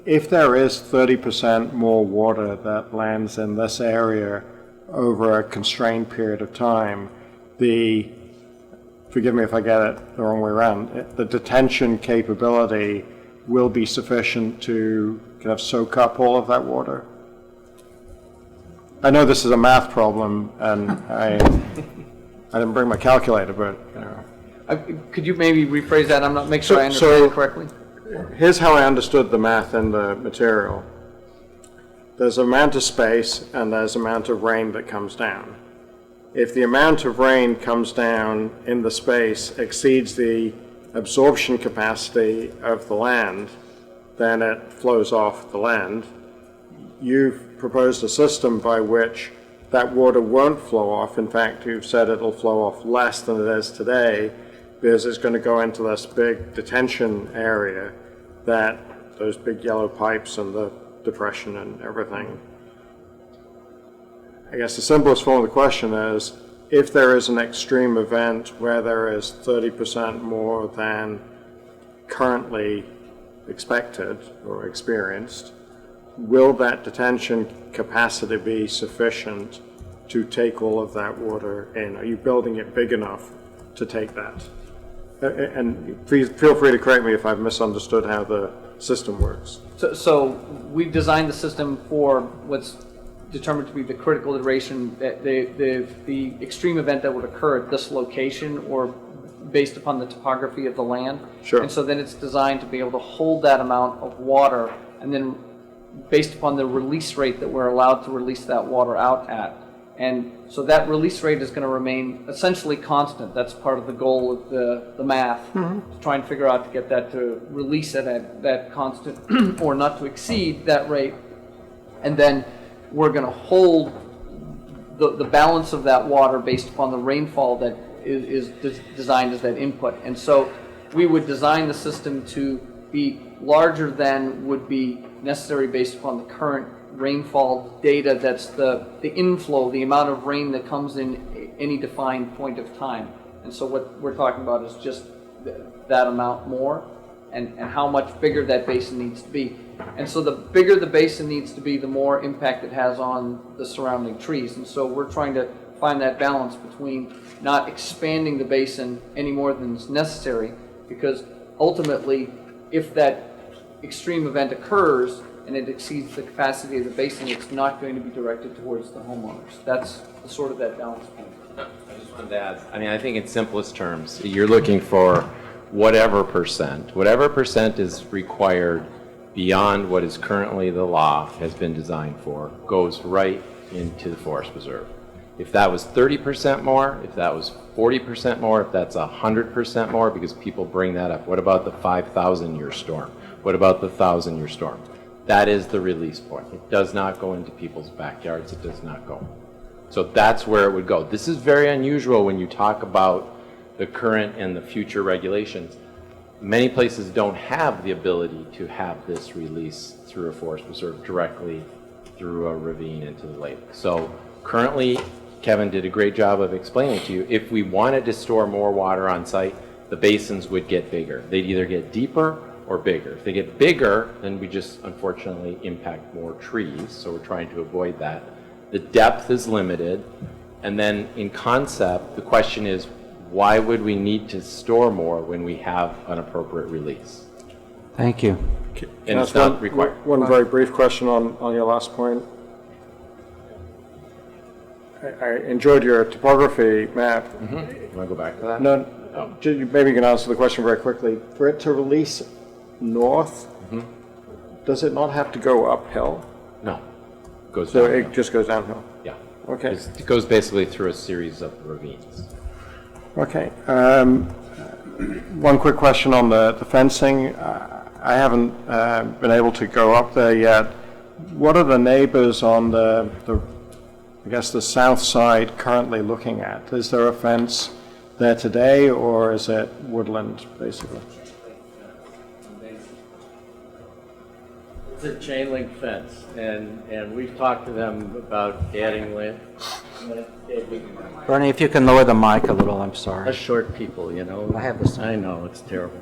If there is 30% more water that lands in this area over a constrained period of time, forgive me if I get it the wrong way around, the detention capability will be sufficient to kind of soak up all of that water? I know this is a math problem, and I didn't bring my calculator, but, you know. Could you maybe rephrase that? I'm not making sure I understand it correctly. Here's how I understood the math in the material. There's an amount of space and there's an amount of rain that comes down. If the amount of rain comes down in the space exceeds the absorption capacity of the land, then it flows off the land. You've proposed a system by which that water won't flow off. In fact, you've said it'll flow off less than it is today because it's going to go into this big detention area, that those big yellow pipes and the depression and everything. I guess the simplest form of the question is, if there is an extreme event where there is 30% more than currently expected or experienced, will that detention capacity be sufficient to take all of that water in? Are you building it big enough to take that? And please feel free to correct me if I've misunderstood how the system works. So we've designed the system for what's determined to be the critical iteration, the extreme event that would occur at this location or based upon the topography of the land. Sure. And so then it's designed to be able to hold that amount of water, and then based upon the release rate that we're allowed to release that water out at. And so that release rate is going to remain essentially constant. That's part of the goal of the math, to try and figure out to get that to release it at that constant or not to exceed that rate. And then we're going to hold the balance of that water based upon the rainfall that is designed as that input. And so we would design the system to be larger than would be necessary based upon the current rainfall data. That's the inflow, the amount of rain that comes in any defined point of time. And so what we're talking about is just that amount more, and how much bigger that basin needs to be. And so the bigger the basin needs to be, the more impact it has on the surrounding trees. And so we're trying to find that balance between not expanding the basin any more than is necessary, because ultimately, if that extreme event occurs and it exceeds the capacity of the basin, it's not going to be directed towards the homeowners. That's sort of that balance point. I just wanted to add, I mean, I think in simplest terms, you're looking for whatever percent is required beyond what is currently the law has been designed for, goes right into the forest preserve. If that was 30% more, if that was 40% more, if that's 100% more, because people bring that up. What about the 5,000-year storm? What about the 1,000-year storm? That is the release point. It does not go into people's backyards. It does not go. So that's where it would go. This is very unusual when you talk about the current and the future regulations. Many places don't have the ability to have this release through a forest preserve directly through a ravine into the lake. So currently, Kevin did a great job of explaining to you, if we wanted to store more water on site, the basins would get bigger. They'd either get deeper or bigger. If they get bigger, then we just unfortunately impact more trees, so we're trying to avoid that. The depth is limited, and then in concept, the question is, why would we need to store more when we have an appropriate release? Thank you. And it's not required. One very brief question on your last point. I enjoyed your topography map. You want to go back to that? No, maybe you can answer the question very quickly. For it to release north, does it not have to go uphill? No. It goes So downhill. it just goes downhill? Yeah. Okay. It goes basically through a series of ravines. Okay. One quick question on the fencing. I haven't been able to go up there yet. What are the neighbors on the I guess the south side currently looking at? Is there a fence there today, or is it woodland, basically? It's a chain link fence, and we've talked to them about adding Bernie, if you can lower the mic a little, I'm sorry. us short people, you know. I have this. I know, it's terrible.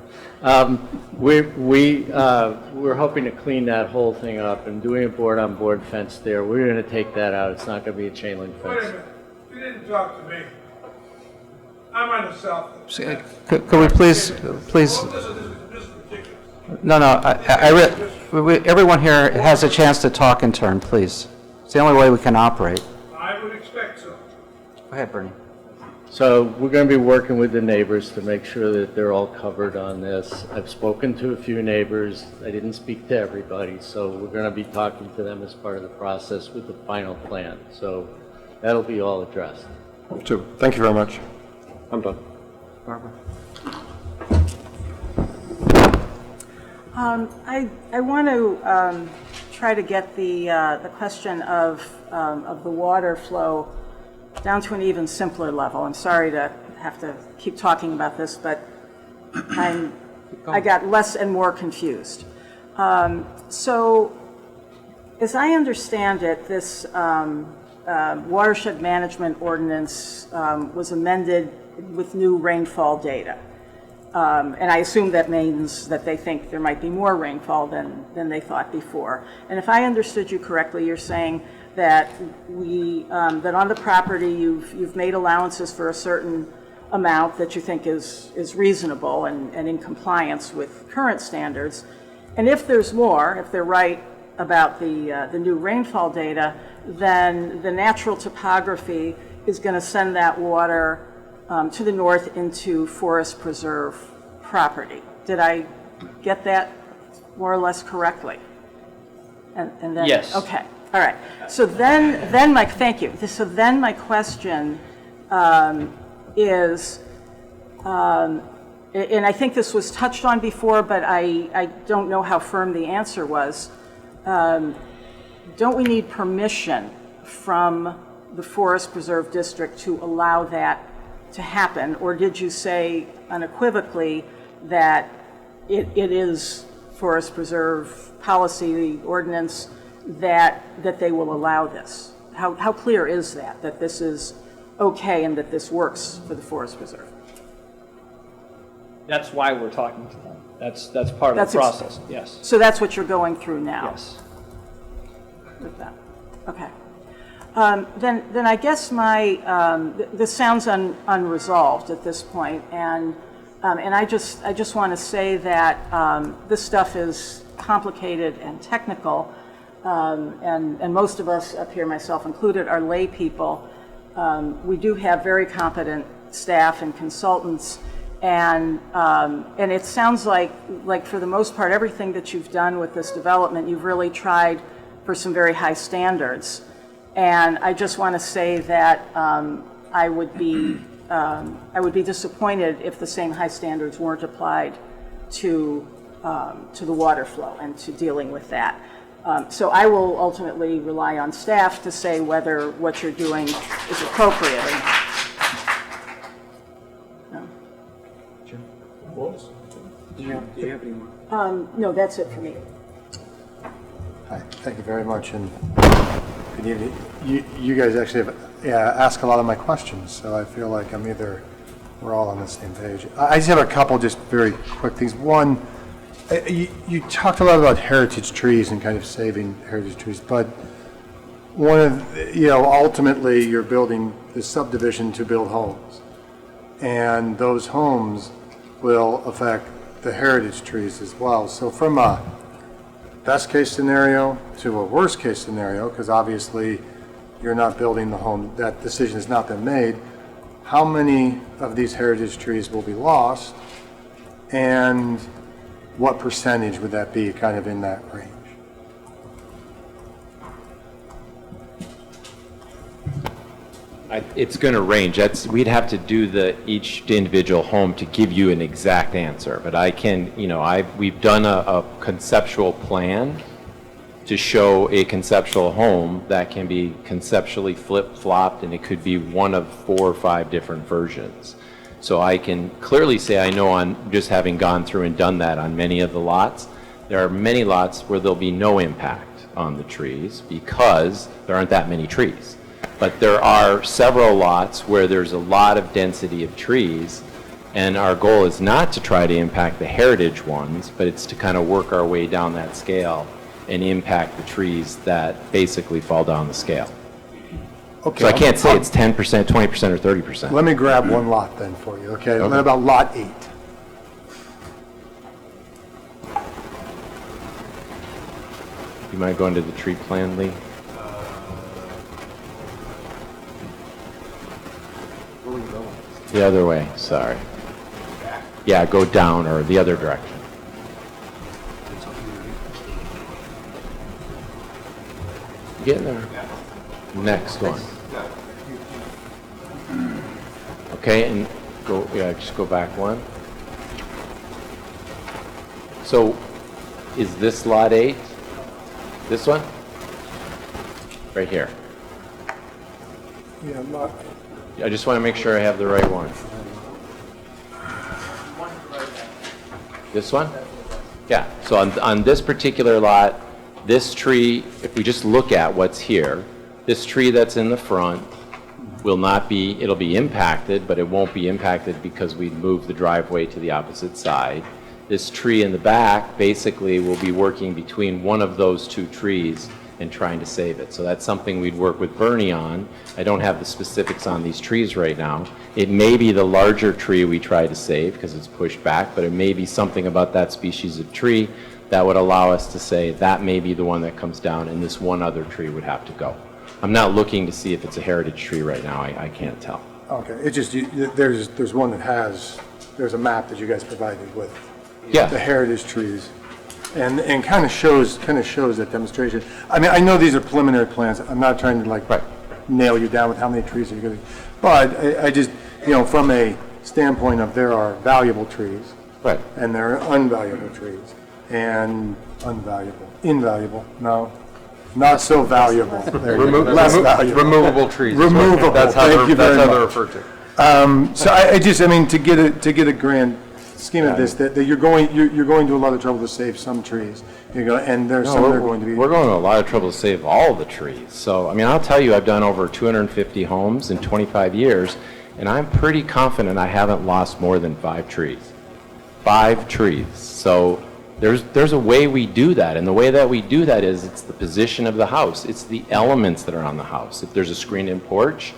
We're hoping to clean that whole thing up and doing a board-on-board fence there. We're going to take that out. It's not going to be a chain link Wait a fence. minute, you didn't talk to me. I'm on the south. Could we please, Well, this is ridiculous. no, everyone here has a chance to talk in turn, please. It's the only way we can operate. I would expect so. Go ahead, Bernie. So we're going to be working with the neighbors to make sure that they're all covered on this. I've spoken to a few neighbors. I didn't speak to everybody, so we're going to be talking to them as part of the process with the final plan. So that'll be all addressed. So, thank you very much. I'm done. Barbara. I want to try to get the question of the water flow down to an even simpler level. I'm sorry to have to keep talking about this, but I got less and more confused. So, as I understand it, this watershed management ordinance was amended with new rainfall data. And I assume that means that they think there might be more rainfall than they thought before. And if I understood you correctly, you're saying that that on the property you've made allowances for a certain amount that you think is reasonable and in compliance with current standards. And if there's more, if they're right about the new rainfall data, then the natural topography is going to send that water to the north into Forest Preserve property. Did I get that more or less correctly? And then, Yes. Okay. All right. So then my thank you. So then my question is, and I think this was touched on before, but I don't know how firm the answer was. Don't we need permission from the Forest Preserve District to allow that to happen? Or did you say unequivocally that it is Forest Preserve policy, the ordinance, that they will allow this? How clear is that this is okay and that this works for the Forest Preserve? That's why we're talking to them. That's part of That's the ex- process, yes. So that's what you're going through now? Yes. With that, okay. Then I guess this sounds unresolved at this point, and I just want to say that this stuff is complicated and technical, and most of us up here, myself included, are lay people. We do have very competent staff and consultants, and it sounds like for the most part, everything that you've done with this development, you've really tried for some very high standards. And I just want to say that I would be disappointed if the same high standards weren't applied to the water flow and to dealing with that. So I will ultimately rely on staff to say whether what you're doing is appropriate or not. Do you have any more? No, that's it for me. Hi, thank you very much, and good evening. You guys actually have asked a lot of my questions, so I feel like we're all on the same page. I just have a couple just very quick things. One, you talked a lot about heritage trees and kind of saving heritage trees, but one of, ultimately you're building this subdivision to build homes, and those homes will affect the heritage trees as well. So from a best case scenario to a worst case scenario, because obviously you're not building the home, that decision has not been made, how many of these heritage trees will be lost, and what percentage would that be kind of in that range? It's going to range. We'd have to do each individual home to give you an exact answer. But I can, we've done a conceptual plan to show a conceptual home that can be conceptually flip-flopped, and it could be one of 4 or 5 different versions. So I can clearly say I know, on just having gone through and done that on many of the lots, there are many lots where there'll be no impact on the trees because there aren't that many trees. But there are several lots where there's a lot of density of trees, and our goal is not to try to impact the heritage ones, but it's to kind of work our way down that scale and impact the trees that basically fall down the scale. Okay, So I can't say it's 10%, 20%, or 30%. Let me grab one lot then for you, okay? What about lot 8? You mind going to the tree plan, Lee? The other way, sorry. Yeah, go down or the other direction. Get there. Next one. Okay, and go, just go back one. So, is this lot 8? This one? Right here. Yeah, lot. I just want to make sure I have the right one. This one? Yeah, so on this particular lot, this tree, if we just look at what's here, this tree that's in the front will not be, it'll be impacted, but it won't be impacted because we moved the driveway to the opposite side. This tree in the back basically will be working between one of those 2 trees and trying to save it. So that's something we'd work with Bernie on. I don't have the specifics on these trees right now. It may be the larger tree we try to save because it's pushed back, but it may be something about that species of tree that would allow us to say that may be the one that comes down and this one other tree would have to go. I'm not looking to see if it's a heritage tree right now. I can't tell. Okay, it's just, there's one that has, there's a map that you guys provided with Yeah. the heritage trees, and kind of shows that demonstration. I mean, I know these are preliminary plans. I'm not trying to nail you down with how many trees are you going to, but I just, from a standpoint of there are valuable trees. Right. And there are unvaluable trees, and invaluable, no, not so valuable. There you go. Less valuable. Removable trees. Removable, That's how thank you very they're much. referred to. So I just, to get a grand scheme of this, that you're going to a lot of trouble to save some trees, and there's some that are going to be. We're going to a lot of trouble to save all the trees. So, I'll tell you, I've done over 250 homes in 25 years, and I'm pretty confident I haven't lost more than 5 trees. 5 trees. So there's a way we do that, and the way that we do that is it's the position of the house. It's the elements that are on the house. If there's a screened-in porch,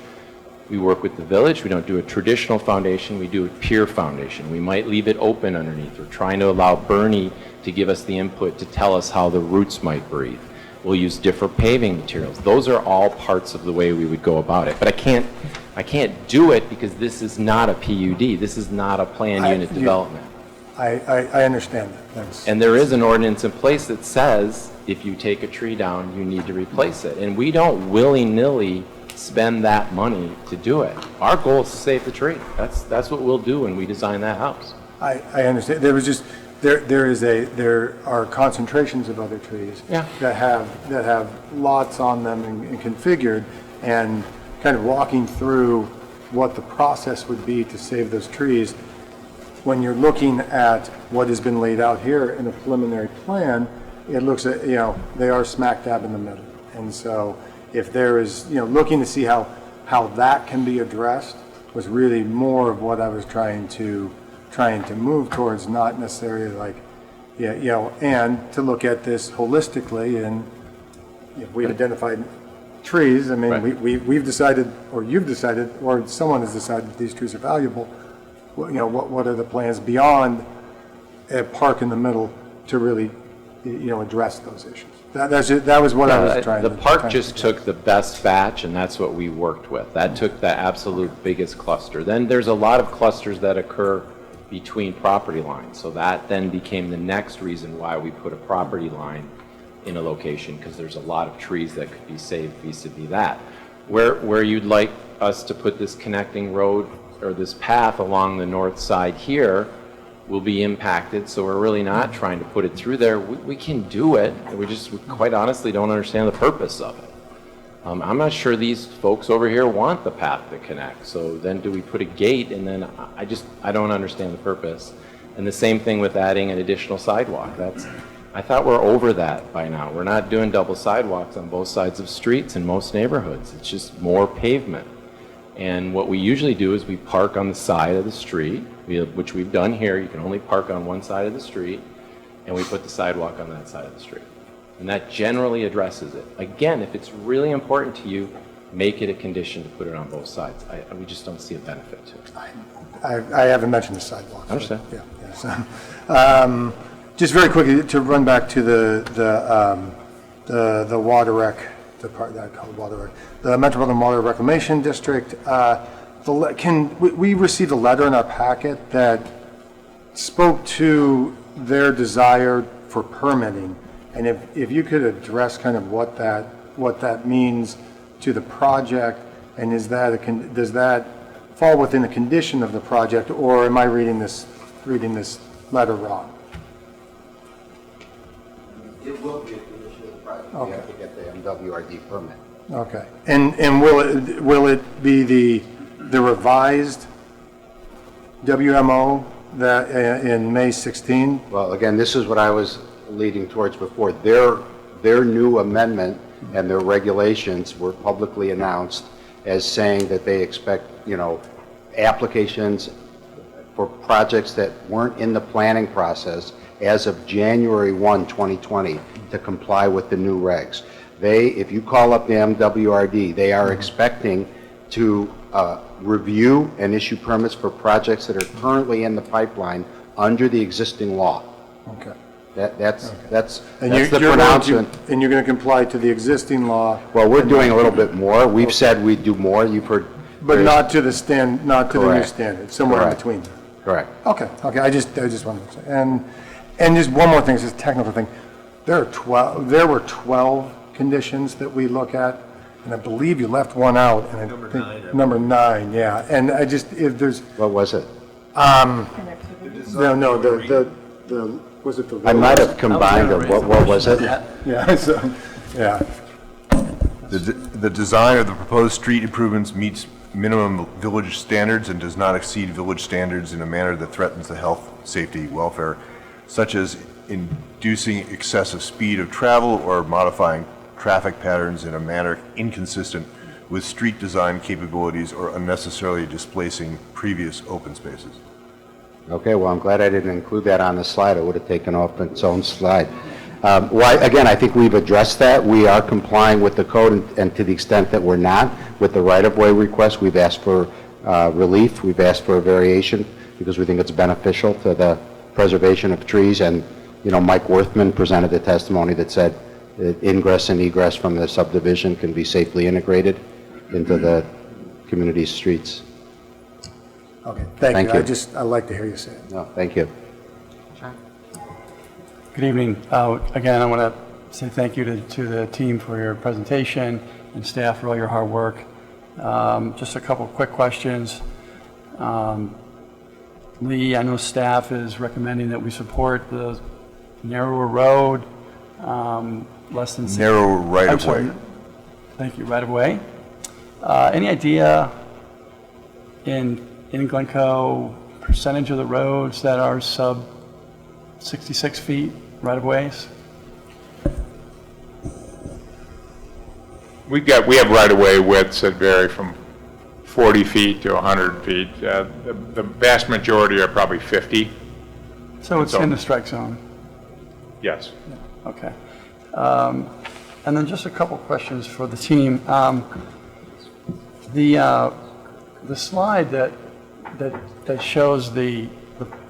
we work with the village. We don't do a traditional foundation. We do a pier foundation. We might leave it open underneath. We're trying to allow Bernie to give us the input to tell us how the roots might breathe. We'll use different paving materials. Those are all parts of the way we would go about it. But I can't do it because this is not a PUD. This is not a planned unit development. I understand that. Thanks. And there is an ordinance in place that says if you take a tree down, you need to replace it. And we don't willy-nilly spend that money to do it. Our goal is to save the tree. That's what we'll do when we design that house. I understand. There are concentrations of other trees that have lots on them and configured, and kind of walking through what the process would be to save those trees. When you're looking at what has been laid out here in a preliminary plan, it looks at, they are smack dab in the middle. And so if there is, looking to see how that can be addressed was really more of what I was trying to move towards, not necessarily like, and to look at this holistically. And we've identified trees. I mean, Right. we've decided, or you've decided, or someone has decided that these trees are valuable. What are the plans beyond a park in the middle to really, address those issues? That was what I was trying to. The park just took the best batch, and that's what we worked with. That took the absolute biggest cluster. Then there's a lot of clusters that occur between property lines. So that then became the next reason why we put a property line in a location, because there's a lot of trees that could be saved vis-a-vis that. Where you'd like us to put this connecting road or this path along the north side here will be impacted, so we're really not trying to put it through there. We can do it, we quite honestly don't understand the purpose of it. I'm not sure these folks over here want the path to connect, so then do we put a gate, and then I don't understand the purpose. And the same thing with adding an additional sidewalk. I thought we're over that by now. We're not doing double sidewalks on both sides of streets in most neighborhoods. It's just more pavement. And what we usually do is we park on the side of the street, which we've done here. You can only park on one side of the street, and we put the sidewalk on that side of the street. And that generally addresses it. Again, if it's really important to you, make it a condition to put it on both sides. We just don't see a benefit to it. I haven't mentioned the sidewalk. I understand. So, just very quickly to run back to the water rec, the part that I call water rec, the Metropolitan Water Reclamation District. We received a letter in our packet that spoke to their desire for permitting, and if you could address kind of what that means to the project, and does that fall within a condition of the project, or am I reading this letter wrong? It will be a condition of the project. We have to get the MWRD permit. Okay, and will it be the revised WMO that in May 16? Well, again, this is what I was leading towards before. Their new amendment and their regulations were publicly announced as saying that they expect, applications for projects that weren't in the planning process as of January 1, 2020 to comply with the new regs. If you call up the MWRD, they are expecting to review and issue permits for projects that are currently in the pipeline under the existing law. Okay. That's And the pronouncement. And you're going to comply to the existing law? Well, we're doing a little bit more. We've said we'd do more. You've heard. But not to the new Correct. standard, somewhere in Correct. between. Correct. Okay, I just wanted to say. And just one more thing, it's just a technical thing. There were 12 conditions that we look at, and I believe you left one out, and I think number 9, yeah. And if there's. What was it? No, was it the. I might have combined them. What was it? Yeah, so, yeah. The design of the proposed street improvements meets minimum village standards and does not exceed village standards in a manner that threatens the health, safety, welfare, such as inducing excessive speed of travel or modifying traffic patterns in a manner inconsistent with street design capabilities or unnecessarily displacing previous open spaces. Okay, well, I'm glad I didn't include that on the slide. It would have taken off its own slide. Again, I think we've addressed that. We are complying with the code, and to the extent that we're not, with the right-of-way request, we've asked for relief. We've asked for a variation because we think it's beneficial to the preservation of trees. And, you know, Mike Worthman presented the testimony that said that ingress and egress from the subdivision can be safely integrated into the community's streets. Okay, Thank thank you. you. I'd like to hear you say it. No, thank you. Good evening. Again, I want to say thank you to the team for your presentation and staff for all your hard work. Just a couple quick questions. Lee, I know staff is recommending that we support the narrower road, less than... Narrow right-of-way. Thank you, right-of-way. Any idea in Glencoe percentage of the roads that are sub 66 feet right-of-ways? We have right-of-way widths that vary from 40 feet to 100 feet. The vast majority are probably 50. So it's in the strike zone? Yes. Okay. And then just a couple questions for the team. The slide that shows the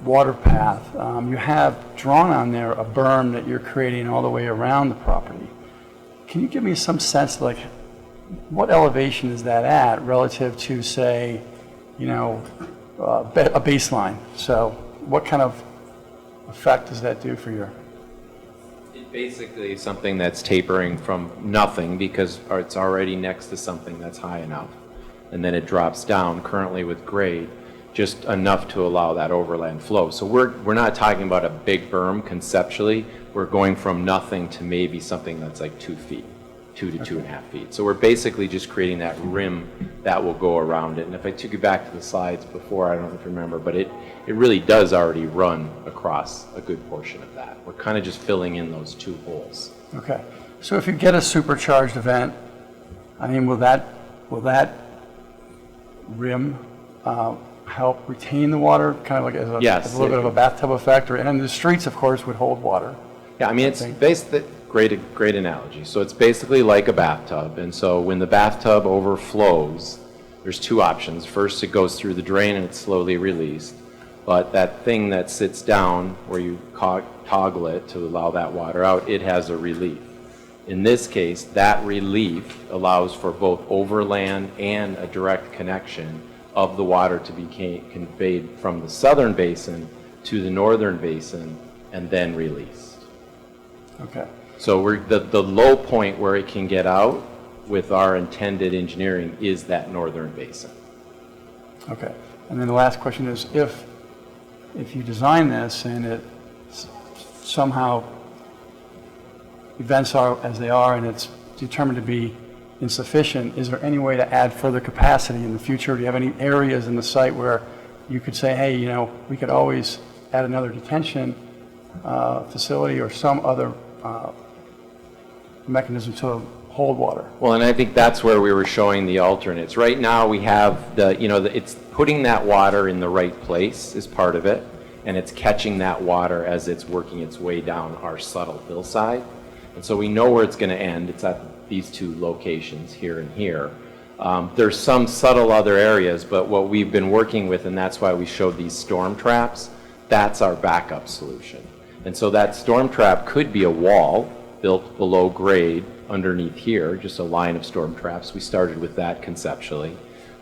water path, you have drawn on there a berm that you're creating all the way around the property. Can you give me some sense, like, what elevation is that at relative to, say, you know, a baseline? So what kind of effect does that do for your... It basically is something that's tapering from nothing because it's already next to something that's high enough. And then it drops down currently with grade just enough to allow that overland flow. So we're not talking about a big berm conceptually. We're going from nothing to maybe something that's like 2 feet, 2 to 2.5 feet. So we're basically just creating that rim that will go around it. And if I took you back to the slides before, I don't know if you remember, but it really does already run across a good portion of that. We're kind of just filling in those 2 holes. Okay. So if you get a supercharged event, I mean, will that rim help retain the water, kind of like as a little bit of a bathtub effect? And the streets, of course, would hold water. Yeah, I mean, it's basically great analogy. So it's basically like a bathtub. And so when the bathtub overflows, there's 2 options. First, it goes through the drain and it's slowly released. But that thing that sits down where you toggle it to allow that water out, it has a relief. In this case, that relief allows for both overland and a direct connection of the water to be conveyed from the southern basin to the northern basin and then released. Okay. So the low point where it can get out with our intended engineering is that northern basin. Okay. And then the last question is, if you design this and it somehow events are as they are and it's determined to be insufficient, is there any way to add further capacity in the future? Do you have any areas in the site where you could say, hey, you know, we could always add another detention facility or some other mechanism to hold water? Well, and I think that's where we were showing the alternates. Right now we have it's putting that water in the right place is part of it, and it's catching that water as it's working its way down our subtle hillside. And so we know where it's going to end. It's at these 2 locations here and here. There's some subtle other areas, but what we've been working with, and that's why we showed these storm traps, that's our backup solution. And so that storm trap could be a wall built below grade underneath here, just a line of storm traps. We started with that conceptually.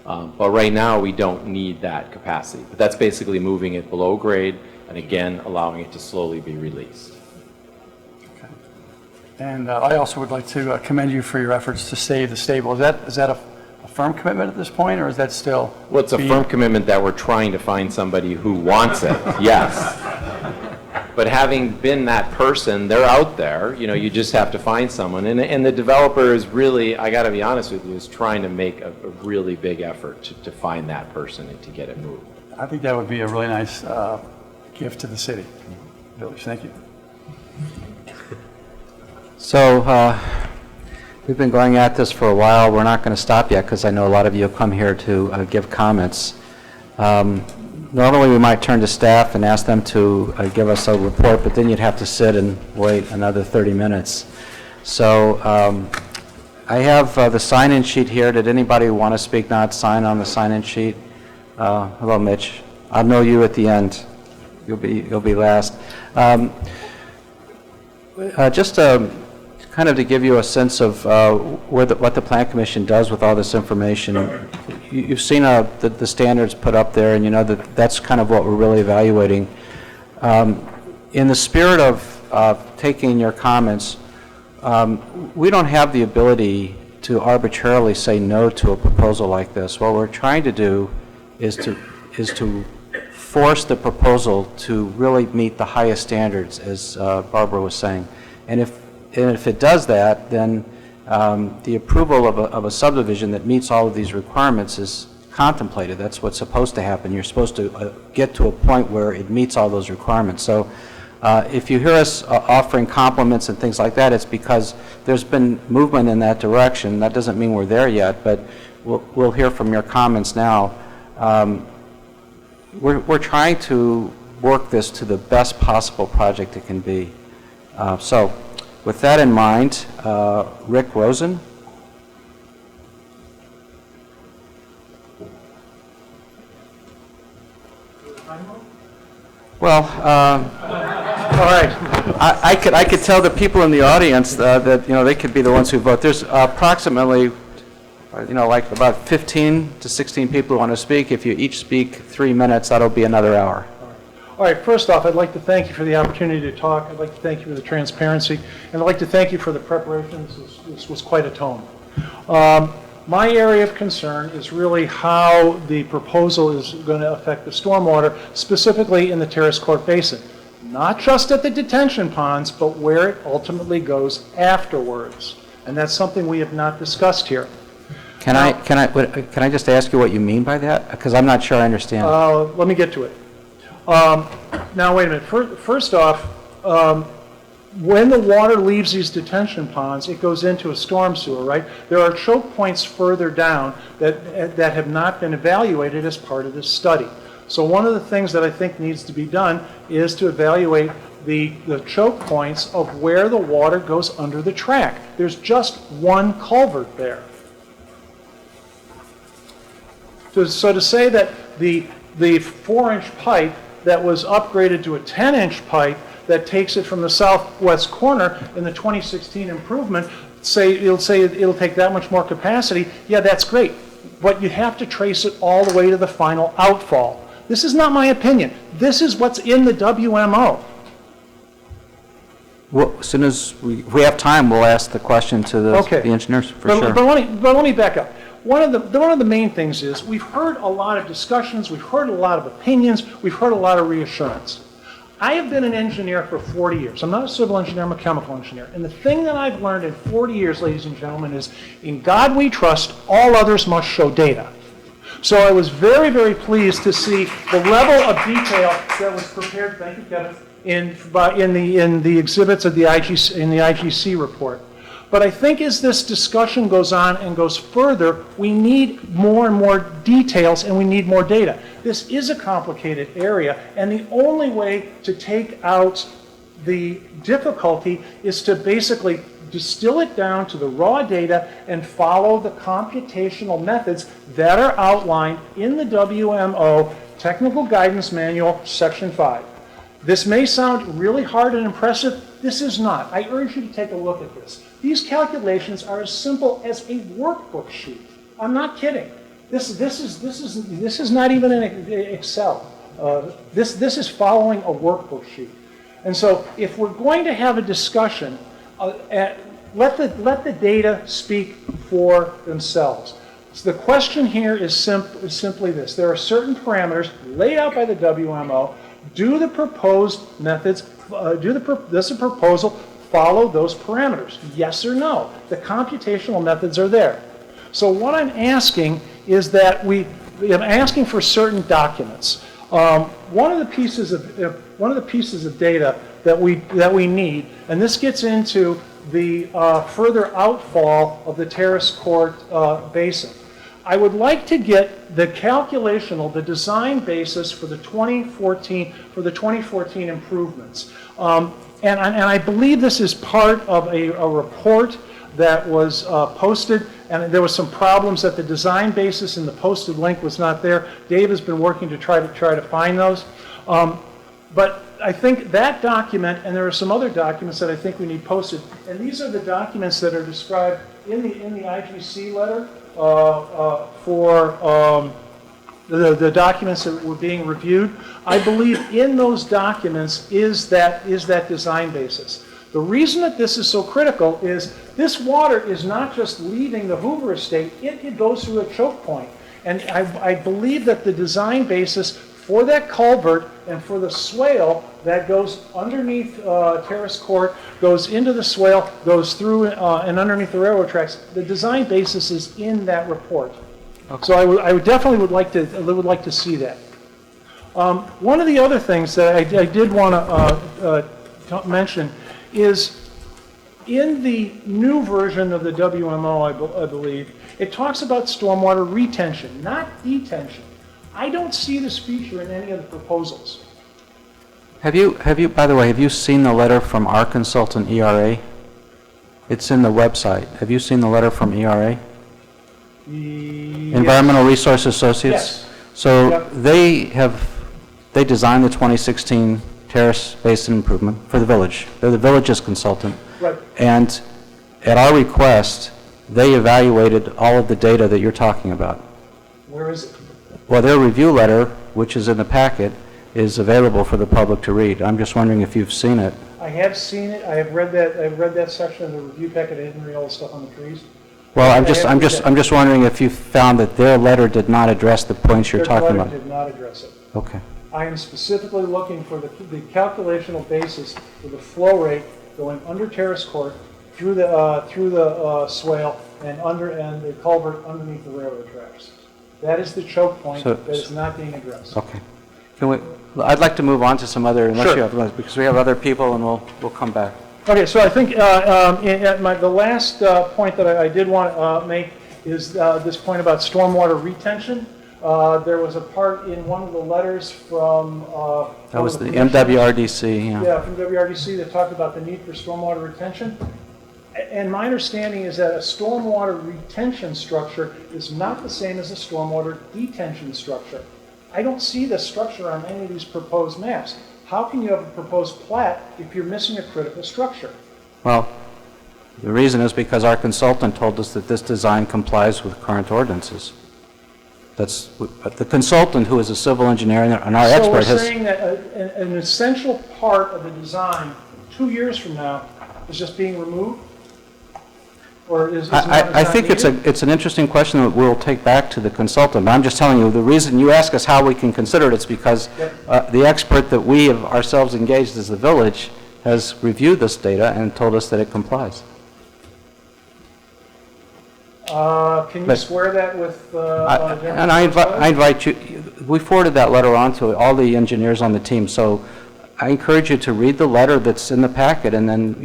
But right now we don't need that capacity. But that's basically moving it below grade and again allowing it to slowly be released. And I also would like to commend you for your efforts to save the stable. Is that a firm commitment at this point, or is that still... Well, it's a firm commitment that we're trying to find somebody who wants it, yes. But having been that person, they're out there, you know, you just have to find someone. And the developer is really, I got to be honest with you, is trying to make a really big effort to find that person and to get it moved. I think that would be a really nice gift to the city. Village, thank you. So we've been going at this for a while. We're not going to stop yet because I know a lot of you have come here to give comments. normally we might turn to staff and ask them to give us a report, but then you'd have to sit and wait another 30 minutes. So I have the sign-in sheet here. Did anybody want to speak, not sign on the sign-in sheet? Hello, Mitch. I'll know you at the end. You'll be last. Just kind of to give you a sense of what the Plan Commission does with all this information. You've seen the standards put up there, and you know that's kind of what we're really evaluating. In the spirit of taking your comments, we don't have the ability to arbitrarily say no to a proposal like this. What we're trying to do is to force the proposal to really meet the highest standards, as Barbara was saying. And if it does that, then the approval of a subdivision that meets all of these requirements is contemplated. That's what's supposed to happen. You're supposed to get to a point where it meets all those requirements. So if you hear us offering compliments and things like that, it's because there's been movement in that direction. That doesn't mean we're there yet, but we'll hear from your comments now. We're trying to work this to the best possible project it can be. So with that in mind, Rick Rosen. Well, all right. I could tell the people in the audience that they could be the ones who vote. There's approximately like about 15 to 16 people who want to speak. If you each speak 3 minutes, that'll be another hour. All right, first off, I'd like to thank you for the opportunity to talk. I'd like to thank you for the transparency, and I'd like to thank you for the preparation. This was quite a tome. My area of concern is really how the proposal is going to affect the stormwater, specifically in the Terrace Court Basin. Not just at the detention ponds, but where it ultimately goes afterwards. And that's something we have not discussed here. Can I just ask you what you mean by that? Because I'm not sure I understand. Let me get to it. Now, wait a minute. First off, when the water leaves these detention ponds, it goes into a storm sewer, right? There are choke points further down that have not been evaluated as part of this study. So one of the things that I think needs to be done is to evaluate the choke points of where the water goes under the track. There's just one culvert there. So to say that the 4-inch pipe that was upgraded to a 10-inch pipe that takes it from the southwest corner in the 2016 improvement, it'll take that much more capacity, yeah, that's great. But you have to trace it all the way to the final outfall. This is not my opinion. This is what's in the WMO. Well, as soon as we have time, we'll ask the question to the engineers, for sure. But let me back up. One of the main things is we've heard a lot of discussions, we've heard a lot of opinions, we've heard a lot of reassurance. I have been an engineer for 40 years. I'm not a civil engineer, I'm a chemical engineer. And the thing that I've learned in 40 years, ladies and gentlemen, is in God we trust, all others must show data. So I was very, very pleased to see the level of detail that was prepared, thank you, Kevin, in the exhibits of the IGC report. But I think as this discussion goes on and goes further, we need more and more details and we need more data. This is a complicated area, and the only way to take out the difficulty is to basically distill it down to the raw data and follow the computational methods that are outlined in the WMO Technical Guidance Manual, Section 5. This may sound really hard and impressive. This is not. I urge you to take a look at this. These calculations are as simple as a workbook sheet. I'm not kidding. This is not even in Excel. This is following a workbook sheet. And so, if we're going to have a discussion, let the data speak for themselves. So the question here is simply this: there are certain parameters laid out by the WMO. Do the proposed methods? Does the proposal follow those parameters? Yes or no? The computational methods are there. So what I'm asking is that I'm asking for certain documents. One of the pieces of data that we need, and this gets into the further outfall of the Terrace Court Basin. I would like to get the calculational, the design basis for the 2014 improvements. And I believe this is part of a report that was posted, and there was some problems that the design basis in the posted link was not there. Dave has been working to try to find those. But I think that document, and there are some other documents that I think we need posted, and these are the documents that are described in the IGC letter for the documents that were being reviewed. I believe in those documents is that design basis. The reason that this is so critical is this water is not just leaving the Hoover estate, it goes through a choke point. And I believe that the design basis for that culvert and for the swale that goes underneath Terrace Court, goes into the swale, goes through and underneath the railroad tracks, the design basis is in that report. Okay. So I would definitely would like to see that. One of the other things that I did want to mention is in the new version of the WMO, I believe, it talks about stormwater retention, not detention. I don't see this feature in any of the proposals. Have you, by the way, have you seen the letter from our consultant, ERA? It's in the website. Have you seen the letter from ERA? Yes. Environmental Resource Associates? Yes. So Yep. they designed the 2016 Terrace Basin Improvement for the village. They're the village's consultant. Right. And at our request, they evaluated all of the data that you're talking about. Where is it? Well, their review letter, which is in the packet, is available for the public to read. I'm just wondering if you've seen it. I have seen it. I have read that. I've read that section of the review packet. I didn't read all the stuff on the trees. Well, I'm just wondering if you found that their letter did not address the points you're talking about. Their letter did not address it. Okay. I am specifically looking for the calculational basis for the flow rate going under Terrace Court through the swale and the culvert underneath the railroad tracks. That is the choke point that is not being addressed. Okay. I'd like to move on to some other, unless Sure. you have, because we have other people and we'll come back. Okay, so I think the last point that I did want to make is this point about stormwater retention. There was a part in one of the letters from That was the MWRDC, yeah. Yeah, from WRDC that talked about the need for stormwater retention. And my understanding is that a stormwater retention structure is not the same as a stormwater detention structure. I don't see the structure on any of these proposed maps. How can you have a proposed plat if you're missing a critical structure? Well, the reason is because our consultant told us that this design complies with current ordinances. That's the consultant, who is a civil engineer and our expert, has... So we're saying that an essential part of the design 2 years from now is just being removed? Or is I think it's an interesting question that we'll take back to the consultant. But I'm just telling you, the reason you ask us how we can consider it, it's because the expert that we have ourselves engaged as the village has reviewed this data and told us that it complies. Can you swear that with... And I invite you, we forwarded that letter on to all the engineers on the team, so I encourage you to read the letter that's in the packet, and then,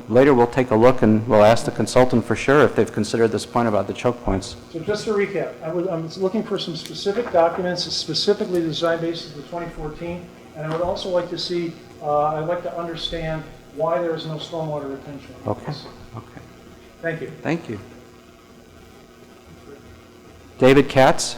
later we'll take a look and we'll ask the consultant for sure if they've considered this point about the choke points. So just to recap, I'm looking for some specific documents, specifically the design basis of the 2014, and I would also like to see, I'd like to understand why there is no stormwater retention. Okay. Okay. Thank you. Thank you. David Katz?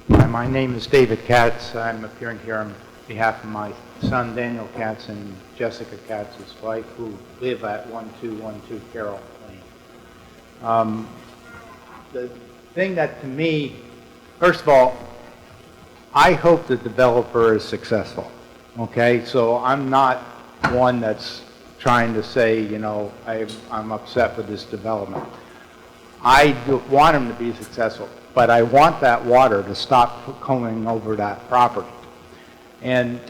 My name is David Katz. I'm appearing here on behalf of my son Daniel Katz and Jessica Katz, his wife, who live at 1212 Carroll Lane. The thing that to me, first of all, I hope the developer is successful. Okay, so I'm not one that's trying to say, I'm upset with this development. I want him to be successful, but I want that water to stop coming over that property. And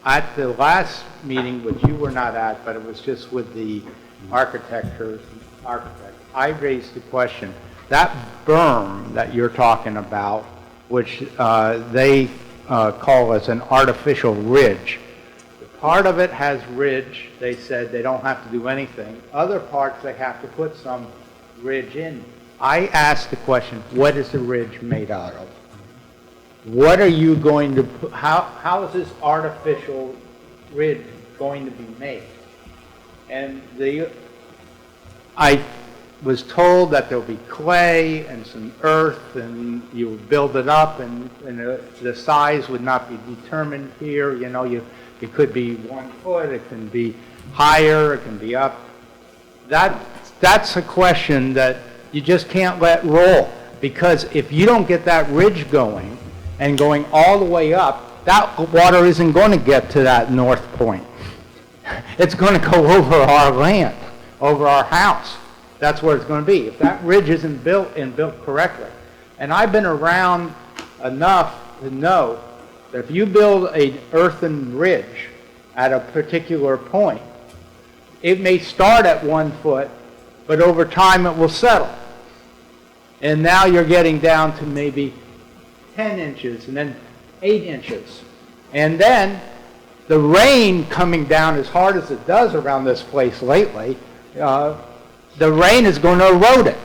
at the last meeting, which you were not at, but it was just with the architect, I raised the question, that berm that you're talking about, which they call as an artificial ridge, Part of it has ridge. They said they don't have to do anything. Other parts, they have to put some ridge in. I asked the question, what is the ridge made out of? What are you going to put, how is this artificial ridge going to be made? And I was told that there'll be clay and some earth, and you build it up, and the size would not be determined here. You know, it could be 1 foot, it can be higher, it can be up. That's a question that you just can't let roll, because if you don't get that ridge going and going all the way up, that water isn't going to get to that north point. It's going to go over our land, over our house. That's where it's going to be. If that ridge isn't built and built correctly. And I've been around enough to know that if you build an earthen ridge at a particular point, it may start at 1 foot, but over time it will settle. And now you're getting down to maybe 10 inches and then 8 inches. And then the rain coming down as hard as it does around this place lately, the rain is going to erode it.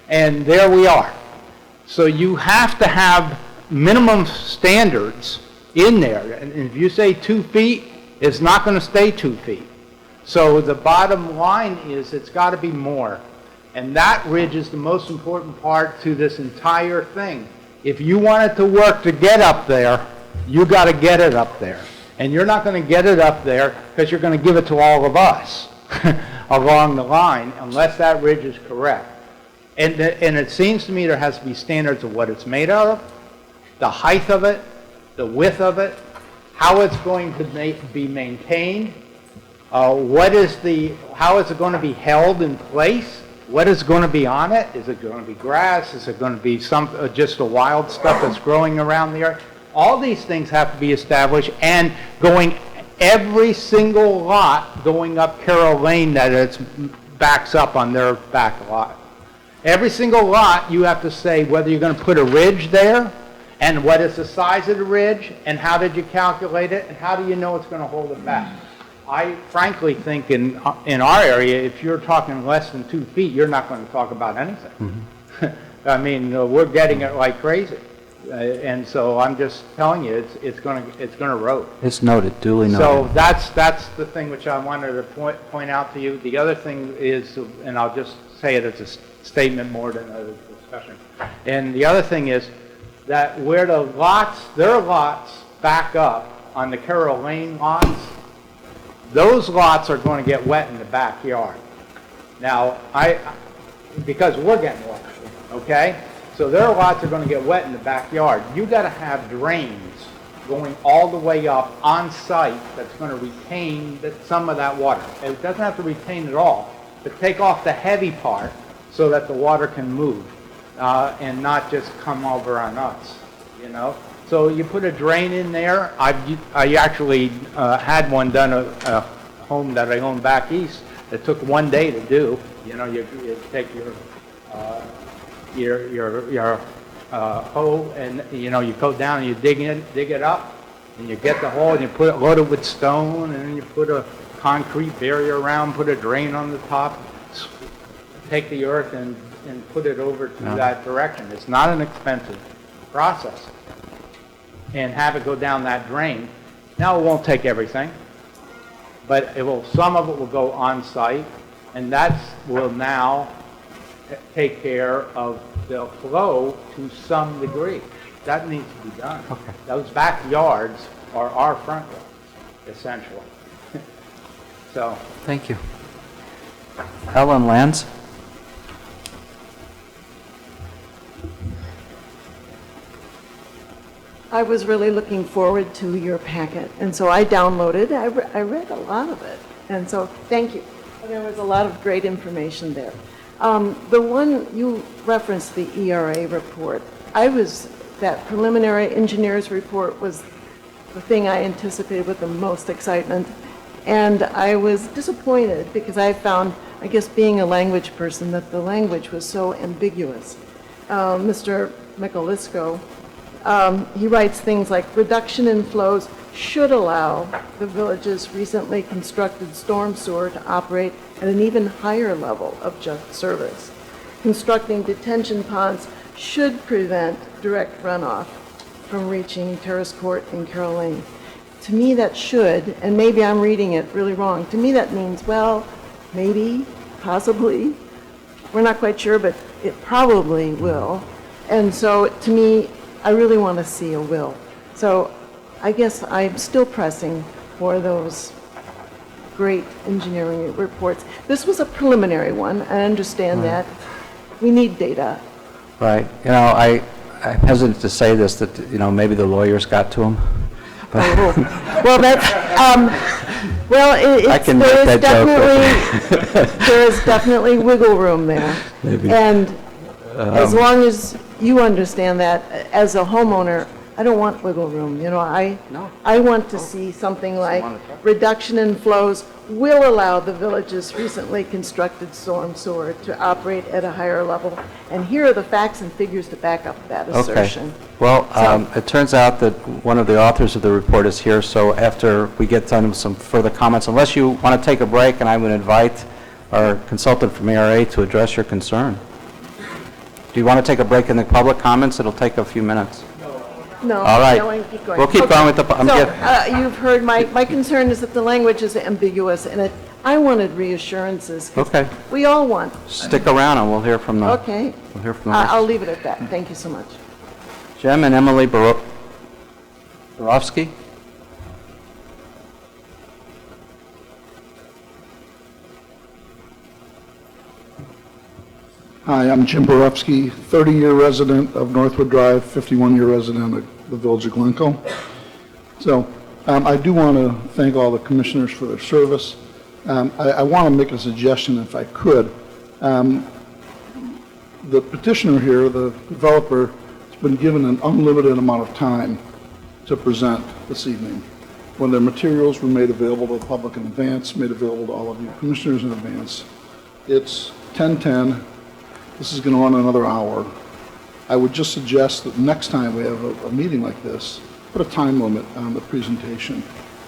And there we are. So you have to have minimum standards in there. And if you say 2 feet, it's not going to stay 2 feet. So the bottom line is it's got to be more. And that ridge is the most important part to this entire thing. If you want it to work to get up there, you got to get it up there. And you're not going to get it up there because you're going to give it to all of us along the line unless that ridge is correct. And it seems to me there has to be standards of what it's made out of, the height of it, the width of it, how it's going to be maintained, how is it going to be held in place, what is going to be on it, is it going to be grass, is it going to be just the wild stuff that's growing around the earth. All these things have to be established, and going every single lot going up Carroll Lane that it backs up on their back lot. Every single lot you have to say whether you're going to put a ridge there, and what is the size of the ridge, and how did you calculate it, and how do you know it's going to hold it back. I frankly think in our area, if you're talking less than 2 feet, you're not going to talk about anything. Mm-hmm. I mean, we're getting it like crazy. And so I'm just telling you, it's going to erode. It's noted, duly noted. So that's the thing which I wanted to point out to you. The other thing is, and I'll just say it as a statement more than a discussion. And the other thing is that where their lots back up on the Carroll Lane lots, those lots are going to get wet in the backyard. Now, because we're getting wet, okay? So their lots are going to get wet in the backyard. You got to have drains going all the way up on site that's going to retain some of that water. It doesn't have to retain it all, but take off the heavy part so that the water can move and not just come over on us, you know? So you put a drain in there. I actually had one done at a home that I own back east. It took 1 day to do. You know, you take your hoe, and you know, you go down and you dig it up, and you get the hole and you load it with stone, and then you put a concrete barrier around, put a drain on the top, take the earth and put it over to that direction. It's not an expensive process. And have it go down that drain. Now it won't take everything, but some of it will go on site, and that will now take care of the flow to some degree. That needs to be done. Okay. Those backyards are our front yard, essentially. So. Thank you. Ellen Lands. I was really looking forward to your packet, and so I downloaded. I read a lot of it, and so thank you. There was a lot of great information there. The one you referenced, the ERA report, that preliminary engineer's report was the thing I anticipated with the most excitement, and I was disappointed because I found, I guess being a language person, that the language was so ambiguous. Mr. Michalisko, he writes things like reduction in flows should allow the village's recently constructed storm sewer to operate at an even higher level of service. Constructing detention ponds should prevent direct runoff from reaching Terrace Court and Carroll Lane. To me, that should, and maybe I'm reading it really wrong, to me that means, well, maybe, possibly, we're not quite sure, but it probably will. And so, to me, I really want to see a will. So I guess I'm still pressing for those great engineering reports. This was a preliminary one, I understand that. We need data. Right. You know, I'm hesitant to say this, that, you know, maybe the lawyers got to him. Well, that's, I can make that joke. there is definitely wiggle room there. Maybe. And as long as you understand that, as a homeowner, I don't want wiggle room, you know, I want to see something like reduction in flows will allow the village's recently constructed storm sewer to operate at a higher level. And here are the facts and figures to back up that assertion. Okay. Well, it turns out that one of the authors of the report is here, so after we get done with some further comments, unless you want to take a break, and I would invite our consultant from ARA to address your concern. Do you want to take a break in the public comments? It'll take a few minutes. No. All right. No, keep going. We'll keep going with the... You've heard my concern is that the language is ambiguous, and I wanted reassurances. Okay. We all want. Stick around and we'll hear from the... Okay. We'll hear from the... I'll leave it at that. Thank you so much. Jim and Emily Borowski. Hi, I'm Jim Borowski, 30-year resident of Northwood Drive, 51-year resident of the Village of Glencoe. So I do want to thank all the commissioners for their service. I want to make a suggestion if I could. The petitioner here, the developer, has been given an unlimited amount of time to present this evening. When their materials were made available to the public in advance, made available to all of you commissioners in advance. It's 10:10. This is going to run another hour. I would just suggest that next time we have a meeting like this, put a time limit on the presentation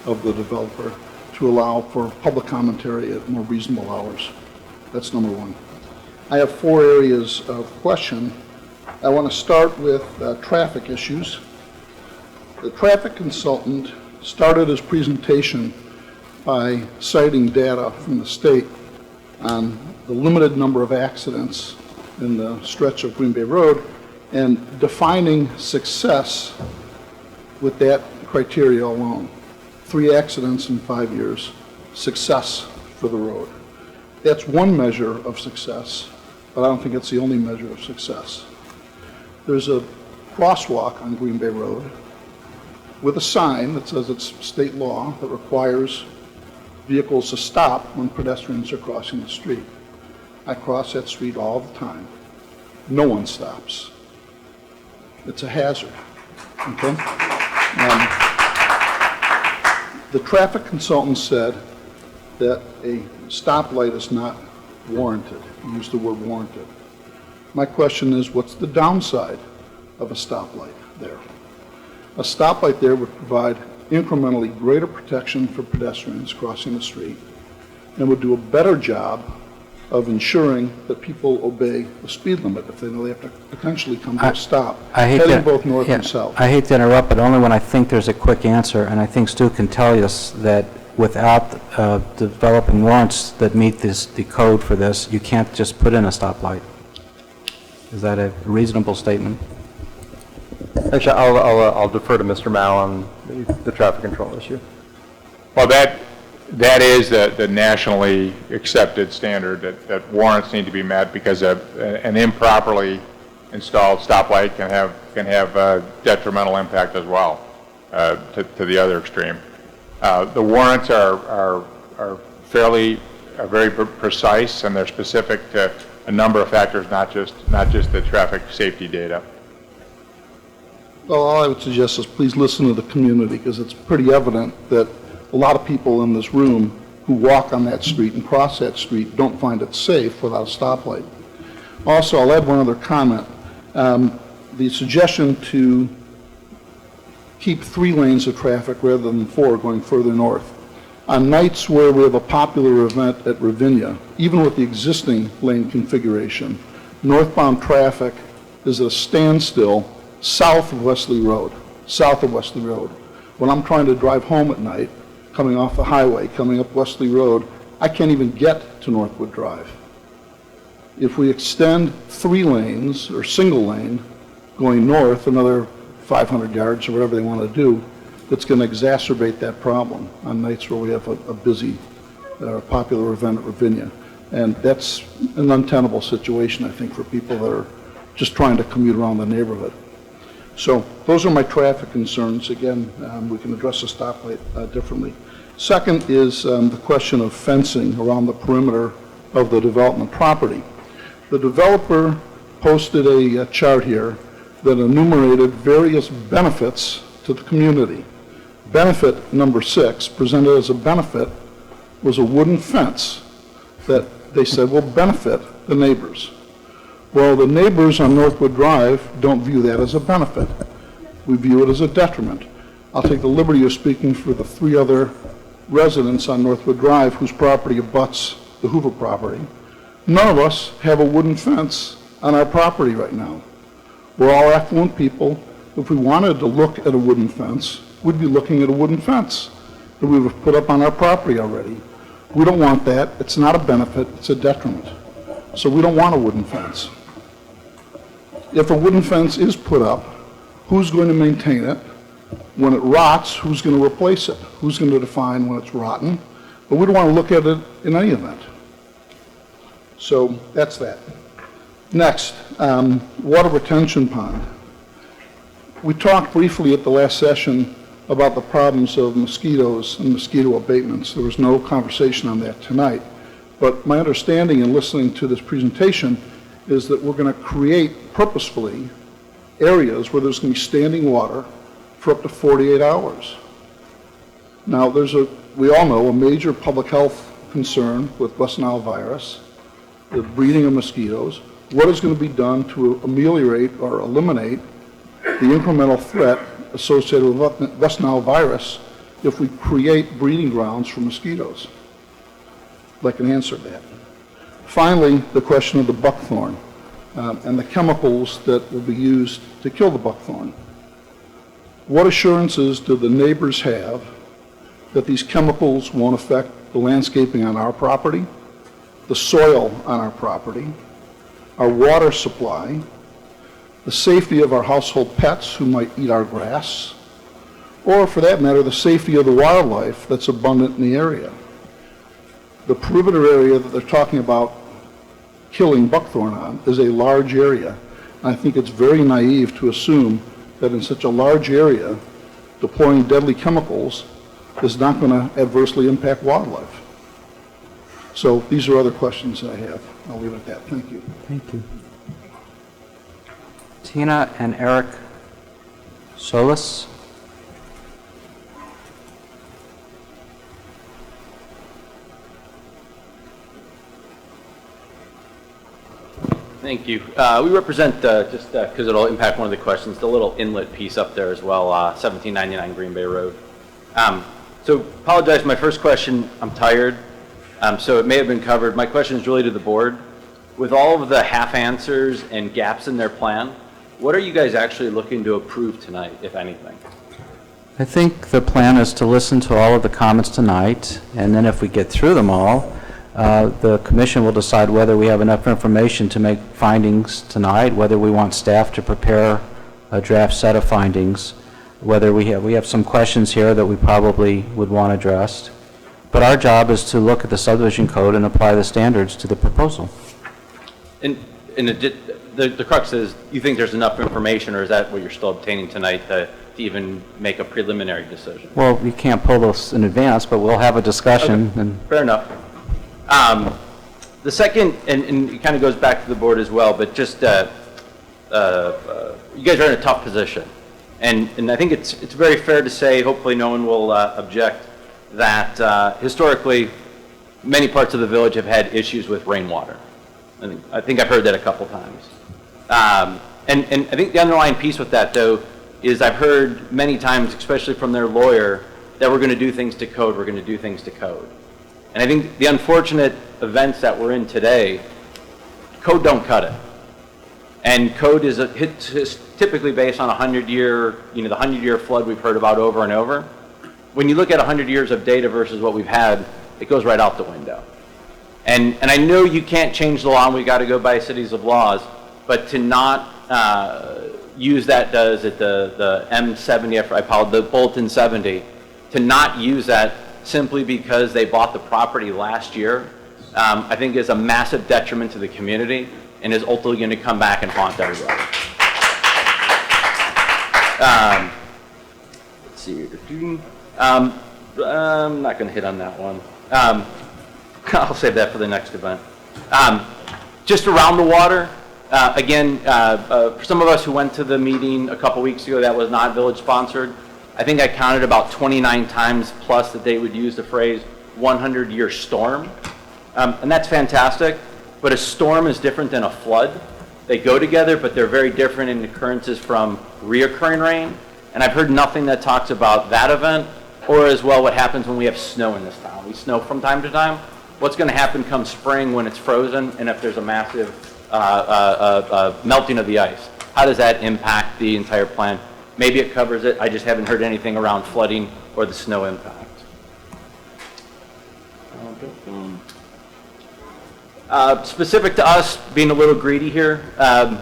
of the developer to allow for public commentary at more reasonable hours. That's number one. I have 4 areas of question. I want to start with traffic issues. The traffic consultant started his presentation by citing data from the state on the limited number of accidents in the stretch of Green Bay Road and defining success with that criteria alone. 3 accidents in 5 years, success for the road. That's one measure of success, but I don't think it's the only measure of success. There's a crosswalk on Green Bay Road with a sign that says it's state law that requires vehicles to stop when pedestrians are crossing the street. I cross that street all the time. No one stops. It's a hazard, okay? The traffic consultant said that a stoplight is not warranted. He used the word warranted. My question is, what's the downside of a stoplight there? A stoplight there would provide incrementally greater protection for pedestrians crossing the street and would do a better job of ensuring that people obey the speed limit if they know they have to potentially come to a stop, heading both north and south. I hate to interrupt, but only when I think there's a quick answer, and I think Stu can tell us that without developing warrants that meet the code for this, you can't just put in a stoplight. Is that a reasonable statement? Actually, I'll defer to Mr. Mao on the traffic control issue. Well, that is the nationally accepted standard, that warrants need to be met because an improperly installed stoplight can have a detrimental impact as well to the other extreme. The warrants are very precise, and they're specific to a number of factors, not just the traffic safety data. Well, all I would suggest is please listen to the community, because it's pretty evident that a lot of people in this room who walk on that street and cross that street don't find it safe without a stoplight. Also, I'll add one other comment. The suggestion to keep 3 lanes of traffic rather than 4 going further north. On nights where we have a popular event at Ravinia, even with the existing lane configuration, northbound traffic is at a standstill south of Wesley Road, When I'm trying to drive home at night, coming off the highway, coming up Wesley Road, I can't even get to Northwood Drive. If we extend 3 lanes or single lane going north another 500 yards or whatever they want to do, it's going to exacerbate that problem on nights where we have a busy, popular event at Ravinia. And that's an untenable situation, I think, for people that are just trying to commute around the neighborhood. So those are my traffic concerns. Again, we can address the stoplight differently. Second is the question of fencing around the perimeter of the development property. The developer posted a chart here that enumerated various benefits to the community. Benefit number 6, presented as a benefit, was a wooden fence that they said will benefit the neighbors. Well, the neighbors on Northwood Drive don't view that as a benefit. We view it as a detriment. I'll take the liberty of speaking for the 3 other residents on Northwood Drive whose property abuts the Hoover property. None of us have a wooden fence on our property right now. We're all affluent people. If we wanted to look at a wooden fence, we'd be looking at a wooden fence that we would put up on our property already. We don't want that. It's not a benefit, it's a detriment. So we don't want a wooden fence. If a wooden fence is put up, who's going to maintain it? When it rots, who's going to replace it? Who's going to define when it's rotten? But we don't want to look at it in any event. So that's that. Next, water retention pond. We talked briefly at the last session about the problems of mosquitoes and mosquito abatements. There was no conversation on that tonight. But my understanding in listening to this presentation is that we're going to create purposefully areas where there's going to be standing water for up to 48 hours. Now, we all know, a major public health concern with West Nile virus, the breeding of mosquitoes. What is going to be done to ameliorate or eliminate the incremental threat associated with West Nile virus if we create breeding grounds for mosquitoes? I can answer that. Finally, the question of the buckthorn and the chemicals that will be used to kill the buckthorn. What assurances do the neighbors have that these chemicals won't affect the landscaping on our property, the soil on our property, our water supply, the safety of our household pets who might eat our grass, or for that matter, the safety of the wildlife that's abundant in the area? The perimeter area that they're talking about killing buckthorn on is a large area. I think it's very naive to assume that in such a large area, deploying deadly chemicals is not going to adversely impact wildlife. So these are other questions that I have. I'll leave it at that. Thank you. Thank you. Tina and Eric Solis. Thank you. We represent, just because it'll impact one of the questions, the little inlet piece up there as well, 1799 Green Bay Road. So apologize, my first question, I'm tired, so it may have been covered. My question is really to the board. With all of the half answers and gaps in their plan, what are you guys actually looking to approve tonight, if anything? I think the plan is to listen to all of the comments tonight, and then if we get through them all, the commission will decide whether we have enough information to make findings tonight, whether we want staff to prepare a draft set of findings, whether we have some questions here that we probably would want addressed. But our job is to look at the subdivision code and apply the standards to the proposal. And the crux is, you think there's enough information, or is that what you're still obtaining tonight to even make a preliminary decision? Well, we can't pull those in advance, but we'll have a discussion. Okay. And fair enough. The second, and it kind of goes back to the board as well, but just you guys are in a tough position. And I think it's very fair to say, hopefully no one will object, that historically many parts of the village have had issues with rainwater. I think I've heard that a couple times. And I think the underlying piece with that, though, is I've heard many times, especially from their lawyer, that we're going to do things to code, we're going to do things to code. And I think the unfortunate events that we're in today, code don't cut it. And code is typically based on 100-year, the 100-year flood we've heard about over and over. When you look at 100 years of data versus what we've had, it goes right out the window. And I know you can't change the law and we've got to go by cities of laws, but to not use that, the M70, I apologize, the Bolton 70, to not use that simply because they bought the property last year, I think is a massive detriment to the community and is ultimately going to come back and haunt everybody. Let's see. I'm not going to hit on that one. I'll save that for the next event. Just around the water, again, for some of us who went to the meeting a couple weeks ago that was not village sponsored, I think I counted about 29 times plus that they would use the phrase 100-year storm. And that's fantastic, but a storm is different than a flood. They go together, but they're very different in occurrences from reoccurring rain. And I've heard nothing that talks about that event, or as well what happens when we have snow in this town. We snow from time to time. What's going to happen come spring when it's frozen and if there's a massive melting of the ice? How does that impact the entire plan? Maybe it covers it. I just haven't heard anything around flooding or the snow impact. Specific to us, being a little greedy here, I'm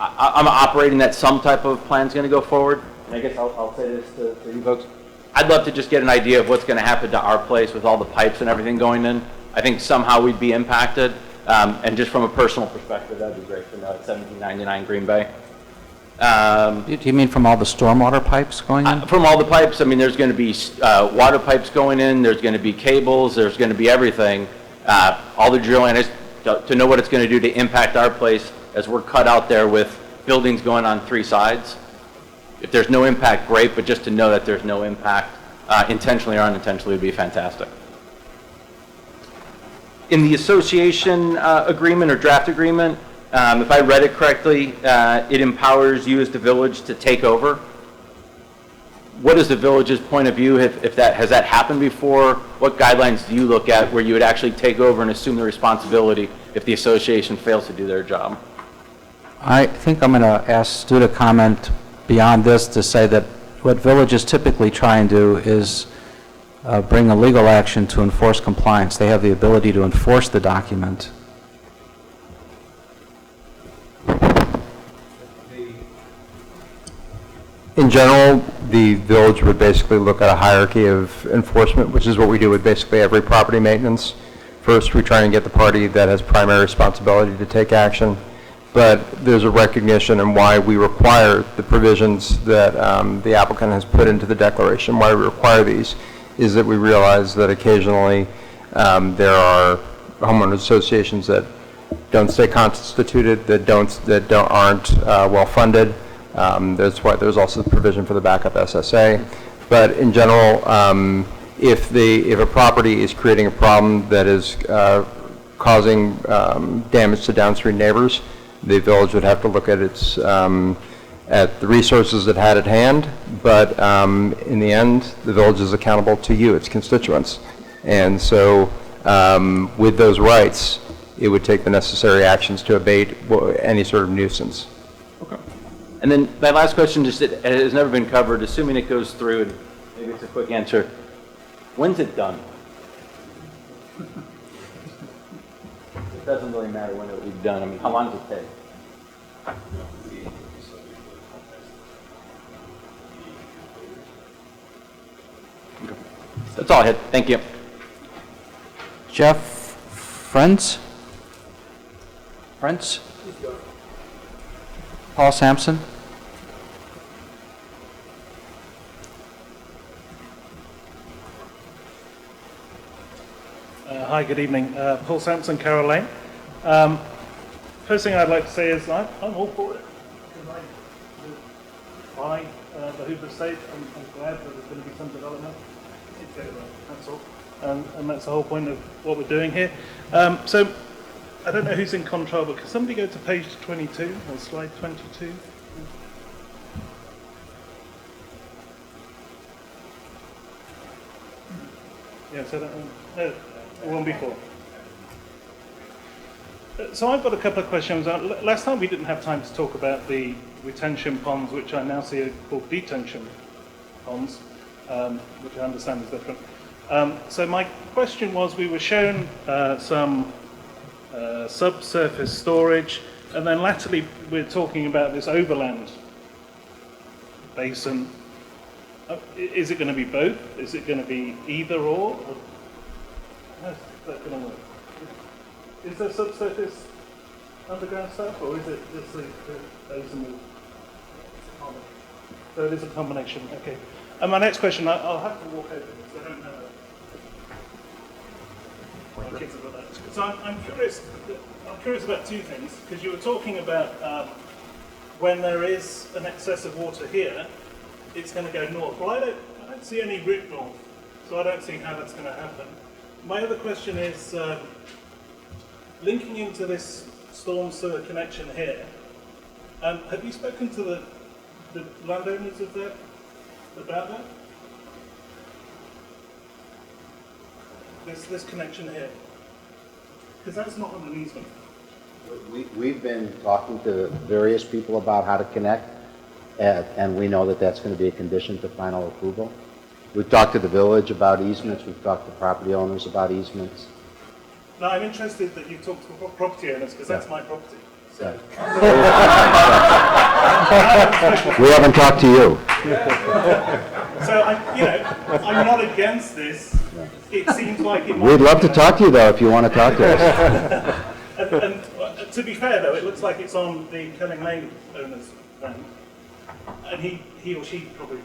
operating that some type of plan is going to go forward. And I guess I'll say this to you folks. I'd love to just get an idea of what's going to happen to our place with all the pipes and everything going in. I think somehow we'd be impacted. And just from a personal perspective, that'd be great to know at 1799 Green Bay. Do you mean from all the stormwater pipes going in? From all the pipes, I mean, there's going to be water pipes going in, there's going to be cables, there's going to be everything. All the drilling, to know what it's going to do to impact our place as we're cut out there with buildings going on 3 sides. If there's no impact, great, but just to know that there's no impact, intentionally or unintentionally, would be fantastic. In the association agreement or draft agreement, if I read it correctly, it empowers you as the village to take over. What is the village's point of view if that has that happened before? What guidelines do you look at where you would actually take over and assume the responsibility if the association fails to do their job? I think I'm going to ask Stu to comment beyond this to say that what villages typically try and do is bring a legal action to enforce compliance. They have the ability to enforce the document. In general, the village would basically look at a hierarchy of enforcement, which is what we do with basically every property maintenance. First, we try and get the party that has primary responsibility to take action, but there's a recognition in why we require the provisions that the applicant has put into the declaration. Why we require these is that we realize that occasionally there are homeowners associations that don't stay constituted, that aren't well funded. That's why there's also the provision for the backup SSA. But in general, if a property is creating a problem that is causing damage to downstream neighbors, the village would have to look at its at the resources it had at hand. But in the end, the village is accountable to you, its constituents, and so with those rights, it would take the necessary actions to abate any sort of nuisance. And then my last question, just it has never been covered, assuming it goes through, and maybe it's a quick answer. When's it done? It doesn't really matter when it will be done. I mean, how long does it take? That's all I had. Thank you. Jeff Friends? Paul Sampson? Hi, good evening. Paul Sampson, Carroll Lane. First thing I'd like to say is I'm all for it. By the Hoover estate, I'm glad that there's going to be some development. That's all. And that's the whole point of what we're doing here. So I don't know who's in control, but can somebody go to page 22 or slide 22? Yeah, so that, no, it won't be 4. So I've got a couple of questions. Last time we didn't have time to talk about the retention ponds, which I now see are called detention ponds, which I understand is different. So my question was, we were shown some subsurface storage, and then latterly we're talking about this overland basin. Is it going to be both? Is it going to be either or? How's that going to work? Is there subsurface underground stuff, or is it just the basin with? So it is a combination. Okay. And my next question, I'll have to walk over this. I don't know. My kids have got that. So I'm curious about two things, because you were talking about when there is an excess of water here, it's going to go north. Well, I don't see any route north, so I don't see how that's going to happen. My other question is, linking into this storm sewer connection here, have you spoken to the landowners of that, about that? This connection here? Because that's not on an easement. We've been talking to various people about how to connect, and we know that that's going to be a condition to final approval. We've talked to the village about easements, we've talked to property owners about easements. No, I'm interested that you talk to property owners, because that's my property. So. We haven't talked to you. So, I'm not against this. It seems like it might. We'd love to talk to you, though, if you want to talk to us. and to be fair, though, it looks like it's on the Kelling Lane owner's land. And he or she probably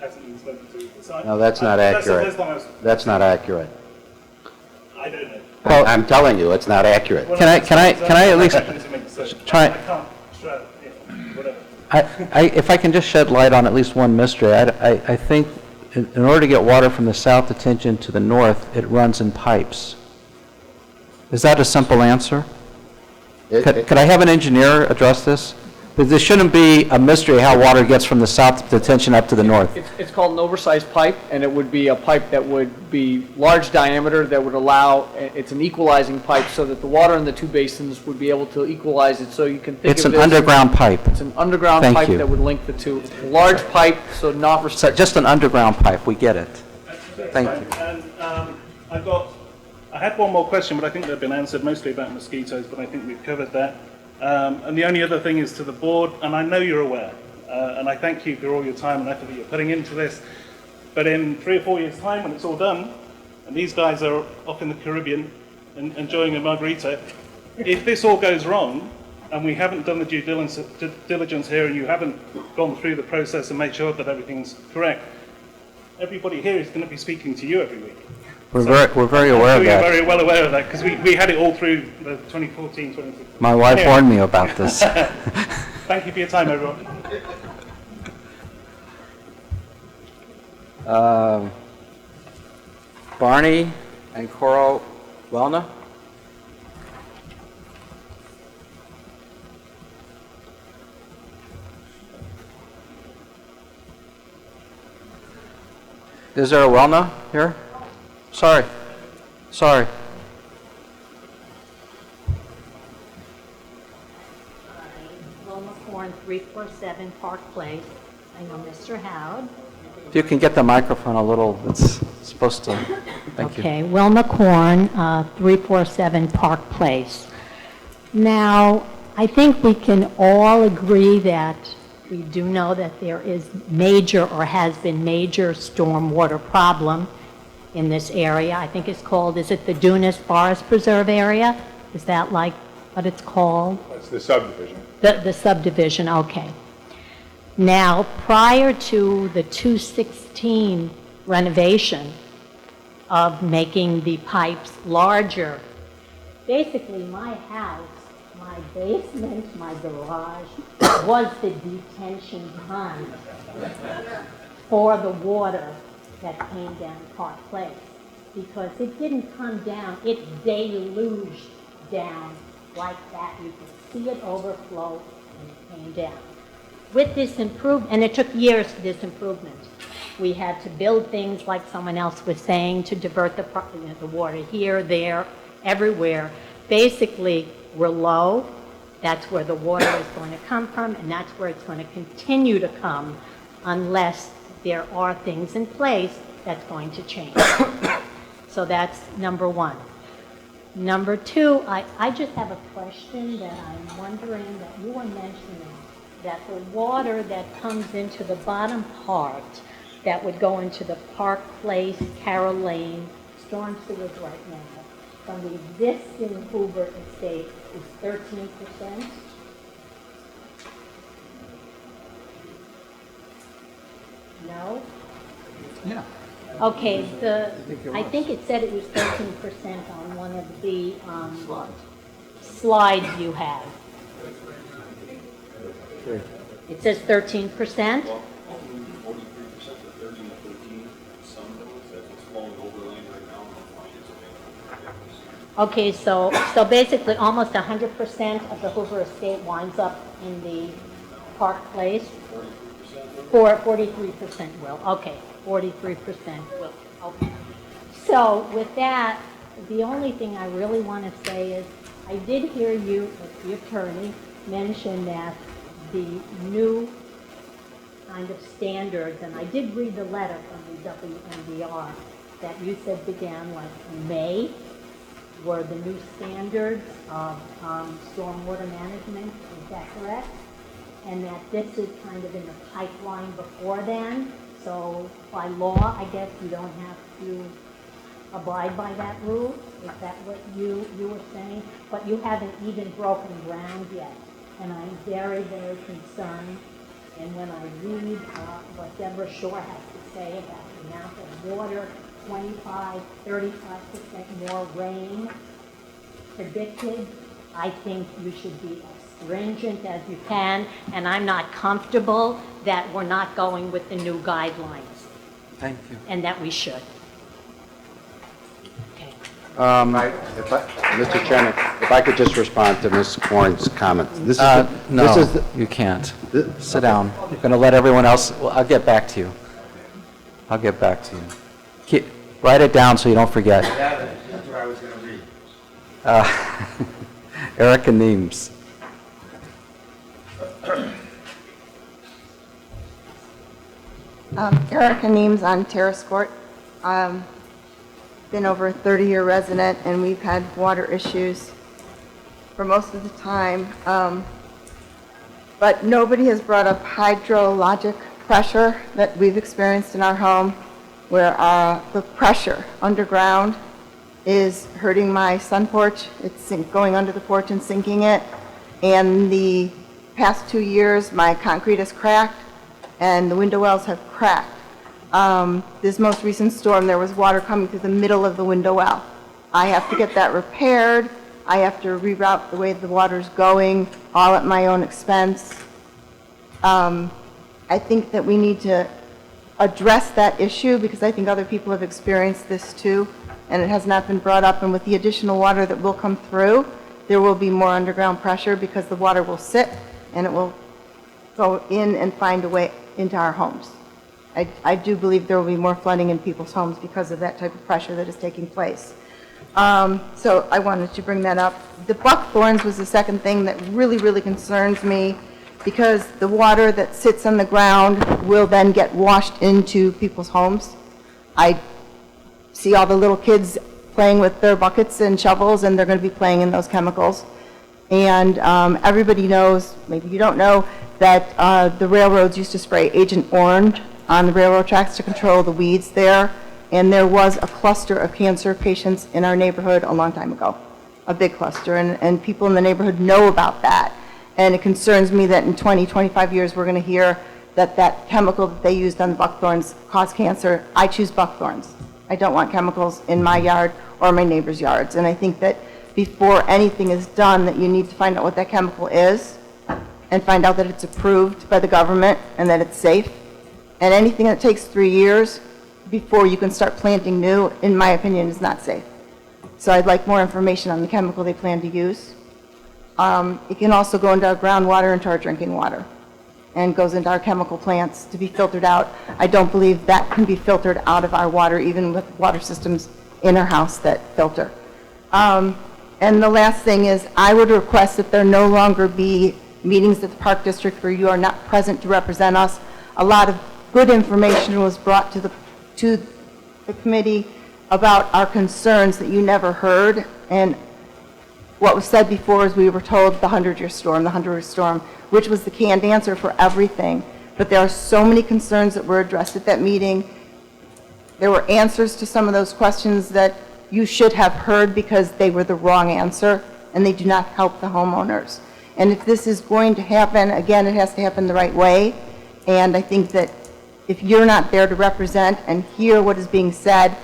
hasn't been spoken to. So No, that's not accurate. That's not accurate. I don't know. Well, I'm telling you, it's not accurate. Can I at least try? If I can just shed light on at least one mystery, I think in order to get water from the south detention to the north, it runs in pipes. Is that a simple answer? Could I have an engineer address this? Because there shouldn't be a mystery how water gets from the south detention up to the north. It's called an oversized pipe, and it would be a pipe that would be large diameter that would allow, it's an equalizing pipe so that the water in the two basins would be able to equalize it, so you can think It's of an it as- underground pipe. It's an underground Thank pipe you. that would link the two. Large pipe, so not So just an underground pipe, we get it. Thank you. And I had one more question, but I think they've been answered, mostly about mosquitoes, but I think we've covered that. And the only other thing is to the board, and I know you're aware, and I thank you for all your time and effort that you're putting into this, but in 3 or 4 years' time, when it's all done, and these guys are off in the Caribbean and enjoying a margarita, if this all goes wrong, and we haven't done the due diligence here, and you haven't gone through the process and made sure that everything's correct, everybody here is going to be speaking to you every week. We're very aware of You're that. very well aware of that, because we had it all through the 2014, 2015. My wife Anyway. warned me about this. Thank you for your time, everyone. Barney and Coral Wellna? Is there a Wellna here? Sorry. Wilma Corn, 347 Park Place. I know Mr. Howd. If you can get the microphone a little, it's supposed to, thank you. Okay, Wilma Corn, 347 Park Place. Now, I think we can all agree that we do know that there is major or has been major stormwater problem in this area. I think it's called, is it the Dunes Forest Preserve area? Is that like what it's called? That's the subdivision. The subdivision, okay. Now, prior to the 216 renovation of making the pipes larger, basically my house, my basement, my garage was the detention pond for the water that came down Park Place, because it didn't come down, it deluged down like that. You could see it overflow and it came down. With this improvement, and it took years for this improvement, We had to build things like someone else was saying to divert the water here, there, everywhere. Basically, we're low. That's where the water is going to come from, and that's where it's going to continue to come unless there are things in place that's going to change. So that's number one. Number two, I just have a question that I'm wondering that you were mentioning, that the water that comes into the bottom part that would go into the Park Place, Carroll Lane, storm sewers right now, from the existing Hoover estate is 13%. No? Yeah. Okay, I think it said it was 13% on one of the slides you have. It says 13%? Okay, so basically almost 100% of the Hoover estate winds up in the Park Place? 43% will, okay, 43% will, okay. So with that, the only thing I really want to say is, I did hear you, as the attorney, mention that the new kind of standards, and I did read the letter from the WMDR that you said began like in May, were the new standards of stormwater management, is that correct? And that this is kind of in the pipeline before then, so by law, I guess you don't have to abide by that rule? Is that what you were saying? But you haven't even broken ground yet, and I'm very, very concerned. And when I read what Deborah Shore has to say about the amount of water, 25, 35% more rain predicted, I think you should be as stringent as you can, and I'm not comfortable that we're not going with the new guidelines. Thank you. And that we should. Mr. Chairman, if I could just respond to Ms. Warren's comment. No, you can't. Sit down. I'm going to let everyone else, well, I'll get back to you. I'll get back to you. Write it down so you don't forget. That's what I was going to read. Erica Neems. Erica Neems on Terrace Court. Been over a 30-year resident, and we've had water issues for most of the time. But nobody has brought up hydrologic pressure that we've experienced in our home, where the pressure underground is hurting my sun porch. It's going under the porch and sinking it. And the past 2 years, my concrete has cracked, and the window wells have cracked. This most recent storm, there was water coming through the middle of the window well. I have to get that repaired. I have to reroute the way the water's going, all at my own expense. I think that we need to address that issue, because I think other people have experienced this too, and it has not been brought up. And with the additional water that will come through, there will be more underground pressure, because the water will sit and it will go in and find a way into our homes. I do believe there will be more flooding in people's homes because of that type of pressure that is taking place. So I wanted to bring that up. The buckthorns was the second thing that really, really concerns me, because the water that sits on the ground will then get washed into people's homes. I see all the little kids playing with their buckets and shovels, and they're going to be playing in those chemicals. And everybody knows, maybe you don't know, that the railroads used to spray Agent Orange on the railroad tracks to control the weeds there. And there was a cluster of cancer patients in our neighborhood a long time ago, a big cluster, and people in the neighborhood know about that. And it concerns me that in 20, 25 years, we're going to hear that that chemical that they used on the buckthorns caused cancer. I choose buckthorns. I don't want chemicals in my yard or my neighbor's yards. And I think that before anything is done, that you need to find out what that chemical is and find out that it's approved by the government and that it's safe. And anything that takes 3 years before you can start planting new, in my opinion, is not safe. So I'd like more information on the chemical they plan to use. It can also go into our groundwater and to our drinking water. and goes into our chemical plants to be filtered out. I don't believe that can be filtered out of our water, even with water systems in our house that filter. And the last thing is, I would request that there no longer be meetings at the Park District where you are not present to represent us. A lot of good information was brought to the committee about our concerns that you never heard. And what was said before is we were told the 100-year storm, which was the canned answer for everything. But there are so many concerns that were addressed at that meeting. There were answers to some of those questions that you should have heard because they were the wrong answer and they do not help the homeowners. And if this is going to happen, again, it has to happen the right way. And I think that if you're not there to represent and hear what is being said,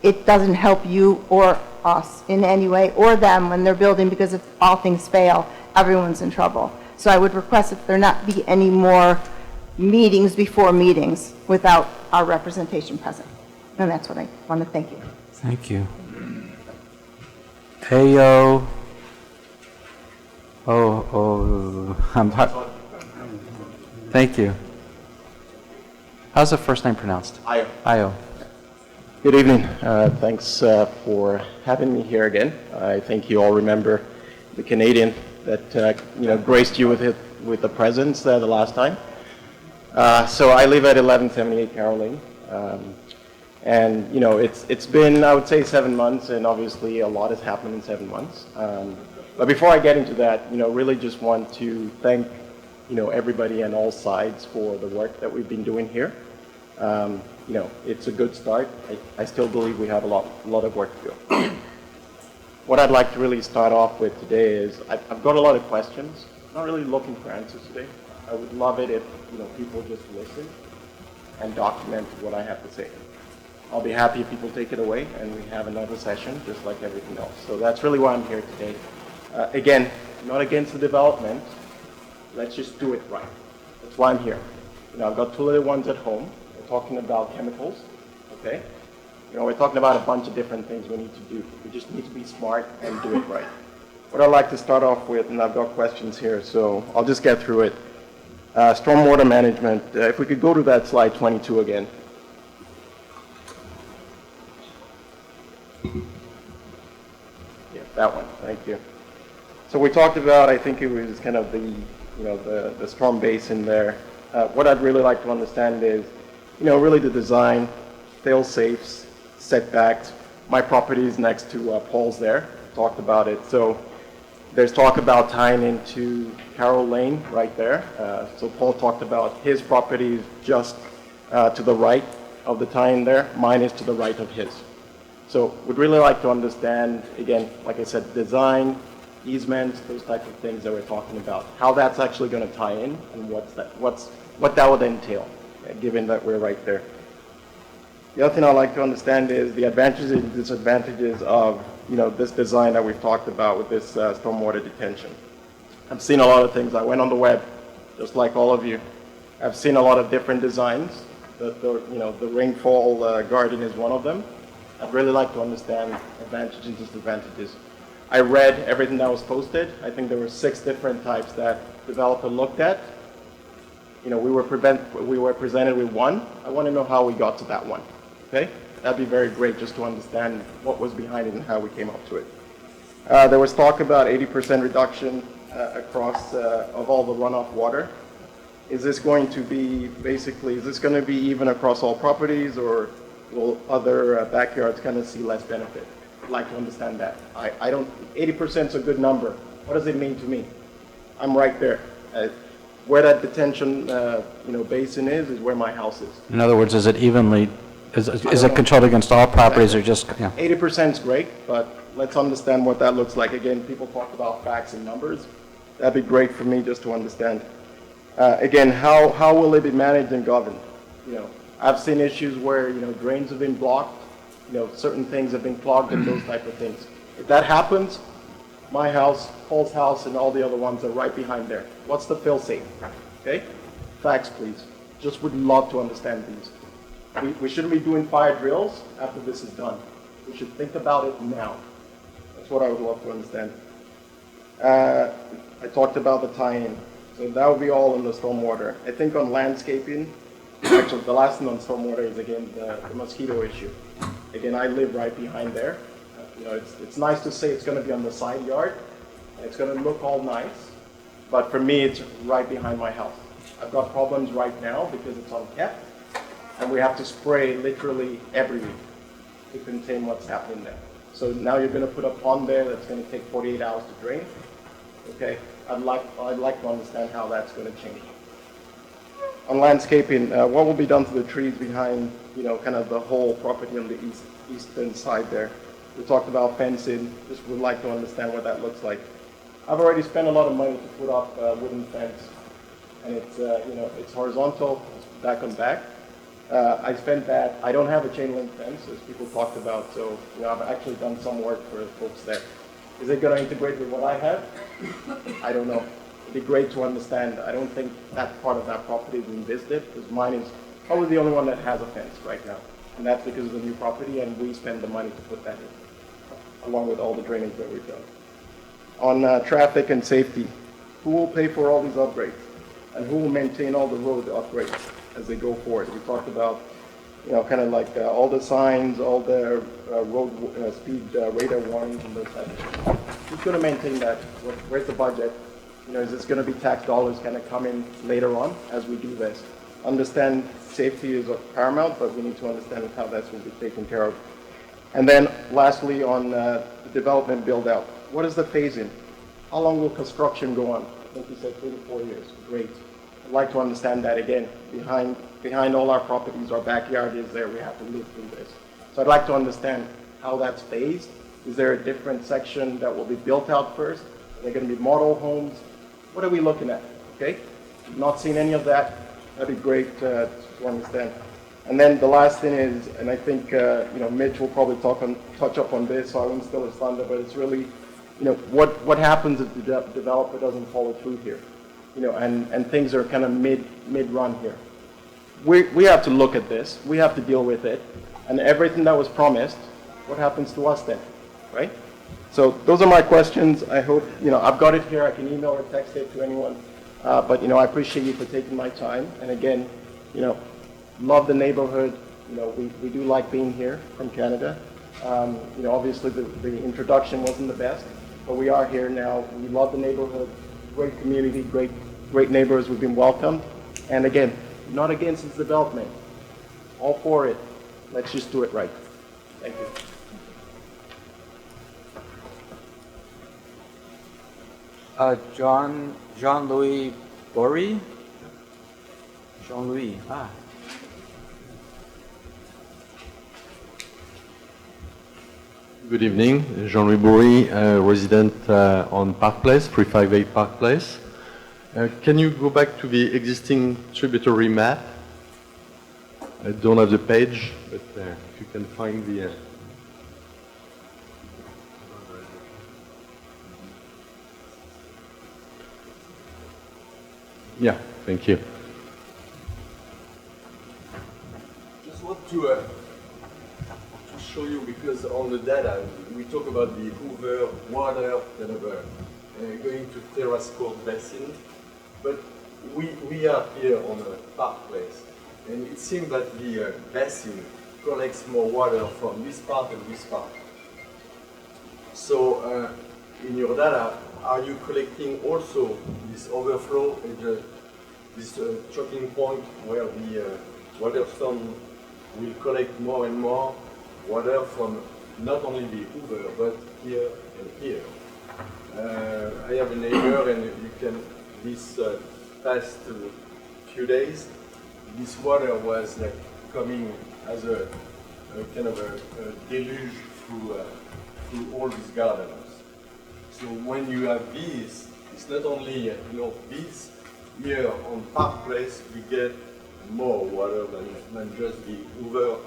it doesn't help you or us in any way, or them when they're building, because if all things fail, everyone's in trouble. So I would request that there not be any more meetings before meetings without our representation present. And that's what I want to thank you. Thank you. Ayo. Thank you. How's the first name pronounced? Ayo. Ayo. Good evening. Thanks for having me here again. I think you all remember the Canadian that graced you with the presence the last time. So I live at 1178 Carroll Lane, and it's been, I would say, 7 months, and obviously a lot has happened in 7 months. But before I get into that, really just want to thank everybody on all sides for the work that we've been doing here. It's a good start. I still believe we have a lot of work to do. What I'd like to really start off with today is I've got a lot of questions. I'm not really looking for answers today. I would love it if people just listen and document what I have to say. I'll be happy if people take it away and we have another session just like everything else. So that's really why I'm here today. Again, not against the development. Let's just do it right. That's why I'm here. I've got 2 little ones at home. We're talking about chemicals, okay? We're talking about a bunch of different things we need to do. We just need to be smart and do it right. What I'd like to start off with, and I've got questions here, so I'll just get through it. Stormwater management. If we could go to that slide 22 again. Yeah, that one. Thank you. So we talked about, I think it was kind of the storm basin there. What I'd really like to understand is, really the design, fail-safes, setbacks. My property is next to Paul's there. Talked about it. So there's talk about tying into Carroll Lane right there. So Paul talked about his property just to the right of the tie-in there. Mine is to the right of his. So we'd really like to understand, again, like I said, design, easements, those types of things that we're talking about, how that's actually going to tie in and what that would entail, given that we're right there. The other thing I'd like to understand is the advantages and disadvantages of this design that we've talked about with this stormwater detention. I've seen a lot of things. I went on the web, just like all of you. I've seen a lot of different designs. The rainfall garden is one of them. I'd really like to understand advantages and disadvantages. I read everything that was posted. I think there were 6 different types that developer looked at. We were presented with one. I want to know how we got to that one. Okay? That'd be very great just to understand what was behind it and how we came up to it. There was talk about 80% reduction across of all the runoff water. Is this going to be even across all properties, or will other backyards kind of see less benefit? I'd like to understand that. 80% is a good number. What does it mean to me? I'm right there. Where that detention, basin is where my house is. In other words, is it evenly, is it controlled against all properties or just, 80% is great, but let's understand what that looks like. Again, people talk about facts and numbers. That'd be great for me just to understand. Again, how will it be managed and governed? I've seen issues where, drains have been blocked, certain things have been clogged and those type of things. If that happens, my house, Paul's house, and all the other ones are right behind there. What's the fail-safe? Okay? Facts, please. Just would love to understand these. We shouldn't be doing fire drills after this is done. We should think about it now. That's what I would love to understand. I talked about the tie-in. So that would be all in the stormwater. I think on landscaping, actually the last thing on stormwater is again the mosquito issue. Again, I live right behind there. You know, it's nice to say it's going to be on the side yard, and it's going to look all nice, but for me, it's right behind my house. I've got problems right now because it's unkept, and we have to spray literally every week to contain what's happening there. So now you're going to put a pond there that's going to take 48 hours to drain. Okay, I'd like to understand how that's going to change. On landscaping, what will be done to the trees behind, you know, kind of the whole property on the eastern side there? We talked about fencing. Just would like to understand what that looks like. I've already spent a lot of money to put up a wooden fence, and it's you know, it's horizontal, it's back on back. I spent that. I don't have a chain link fence, as people talked about, so you know, I've actually done some work for folks there. Is it going to integrate with what I have? I don't know. It'd be great to understand. I don't think that part of that property is being visited, because mine is probably the only one that has a fence right now. And that's because of the new property, and we spend the money to put that in, along with all the drainage that we've done. On traffic and safety, who will pay for all these upgrades? And who will maintain all the road upgrades as they go forward? We talked about, you know, kind of like all the signs, all the road speed radar warnings and those types of things. Who's going to maintain that? Where's the budget? You know, is this going to be tax dollars kind of come in later on as we do this? Understand safety is paramount, but we need to understand how that's going to be taken care of. And then lastly, on the development build out, what is the phasing? How long will construction go on? I think you said 3 to 4 years. Great. I'd like to understand that again. Behind all our properties, our backyard is there. We have to live through this. So I'd like to understand how that's phased. Is there a different section that will be built out first? Are there going to be model homes? What are we looking at? Okay? Not seen any of that. That'd be great to understand. And then the last thing is, and I think you know, Mitch will probably touch up on this, so I won't steal his thunder, but it's really, you know, what happens if the developer doesn't follow through here? You know, and things are kind of mid-run here. We have to look at this. We have to deal with it. And everything that was promised, what happens to us then, right? So those are my questions. I hope, you know, I've got it here. I can email or text it to anyone. But, you know, I appreciate you for taking my time. And again, you know, love the neighborhood. You know, we do like being here from Canada. You know, obviously the introduction wasn't the best, but we are here now. We love the neighborhood. Great community, great neighbors. We've been welcomed. And again, not against its development. All for it. Let's just do it right. Thank you. Jean-Louis Bory? Jean-Louis, Good evening, Jean-Louis Bory, resident on Park Place, 358 Park Place. Can you go back to the existing tributary map? I don't have the page, but if you can find the... Yeah, thank you. Just want to show you, because on the data we talk about the Hoover water kind of going to terrace court basin, but we are here on a Park Place, and it seems that the basin collects more water from this part and this part. So in your data, are you collecting also this overflow and this choking point where the waterstone will collect more and more water from not only the Hoover, but here and here? I have a neighbor, and you can, this past few days, this water was like coming as a kind of a deluge through all these gardens. So when you have these, it's not only this. Here on Park Place, we get more water than just the Hoover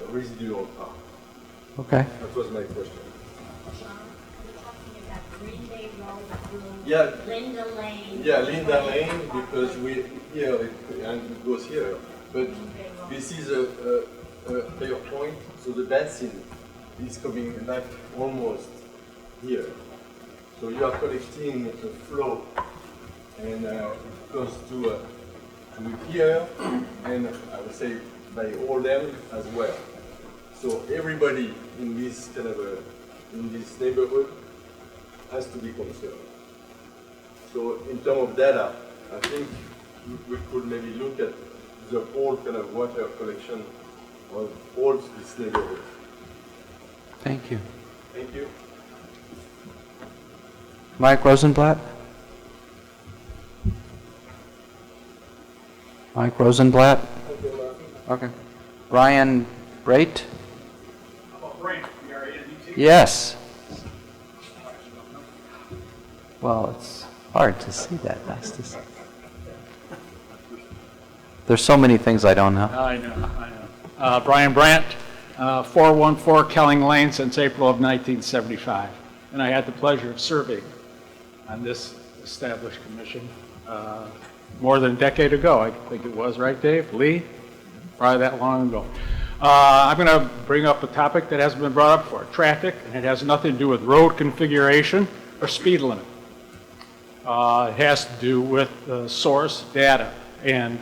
residual part. Okay. That was my question. Green Bay Road through Yeah. Linda Lane. Yeah, Linda Lane, because we here and it goes here. But this is a clear point, so the basin is coming like almost here. So you are collecting the flow and it goes to here, and I would say by all them as well. So everybody in this kind of in this neighborhood has to be concerned. So in terms of data, I think we could maybe look at the whole kind of water collection of all this neighborhood. Thank you. Thank you. Mike Rosenblatt? Mike Rosenblatt? Okay. Brian Brait? Yes. Well, it's hard to see that, Estes. There's so many things I don't know. I know. Brian Brandt, 414 Kelling Lane since April of 1975. And I had the pleasure of serving on this established commission more than a decade ago. I think it was, right, Dave? Lee? Probably that long ago. I'm going to bring up a topic that hasn't been brought up before, traffic, and it has nothing to do with road configuration or speed limit. It has to do with source data. And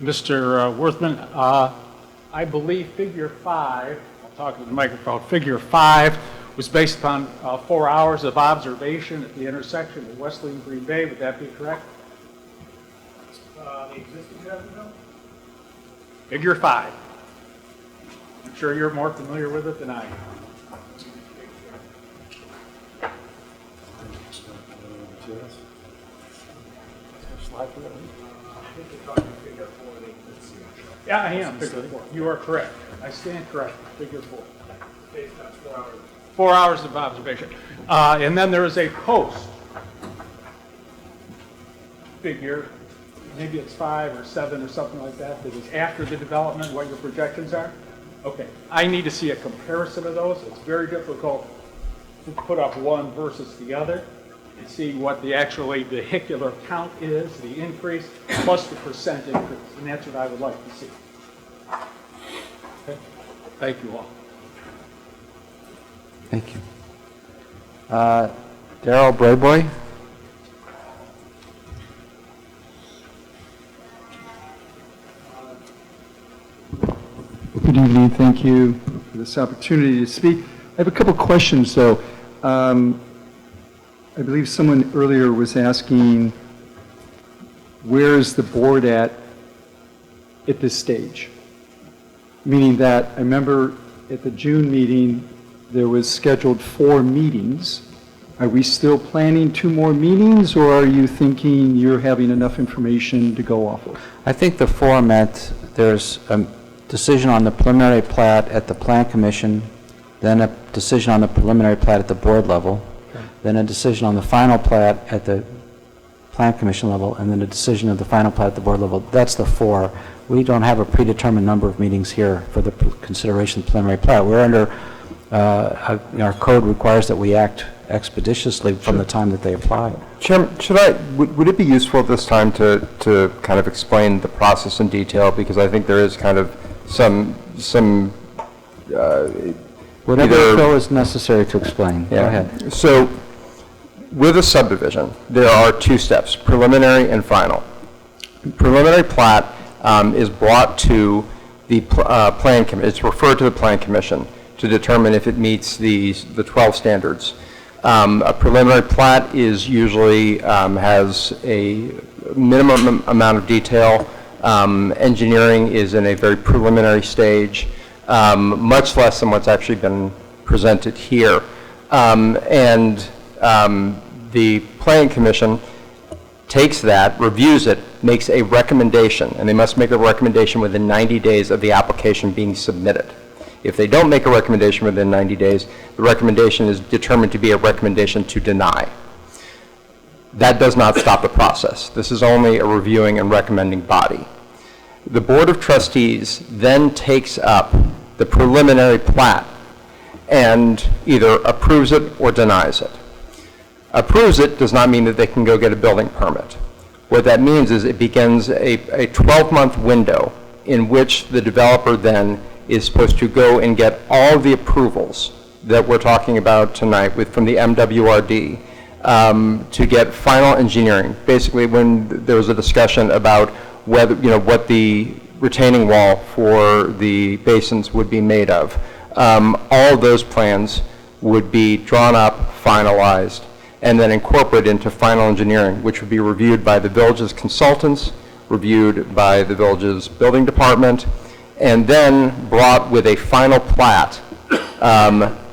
Mr. Worthman, I believe figure 5, I'll talk to the microphone, figure 5 was based upon 4 hours of observation at the intersection of Wesley and Green Bay. Would that be correct? The existing traffic bill? Figure 5. I'm sure you're more familiar with it than I am. Yeah, I am, figure 4. You are correct. I stand corrected, figure 4. Based on 4 hours. 4 hours of observation. And then there is a post figure, maybe it's 5 or 7 or something like that, that is after the development, what your projections are. Okay, I need to see a comparison of those. It's very difficult to put up one versus the other and see what the actually vehicular count is, the increase, plus the percent increase. And that's what I would like to see. Okay. Thank you all. Thank you. Darrell Brayboy? Good evening. Thank you for this opportunity to speak. I have a couple questions, though. I believe someone earlier was asking, where is the board at this stage? Meaning that I remember at the June meeting, there was scheduled 4 meetings. Are we still planning 2 more meetings, or are you thinking you're having enough information to go off of? I think the format, there's a decision on the preliminary plat at the Plan Commission, then a decision on the preliminary plat at the board level, then a decision on the final plat at the Plan Commission level, and then a decision of the final plat at the board level. That's the 4. We don't have a predetermined number of meetings here for the consideration of the preliminary plat. We're under, our code requires that we act expeditiously from the time that they apply. Chairman, would it be useful at this time to kind of explain the process in detail? Because I think there is kind of some whatever Phil is necessary to explain. Yeah. Go ahead. So with a subdivision, there are 2 steps, preliminary and final. Preliminary plat is brought to the Plan Commission. It's referred to the Plan Commission to determine if it meets the 12 standards. A preliminary plat is usually has a minimum amount of detail. Engineering is in a very preliminary stage, much less than what's actually been presented here. The Planning Commission takes that, reviews it, makes a recommendation, and they must make a recommendation within 90 days of the application being submitted. If they don't make a recommendation within 90 days, the recommendation is determined to be a recommendation to deny. That does not stop the process. This is only a reviewing and recommending body. The Board of Trustees then takes up the preliminary plat and either approves it or denies it. Approves it does not mean that they can go get a building permit. What that means is it begins a 12-month window in which the developer then is supposed to go and get all the approvals that we're talking about tonight from the MWRD to get final engineering. Basically, when there was a discussion about whether, what the retaining wall for the basins would be made of. All of those plans would be drawn up, finalized, and then incorporated into final engineering, which would be reviewed by the village's consultants, reviewed by the village's building department, and then brought with a final plat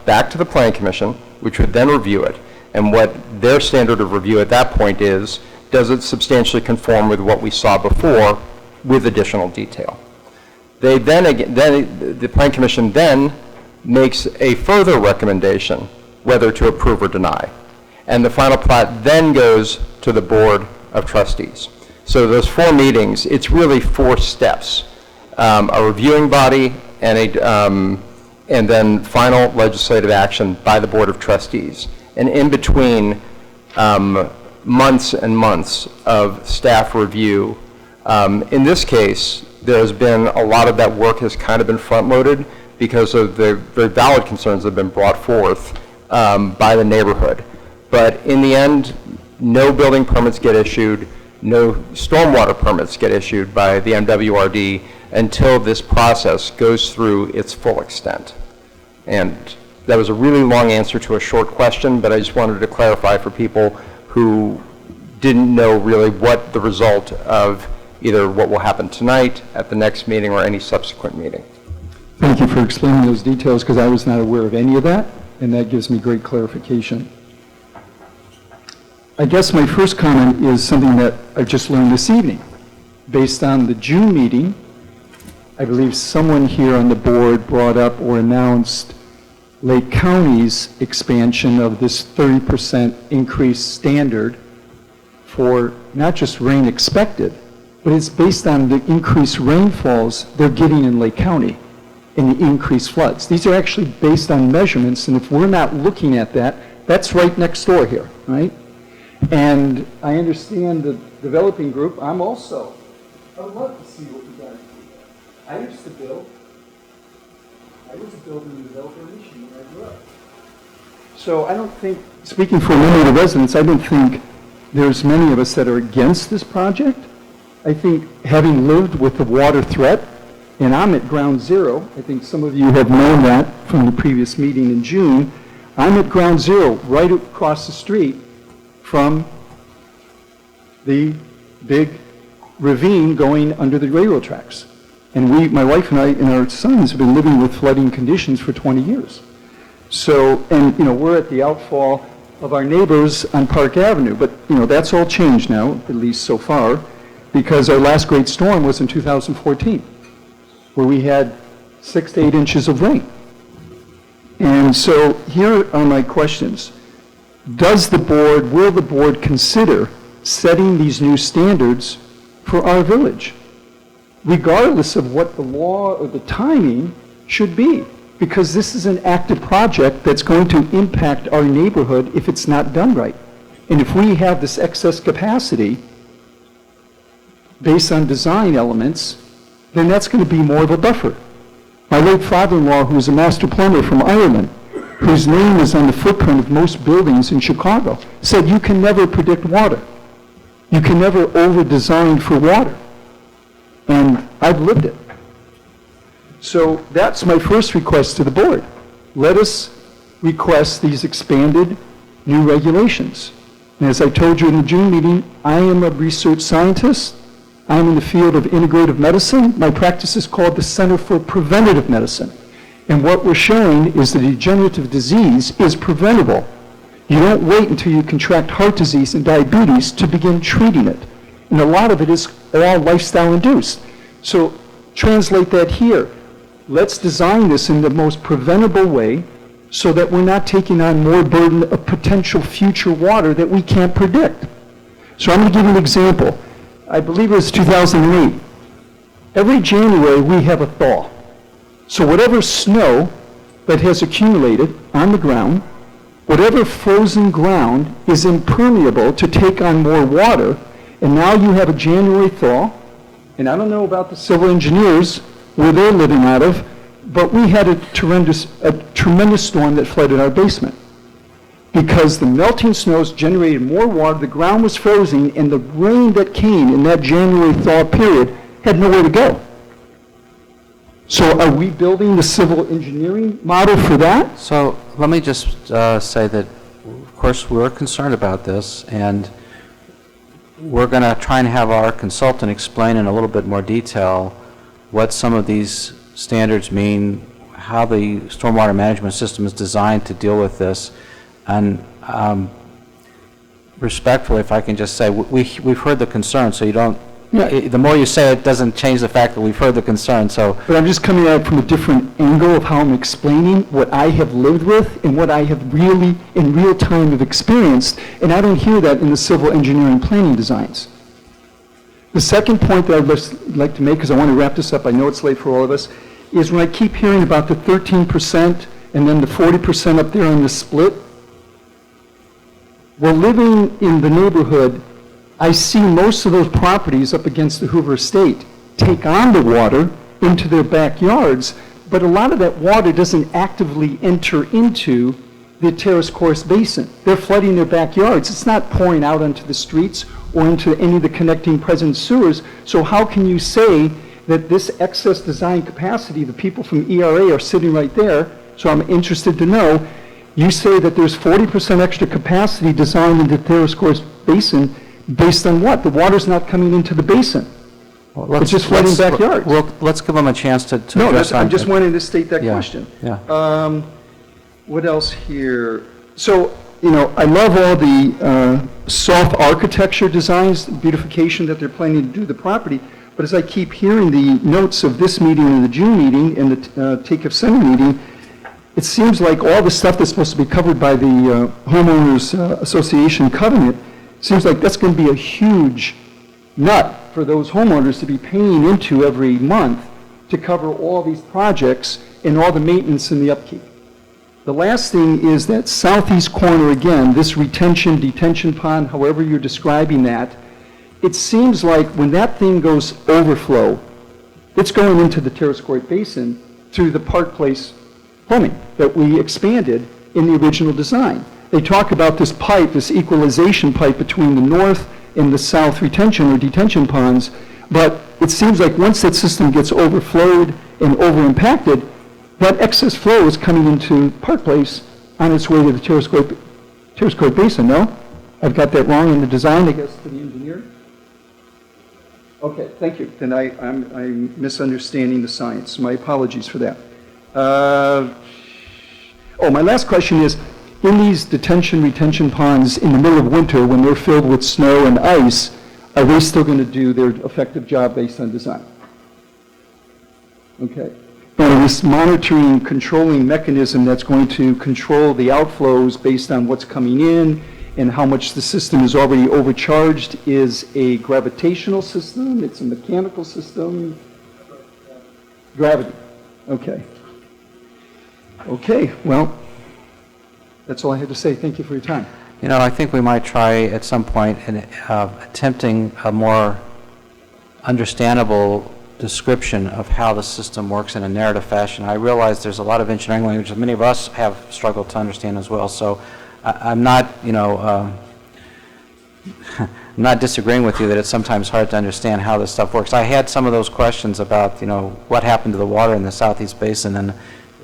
back to the Plan Commission, which would then review it. And what their standard of review at that point is, does it substantially conform with what we saw before with additional detail? They then the Plan Commission then makes a further recommendation whether to approve or deny. And the final plat then goes to the Board of Trustees. So those 4 meetings, it's really 4 steps. A reviewing body and then final legislative action by the Board of Trustees. And in between, months and months of staff review. In this case, there's been a lot of that work has kind of been front-loaded because of the very valid concerns that have been brought forth by the neighborhood. But in the end, no building permits get issued, no stormwater permits get issued by the MWRD until this process goes through its full extent. And that was a really long answer to a short question, but I just wanted to clarify for people who didn't know really what the result of either what will happen tonight at the next meeting or any subsequent meeting. Thank you for explaining those details, because I was not aware of any of that, and that gives me great clarification. I guess my first comment is something that I just learned this evening. Based on the June meeting, I believe someone here on the board brought up or announced Lake County's expansion of this 30% increase standard for not just rain expected, but it's based on the increased rainfalls they're getting in Lake County and the increased floods. These are actually based on measurements, and if we're not looking at that, that's right next door here, right? And I understand the developing group. I would love to see what you guys do. I used to build. I was a builder and developer initially when I grew up. So I don't think, speaking for many of the residents, I don't think there's many of us that are against this project. I think having lived with the water threat, and I'm at ground zero, I think some of you have known that from the previous meeting in June, I'm at ground zero right across the street from the big ravine going under the railroad tracks. And my wife and I and our sons have been living with flooding conditions for 20 years. So, and we're at the outfall of our neighbors on Park Avenue, but that's all changed now, at least so far, because our last great storm was in 2014, where we had 6 to 8 inches of rain. And so here are my questions. Will the board consider setting these new standards for our village, regardless of what the law or the timing should be? Because this is an active project that's going to impact our neighborhood if it's not done right. And if we have this excess capacity based on design elements, then that's going to be more of a buffer. My late father-in-law, who was a master plumber from Ireland, whose name is on the footprint of most buildings in Chicago, said you can never predict water. You can never over-design for water. And I've lived it. So that's my first request to the board. Let us request these expanded new regulations. And as I told you in the June meeting, I am a research scientist. I'm in the field of integrative medicine. My practice is called the Center for Preventative Medicine. And what we're showing is that degenerative disease is preventable. You don't wait until you contract heart disease and diabetes to begin treating it. And a lot of it is all lifestyle induced. So translate that here. Let's design this in the most preventable way so that we're not taking on more burden of potential future water that we can't predict. So I'm going to give you an example. I believe it was 2008. Every January we have a thaw. So whatever snow that has accumulated on the ground, whatever frozen ground is impermeable to take on more water, and now you have a January thaw, and I don't know about the civil engineers where they're living out of, but we had a tremendous storm that flooded our basement. because the melting snows generated more water, the ground was frozen, and the rain that came in that January thaw period had nowhere to go. So are we building the civil engineering model for that? So let me just say that, of course, we're concerned about this, and we're going to try and have our consultant explain in a little bit more detail what some of these standards mean, how the stormwater management system is designed to deal with this. And respectfully, if I can just say, we've heard the concern, so you don't, the more you say it doesn't change the fact that we've heard the concern, so. But I'm just coming at it from a different angle of how I'm explaining what I have lived with and what I have really, in real time, have experienced, and I don't hear that in the civil engineering planning designs. The second point that I'd like to make, because I want to wrap this up, I know it's late for all of us, is when I keep hearing about the 13% and then the 40% up there on the split, well, living in the neighborhood, I see most of those properties up against the Hoover Estate take on the water into their backyards, but a lot of that water doesn't actively enter into the terrace course basin. They're flooding their backyards. It's not pouring out onto the streets or into any of the connecting present sewers. So how can you say that this excess design capacity, the people from ERA are sitting right there, so I'm interested to know, you say that there's 40% extra capacity designed into the terrace course basin. Based on what? The water's not coming into the basin. Well, it's just flooding backyards. Well, let's give them a chance to No, address I'm that. just wanting to state that question. Yeah. What else here? So, you know, I love all the soft architecture designs, beautification that they're planning to do the property, but as I keep hearing the notes of this meeting and the June meeting and the Take-Up Center meeting, it seems like all the stuff that's supposed to be covered by the Homeowners Association covenant, seems like that's going to be a huge nut for those homeowners to be paying into every month to cover all these projects and all the maintenance and the upkeep. The last thing is that southeast corner again, this retention, detention pond, however you're describing that, it seems like when that thing goes overflow, it's going into the Terrace Court Basin through the Park Place plumbing that we expanded in the original design. They talk about this pipe, this equalization pipe between the north and the south retention or detention ponds, but it seems like once that system gets overflowed and over-impacted, that excess flow is coming into Park Place on its way to the Terrace Court Basin, no? I've got that wrong in the design, I guess, to the engineer? Okay, thank you. Then I'm misunderstanding the science. My apologies for that. My last question is, in these detention, retention ponds in the middle of winter, when they're filled with snow and ice, are they still going to do their effective job based on design? Okay. And this monitoring, controlling mechanism that's going to control the outflows based on what's coming in and how much the system is already overcharged is a gravitational system, it's a mechanical system? Gravity. Okay. Okay, well, that's all I had to say. Thank you for your time. You know, I think we might try at some point in attempting a more understandable description of how the system works in a narrative fashion. I realize there's a lot of engineering language that many of us have struggled to understand as well, so I'm not, you know, I'm not disagreeing with you that it's sometimes hard to understand how this stuff works. I had some of those questions about, you know, what happened to the water in the Southeast Basin, and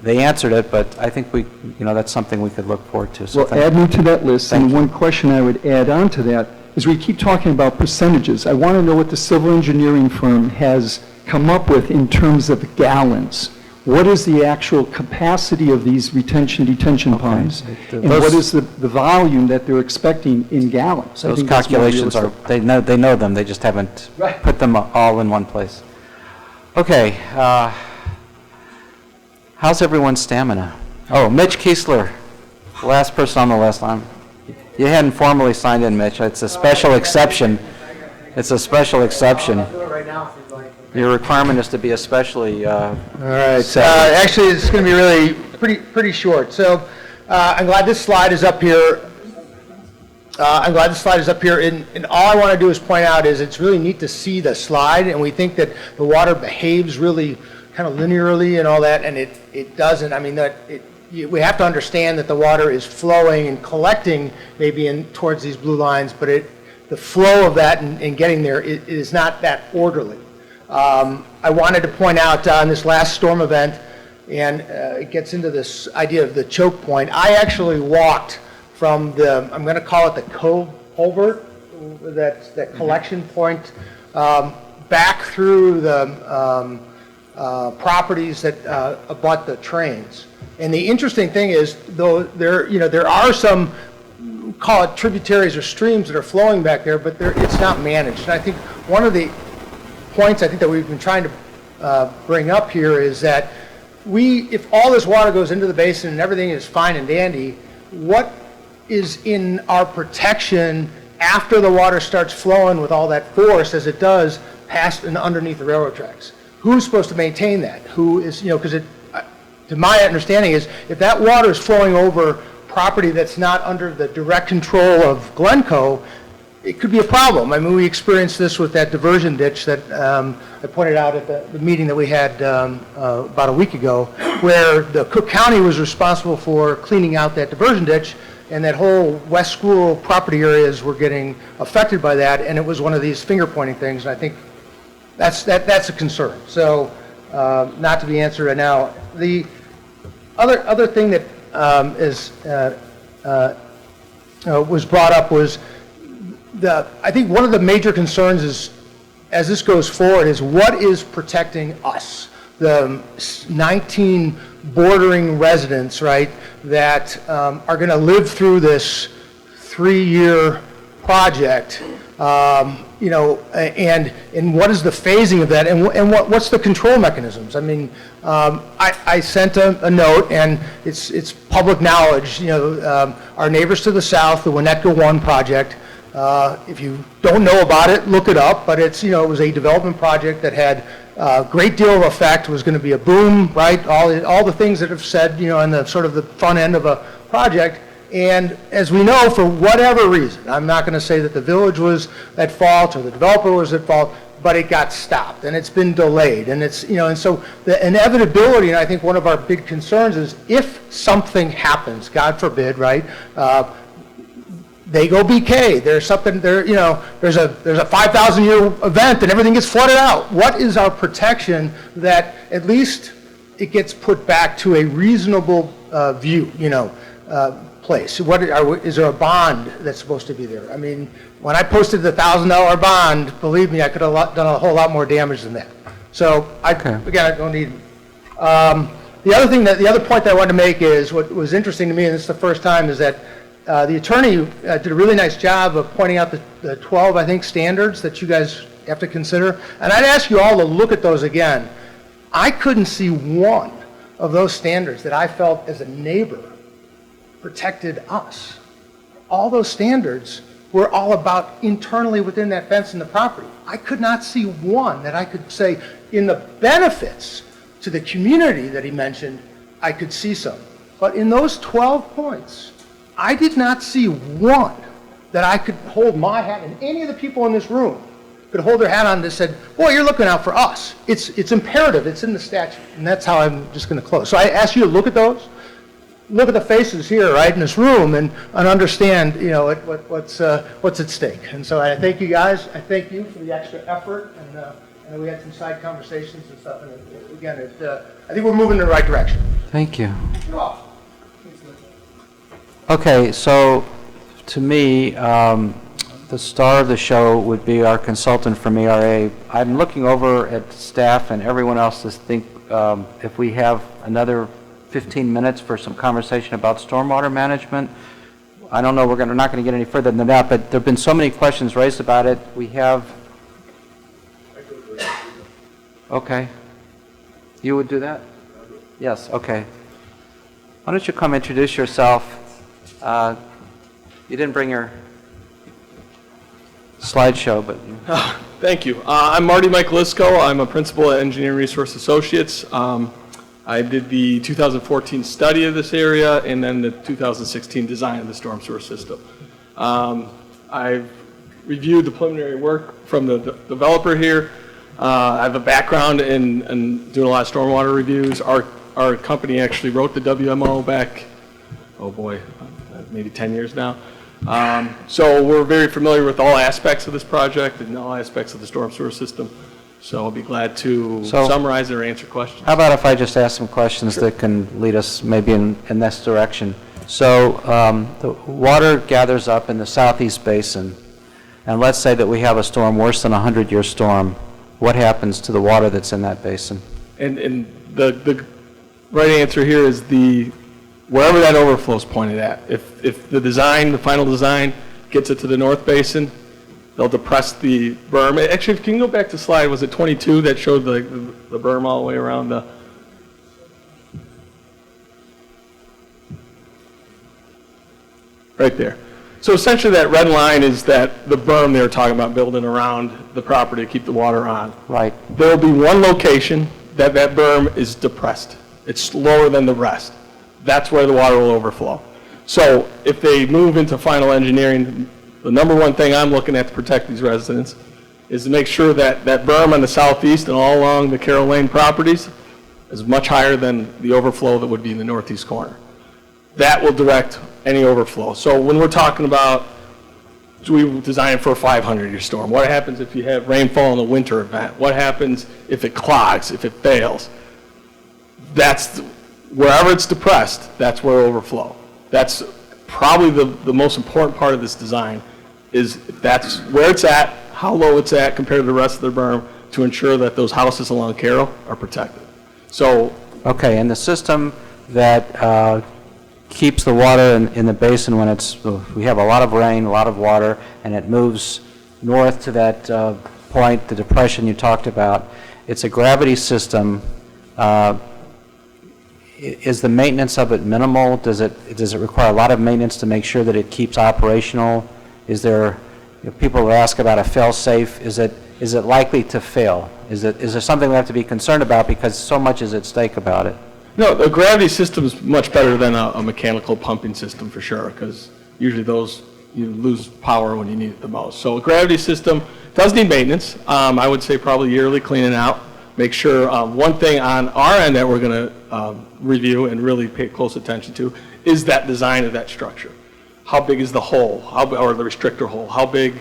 they answered it, but I think we, you know, that's something we could look forward to. So well, add me to that list, and one question I would add on to that is we keep talking about percentages. I want to know what the civil engineering firm has come up with in terms of gallons. What is the actual capacity of these detention ponds? And what is the volume that they're expecting in gallons? Those calculations are, they know them, they just haven't put them all in one place. Okay, how's everyone's stamina? Oh, Mitch Kiesler, last person on the list. You hadn't formally signed in, Mitch. It's a special exception. It's a special exception. Your requirement is to be especially all right. Actually, it's going to be really pretty short. So I'm glad this slide is up here. And all I want to do is point out is it's really neat to see the slide, and we think that the water behaves really kind of linearly and all that, and it doesn't. I mean, that we have to understand that the water is flowing and collecting maybe in towards these blue lines, but the flow of that and getting there is not that orderly. I wanted to point out on this last storm event, and it gets into this idea of the choke point. I actually walked from I'm going to call it the culvert, that collection point, back through the properties that abut the trains. And the interesting thing is, though there are some, call it tributaries or streams that are flowing back there, but it's not managed. And I think one of the points I think that we've been trying to bring up here is that if all this water goes into the basin and everything is fine and dandy, what is in our protection after the water starts flowing with all that force as it does past and underneath the railroad tracks? Who's supposed to maintain that? Who is, because to my understanding is, if that water is flowing over property that's not under the direct control of Glencoe, it could be a problem. I mean, we experienced this with that diversion ditch that I pointed out at the meeting that we had about a week ago, where the Cook County was responsible for cleaning out that diversion ditch, and that whole West School property areas were getting affected by that, and it was one of these finger-pointing things, and I think that's a concern. So, not to be answered right now. The other thing that was brought up was I think one of the major concerns is, as this goes forward, is what is protecting us, the 19 bordering residents, right, that are going to live through this 3-year project, and what is the phasing of that, and what's the control mechanisms? I mean, I sent a note, and it's public knowledge. Our neighbors to the south, the Winnetka 1 project. If you don't know about it, look it up. But it was a development project that had a great deal of effect. Was going to be a boom, right? All the things that have said, in the sort of the front end of a project. And as we know, for whatever reason, I'm not going to say that the village was at fault or the developer was at fault, but it got stopped and it's been delayed. And it's, and so the inevitability, and I think one of our big concerns is if something happens, God forbid, right? They go BK. There's something there. There's a 5,000-year event and everything gets flooded out. What is our protection that at least it gets put back to a reasonable view? Place. Is there a bond that's supposed to be there? I mean, when I posted the $1,000 bond, believe me, I could have done a whole lot more damage than that. So again, I don't need. The other point that I wanted to make is what was interesting to me, and this is the first time, is that the attorney did a really nice job of pointing out the 12, I think, standards that you guys have to consider. And I'd ask you all to look at those again. I couldn't see one of those standards that I felt as a neighbor protected us. All those standards were all about internally within that fence and the property. I could not see one that I could say in the benefits to the community that he mentioned, I could see some. But in those 12 points, I did not see one that I could hold my hat, and any of the people in this room could hold their hat on that said, boy, you're looking out for us. It's imperative. It's in the statute. And that's how I'm just going to close. So I ask you to look at those. Look at the faces here, right, in this room, and understand, what's at stake. And so I thank you guys. I thank you for the extra effort, and we had some side conversations and stuff. And again, I think we're moving in the right direction. Thank you. You're welcome. Okay, so to me, the star of the show would be our consultant from ERA. I'm looking over at staff and everyone else to think if we have another 15 minutes for some conversation about stormwater management. I don't know, we're not going to get any further than that, but there have been so many questions raised about it. We have... Okay. You would do that? Yes, okay. Why don't you come introduce yourself? You didn't bring your slideshow, but... Thank you. I'm Marty Michaelisco. I'm a principal at Engineering Resource Associates. I did the 2014 study of this area and then the 2016 design of the storm sewer system. I've reviewed the preliminary work from the developer here. I have a background in doing a lot of stormwater reviews. Our our company actually wrote the WMO back, oh boy, maybe 10 years now. So we're very familiar with all aspects of this project and all aspects of the storm sewer system. So I'll be glad to summarize or answer questions. How about if I just ask some questions that can lead us maybe in this direction? So the water gathers up in the southeast basin, and let's say that we have a storm worse than a 100-year storm. What happens to the water that's in that basin? And the right answer here is wherever that overflow is pointed at. If the design, the final design, gets it to the north basin, they'll depress the berm. Actually, if you can go back to slide, was it 22 that showed the berm all the way around the... Right there. So essentially that red line is the berm they were talking about building around the property to keep the water on. Right. There will be one location that berm is depressed. It's lower than the rest. That's where the water will overflow. So if they move into final engineering, the number one thing I'm looking at to protect these residents is to make sure that berm on the southeast and all along the Carroll Lane properties is much higher than the overflow that would be in the northeast corner. That will direct any overflow. So when we're talking about, do we design for a 500-year storm? What happens if you have rainfall in a winter event? What happens if it clogs, if it fails? That's, wherever it's depressed, that's where it overflow. That's probably the most important part of this design, is that's where it's at, how low it's at compared to the rest of the berm, to ensure that those houses along Carroll are protected. So, okay, and the system that keeps the water in the basin when we have a lot of rain, a lot of water, and it moves north to that point, the depression you talked about, it's a gravity system. Is the maintenance of it minimal? Does it require a lot of maintenance to make sure that it keeps operational? Is there, people will ask about a fail-safe. Is it likely to fail? Is there something we have to be concerned about because so much is at stake about it? no, the gravity system is much better than a mechanical pumping system for sure, because usually those, you lose power when you need it the most. So a gravity system does need maintenance. I would say probably yearly cleaning out. Make sure, one thing on our end that we're going to review and really pay close attention to is that design of that structure. How big is the hole, or the restrictor hole? How big,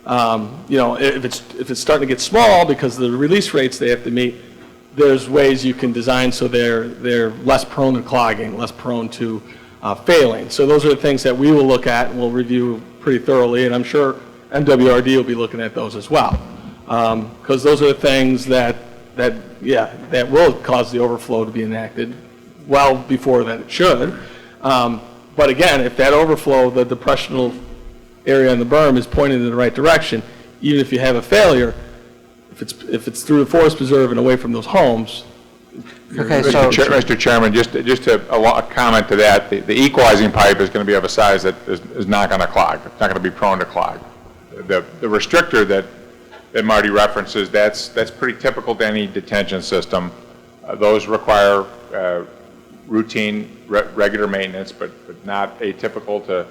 if it's starting to get small because of the release rates they have to meet, there's ways you can design so they're less prone to clogging, less prone to failing. So those are the things that we will look at and we'll review pretty thoroughly, and I'm sure MWRD will be looking at those as well. Because those are the things that will cause the overflow to be enacted well before that it should. But again, if that overflow, the depressional area in the berm is pointed in the right direction, even if you have a failure, if it's through the forest preserve and away from those homes. Okay, so Mr. Chairman, just a comment to that. The equalizing pipe is going to be of a size that is not going to clog. It's not going to be prone to clog. The restrictor that Marty references, that's pretty typical to any detention system. Those require routine, regular maintenance, but not atypical to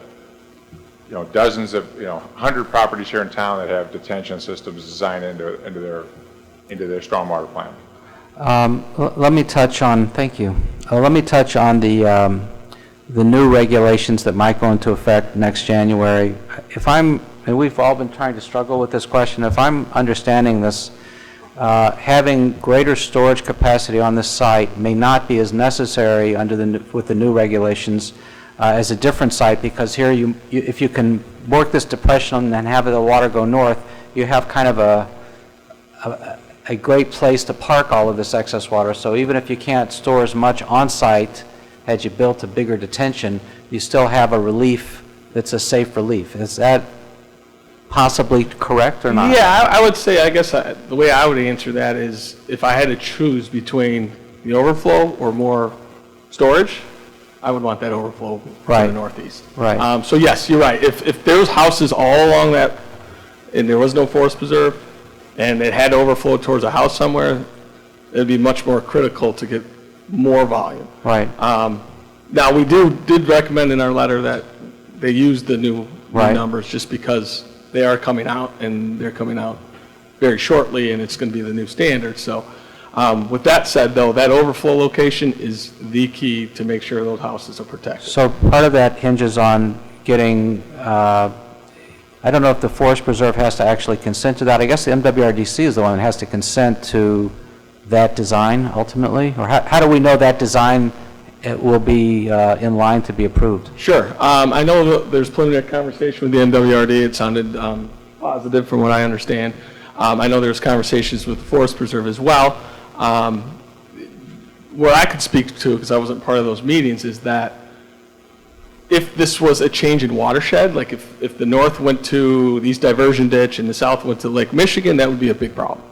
dozens of 100 properties here in town that have detention systems designed into their stormwater plan. Let me touch on. Thank you. Let me touch on the new regulations that might go into effect next January. And we've all been trying to struggle with this question. If I'm understanding this, having greater storage capacity on this site may not be as necessary with the new regulations as a different site, because here if you can work this depression and have the water go north, you have kind of a great place to park all of this excess water. So even if you can't store as much on site had you built a bigger detention, you still have a relief that's a safe relief. Is that possibly correct or not? Yeah, I would say, I guess the way I would answer that is if I had to choose between the overflow or more storage, I would want that overflow to the northeast. Right. So yes, you're right. If there was houses all along that and there was no forest preserve and it had to overflow towards a house somewhere, it would be much more critical to get more volume. Right. Now, we did recommend in our letter that they use the new numbers just because they are coming out, and they're coming out very shortly, and it's going to be the new standard. So With that said, though, that overflow location is the key to make sure those houses are protected. So part of that hinges on getting, I don't know if the Forest Preserve has to actually consent to that. I guess the MWRDC is the one that has to consent to that design ultimately? Or how do we know that design will be in line to be approved? Sure. I know that there's preliminary conversation with the MWRD. It sounded positive from what I understand. I know there's conversations with the Forest Preserve as well. What I could speak to, because I wasn't part of those meetings, is that if this was a change in watershed, like if the north went to the East Diversion Ditch and the south went to Lake Michigan, that would be a big problem.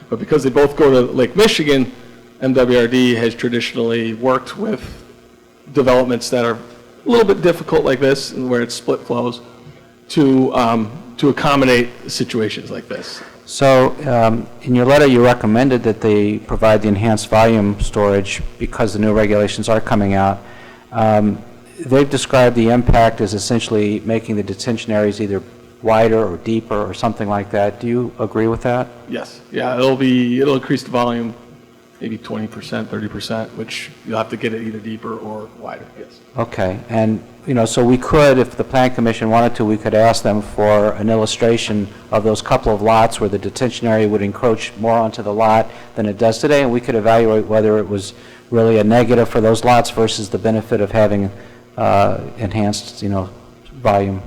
But because they both go to Lake Michigan, MWRD has traditionally worked with developments that are a little bit difficult like this, and where it's split flows, to accommodate situations like this. So in your letter, you recommended that they provide the enhanced volume storage because the new regulations are coming out. They've described the impact as essentially making the detention areas either wider or deeper or something like that. Do you agree with that? Yes. Yeah, it'll increase the volume maybe 20%, 30%, which you'll have to get it either deeper or wider, yes. Okay, and, so we could, if the Plan Commission wanted to, we could ask them for an illustration of those couple of lots where the detention area would encroach more onto the lot than it does today, and we could evaluate whether it was really a negative for those lots versus the benefit of having enhanced, volume.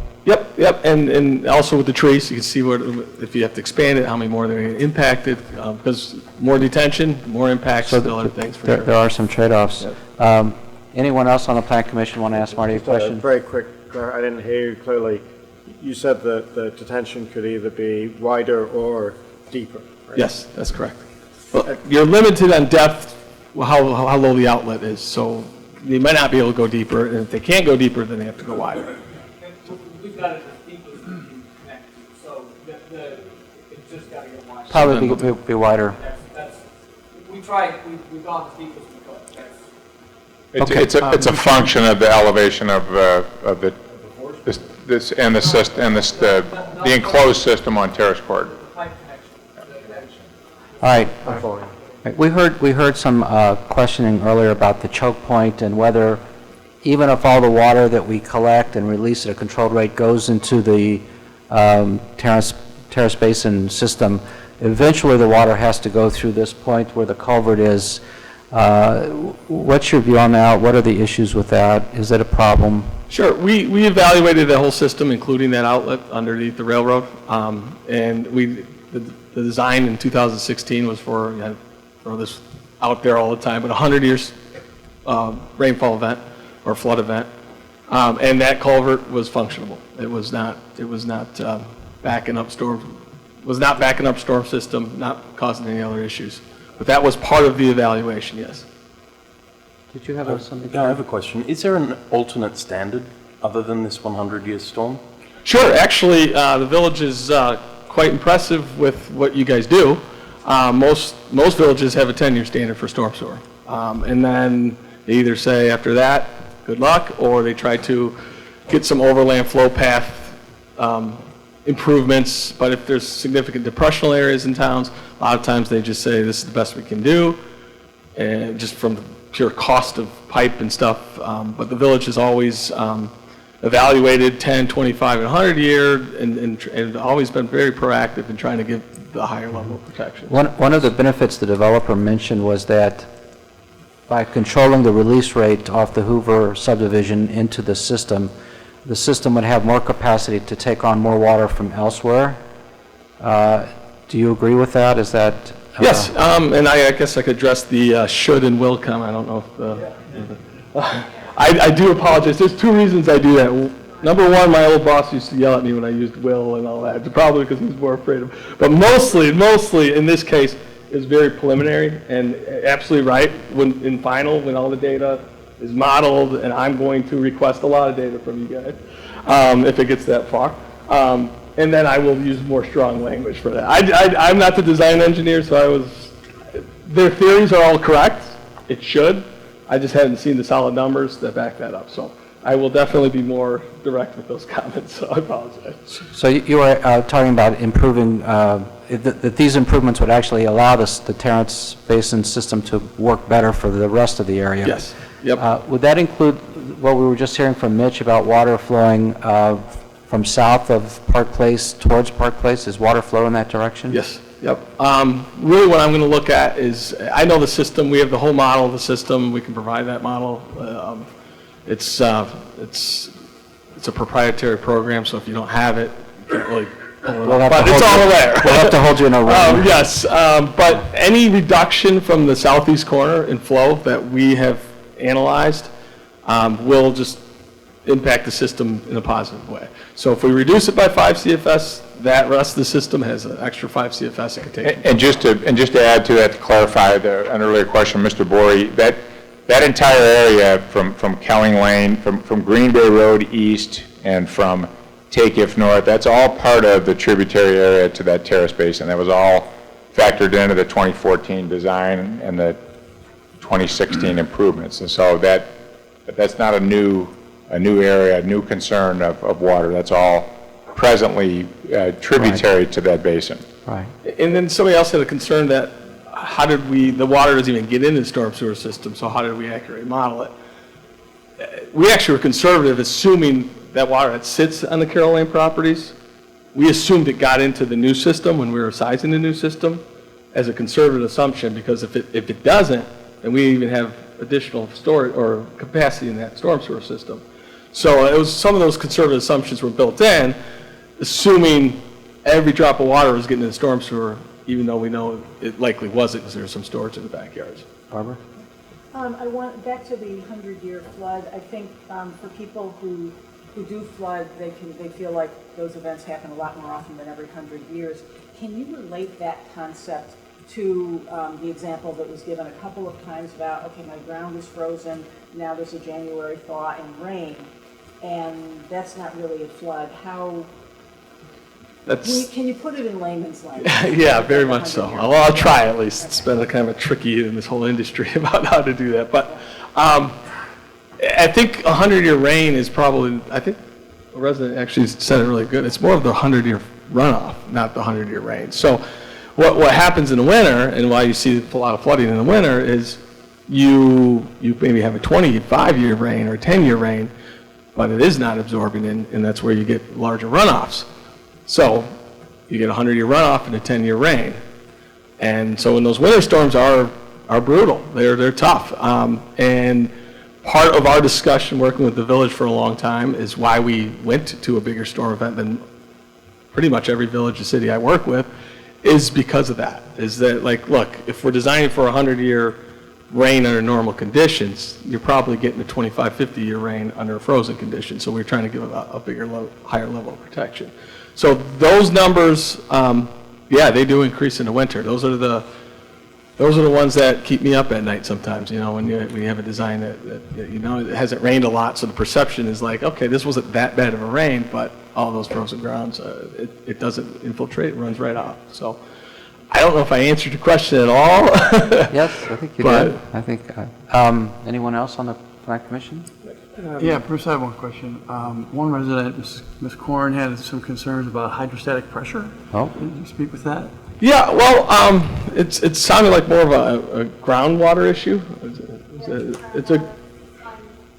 Yep, and also with the trees, you can see if you have to expand it, how many more they're impacted, because more detention, more impacts, still other things for sure. There are some trade-offs. Anyone else on the Plan Commission want to ask Marty a question? Very quick, I didn't hear you clearly. You said that the detention could either be wider or deeper, right? Yes, that's correct. Well, you're limited on depth, how low the outlet is, so they might not be able to go deeper, and if they can't go deeper, then they have to go wider. We've got it as deep as we can connect, so it's just got to get wider. Probably be wider. We've gone as deep as we could. It's a function of the elevation of this and the enclosed system on Terrace Court. All right. We heard some questioning earlier about the choke point and whether, even if all the water that we collect and release at a controlled rate goes into the Terrace Basin system, eventually the water has to go through this point where the culvert is. What's your view on that? What are the issues with that? Is that a problem? Sure. We evaluated the whole system, including that outlet underneath the railroad, and the design in 2016 was for throw this out there all the time, but 100 years rainfall event or flood event, and that culvert was functionable. It was not backing up storm system, not causing any other issues. But that was part of the evaluation, yes. Did you have something? Yeah, I have a question. Is there an alternate standard other than this 100-year storm? Sure. Actually, the village is quite impressive with what you guys do. Most villages have a 10-year standard for storm sewer. And then they either say after that, good luck, or they try to get some overland flow path improvements. But if there's significant depressional areas in towns, a lot of times they just say this is the best we can do, and just from the pure cost of pipe and stuff. But the village has always evaluated 10, 25, and 100 year, and always been very proactive in trying to give the higher level of protection. One of the benefits the developer mentioned was that by controlling the release rate off the Hoover subdivision into the system would have more capacity to take on more water from elsewhere. Do you agree with that? Is that... Yes, and I guess I could address the should and will come. I don't know if I do apologize. There's two reasons I do that. Number one, my old boss used to yell at me when I used will and all that, probably because he was more afraid of. But mostly in this case, is very preliminary and absolutely right. When in final, when all the data is modeled, and I'm going to request a lot of data from you guys if it gets that far. And then I will use more strong language for that. I'm not the design engineer, so their theories are all correct. It should. I just hadn't seen the solid numbers that back that up. So I will definitely be more direct with those comments, so I apologize. So you were talking about improving, that these improvements would actually allow the Terrence Basin system to work better for the rest of the area? Yes. Yep. Would that include what we were just hearing from Mitch about water flowing from south of Park Place towards Park Place? Is water flow in that direction? Yes. Yep. Really what I'm going to look at is, I know the system, we have the whole model of the system, we can provide that model. It's a proprietary program, so if you don't have it, you can't really pull it up. But it's all there. We'll have to hold you in a room. Yes, but any reduction from the southeast corner in flow that we have analyzed will just impact the system in a positive way. So if we reduce it by 5 CFS, that rest of the system has an extra 5 CFS it can take. And just to add to that, to clarify an earlier question, Mr. Bory, that entire area from Kelling Lane, from Green Bay Road east and from Takeif north, that's all part of the tributary area to that terrace basin. That was all factored into the 2014 design and the 2016 improvements. And so that's not a new area, a new concern of water. That's all presently tributary to that basin. Right. And then somebody else had a concern that the water doesn't even get into the storm sewer system, so how did we accurately model it? We actually were conservative, assuming that water that sits on the Carroll Lane properties, we assumed it got into the new system when we were sizing the new system as a conservative assumption, because if it doesn't, then we even have additional storage or capacity in that storm sewer system. So it was, some of those conservative assumptions were built in, assuming every drop of water was getting in the storm sewer, even though we know it likely wasn't because there's some storage in the backyards. Barbara? I want, back to the 100-year flood, I think for people who do flood, they feel like those events happen a lot more often than every 100 years. Can you relate that concept to the example that was given a couple of times about, okay, my ground is frozen, now there's a January thaw and rain, and that's not really a flood. How, can you put it in layman's language? Yeah, very much so. Well, I'll try at least. It's been a kind of a tricky in this whole industry about how to do that. But I think 100-year rain is probably, I think a resident actually said it really good. It's more of the 100-year runoff, not the 100-year rain. So what happens in the winter, and why you see a lot of flooding in the winter, is you maybe have a 25-year rain or a 10-year rain, but it is not absorbing, and that's where you get larger runoffs. So you get a 100-year runoff and a 10-year rain. And so when those winter storms are brutal, they're tough. And part of our discussion working with the village for a long time is why we went to a bigger storm event than pretty much every village or city I work with, is because of that. Is that, like, look, if we're designing for a 100-year rain under normal conditions, you're probably getting a 25, 50-year rain under frozen conditions. So we're trying to give a bigger, higher level of protection. So those numbers, yeah, they do increase in the winter. Those are the ones that keep me up at night sometimes, you know, when you have a design that you know, it hasn't rained a lot, so the perception is like, okay, this wasn't that bad of a rain, but all those frozen grounds, it doesn't infiltrate, it runs right off. So I don't know if I answered your question at all. Yes, I think you did. I think, anyone else on the Plan Commission? Yeah, Bruce, I have one question. One resident, Ms. Corn, had some concerns about hydrostatic pressure. Oh. Can you speak with that? Yeah, well, it sounded like more of a groundwater issue.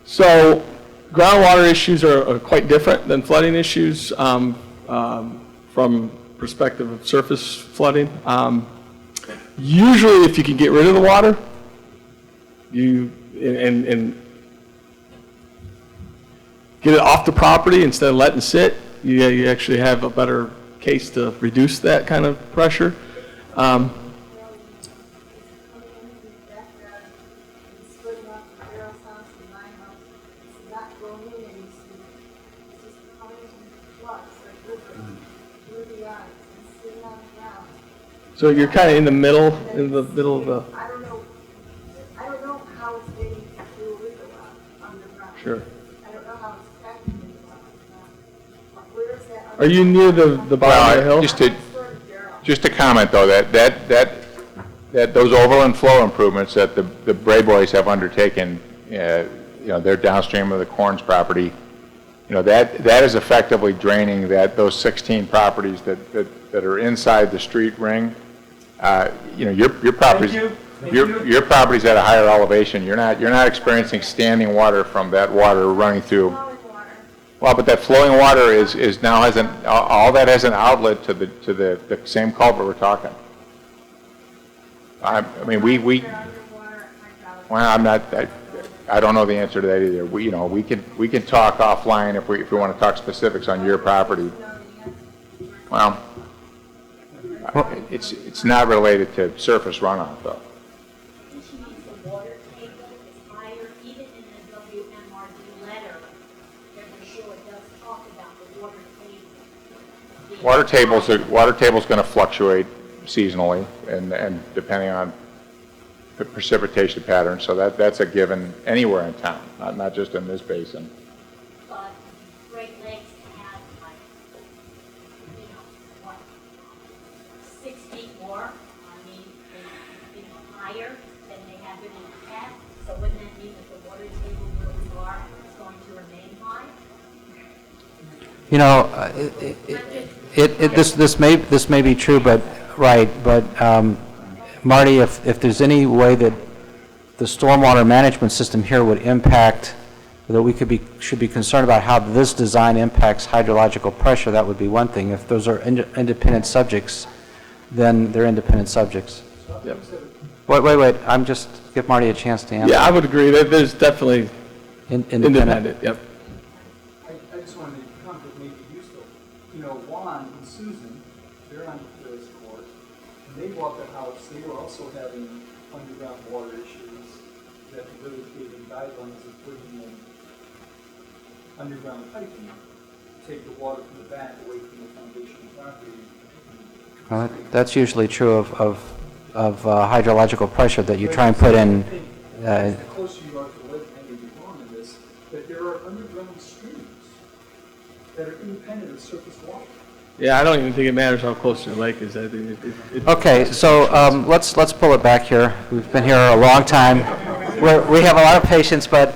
So groundwater issues are quite different than flooding issues from perspective of surface flooding. Usually, if you can get rid of the water, and get it off the property instead of letting it sit, you actually have a better case to reduce that kind of pressure. So you're kind of in the middle of the. I don't know how it's getting through underground. Sure. I don't know how it's affecting it. Where is that? Are you near the bottom of the hill? Just to comment though, that those overland flow improvements that the Bray Boys have undertaken they're downstream of the Corns property. That is effectively draining those 16 properties that are inside the street ring. Your property's your property's at a higher elevation. You're not experiencing standing water from that water running through. Well, but that flowing water is now all that has an outlet to the same culvert we're talking. I mean, well, I'm not. I don't know the answer to that either. We can talk offline if we want to talk specifics on your property. Well, it's not related to surface runoff though. Water table's going to fluctuate seasonally and depending on the precipitation pattern. So that's a given anywhere in town, not just in this basin. But Great Lakes have like, 6 feet more. I mean, higher than they have been in the past. So wouldn't that mean that the water table where we are is going to remain high? This may be true, but Marty, if there's any way that the stormwater management system here would impact, that we should be concerned about how this design impacts hydrological pressure, that would be one thing. If those are independent subjects, then they're independent subjects. Yep. Wait. I'm just give Marty a chance to answer. Yeah, I would agree. There's definitely independent. Yep. I just wanted to comment that may be useful. Juan and Susan, they're on this court, and they bought the house. They were also having underground water issues that the village gave them guidelines of putting in underground piping to take the water from the back away from the foundation property. That's usually true of hydrological pressure that you try and put in. The closer you are to the lake, and you'd be wrong in this, that there are underground streams that are independent of surface water. Yeah, I don't even think it matters how close to the lake is. I think Okay, so let's pull it back here. We've been here a long time. We have a lot of patience, but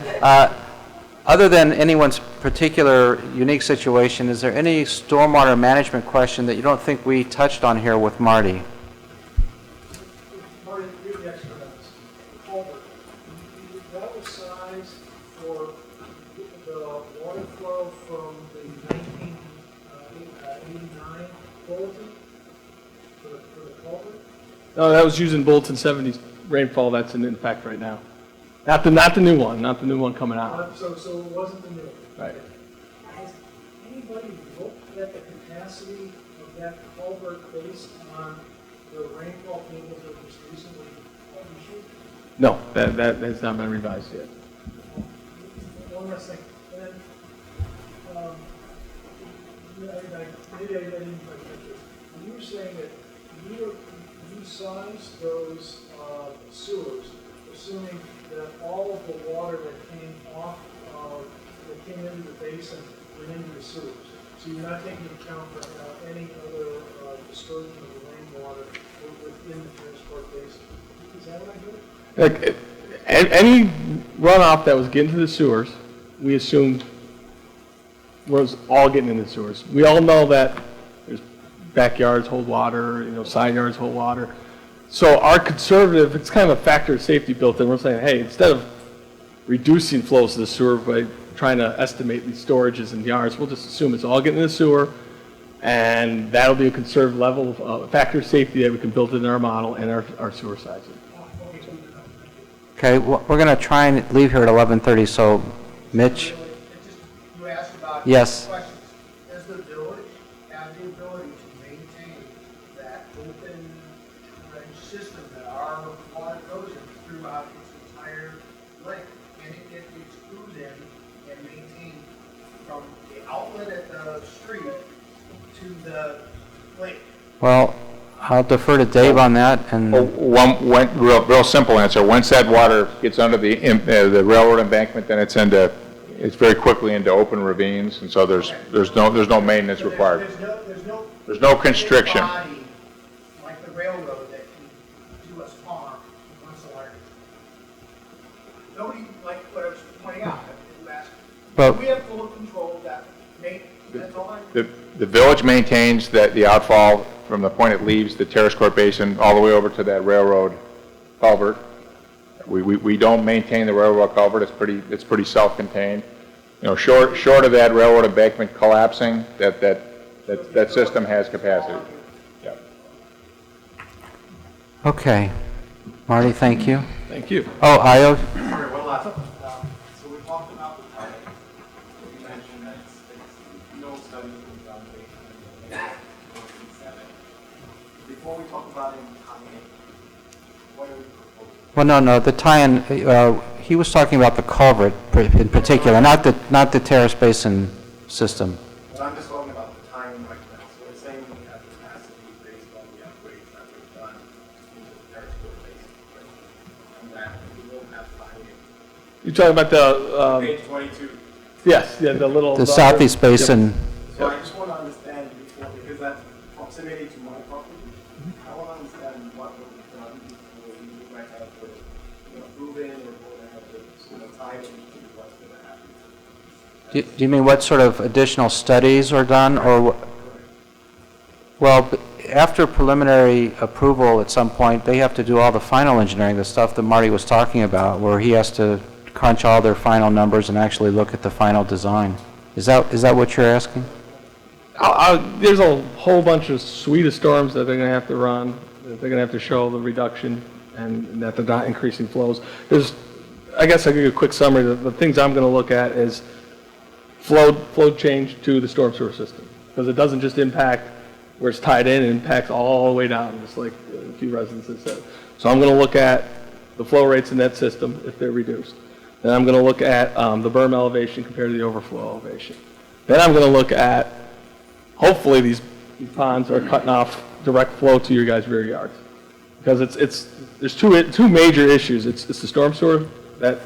other than anyone's particular unique situation, is there any stormwater management question that you don't think we touched on here with Marty? Marty, you're the expert on this. Culvert. That was sized for the water flow from the 1989 bulletin for the culvert? No, that was using Bulletin 70 rainfall. That's in effect right now. Not the new one. Not the new one coming out. So it wasn't the new one? Right. Has anybody looked at the capacity of that culvert based on the rainfall tables that was recently issued? No, that has not been revised yet. One last thing, and then, maybe I didn't quite catch this. You were saying that you sized those sewers, assuming that all of the water that came off, that came into the basin went into the sewers. So you're not taking into account any other dispersion of the rainwater within the transport basin. Is that what I heard? Like, any runoff that was getting to the sewers, we assumed was all getting in the sewers. We all know that there's backyards hold water, side yards hold water. So our conservative, it's kind of a factor of safety built in. We're saying, hey, instead of reducing flows to the sewer by trying to estimate these storages in yards, we'll just assume it's all getting in the sewer, and that'll be a conserved level of factor of safety that we can build into our model and our sewer sizing. Okay, well, we're going to try and leave here at 11:30, so Mitch? You asked about Yes. questions. Does the village have the ability to maintain that open range system that our water goes in throughout its entire lake? Can it get the screws in and maintain from the outlet at the street to the lake? Well, I'll defer to Dave on that, and Real simple answer. Once that water gets under the railroad embankment, then it's very quickly into open ravines, and so there's no maintenance required. There's no constriction. Body, like the railroad that can do us harm once a while. Nobody, like what I was pointing out, Well- We have full control of that. That's all I. The village maintains the outfall from the point it leaves the terrace court basin all the way over to that railroad culvert. We don't maintain the railroad culvert. It's pretty self-contained. You know, short of that railroad embankment collapsing, that system has capacity. Yeah. Okay. Marty, thank you. Thank you. Oh, Io? Sorry, one last. So we talked about the type. You mentioned that it's no study was done based on the 1947. Before we talk about any tie-in, what are we proposing? Well, no, the tie-in, he was talking about the culvert in particular, not the terrace basin system. But I'm just talking about the tie-in right now. So we're saying we have capacity based on the upgrades that we've done into the terrace court basin. And that we won't have tie-in. You're talking about the, Page 22. yes, yeah, the little. The southeast basin. So I just want to understand before, because that's proximity to my property. I want to understand what will be done before we might have to, move in or going to have to, tie into what's going to happen. Do you mean what sort of additional studies are done, or? Well, after preliminary approval at some point, they have to do all the final engineering, the stuff that Marty was talking about, where he has to crunch all their final numbers and actually look at the final design. Is that what you're asking? There's a whole bunch of suite of storms that they're going to have to run, that they're going to have to show the reduction and that they're not increasing flows. I guess I'll give you a quick summary. The things I'm going to look at is flow change to the storm sewer system, because it doesn't just impact where it's tied in, it impacts all the way down, just like a few residents have said. So I'm going to look at the flow rates in that system if they're reduced. Then I'm going to look at the berm elevation compared to the overflow elevation. Then I'm going to look at, hopefully these ponds are cutting off direct flow to your guys' rear yards. Because there's two major issues. It's the storm sewer that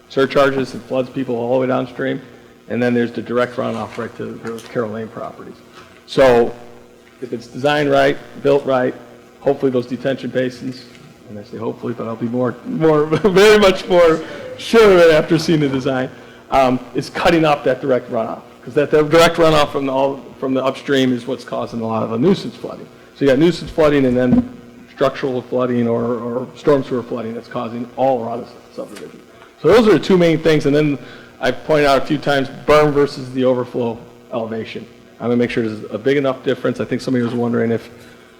surcharges and floods people all the way downstream, and then there's the direct runoff right to the Carroll Lane properties. So if it's designed right, built right, hopefully those detention basins, and I say hopefully, but I'll be very much more sure of it after seeing the design, is cutting off that direct runoff. Because that direct runoff from the upstream is what's causing a lot of the nuisance flooding. So you got nuisance flooding and then structural flooding or storm sewer flooding that's causing all around the subdivision. So those are the two main things. And then I pointed out a few times, berm versus the overflow elevation. I'm going to make sure there's a big enough difference. I think somebody was wondering if,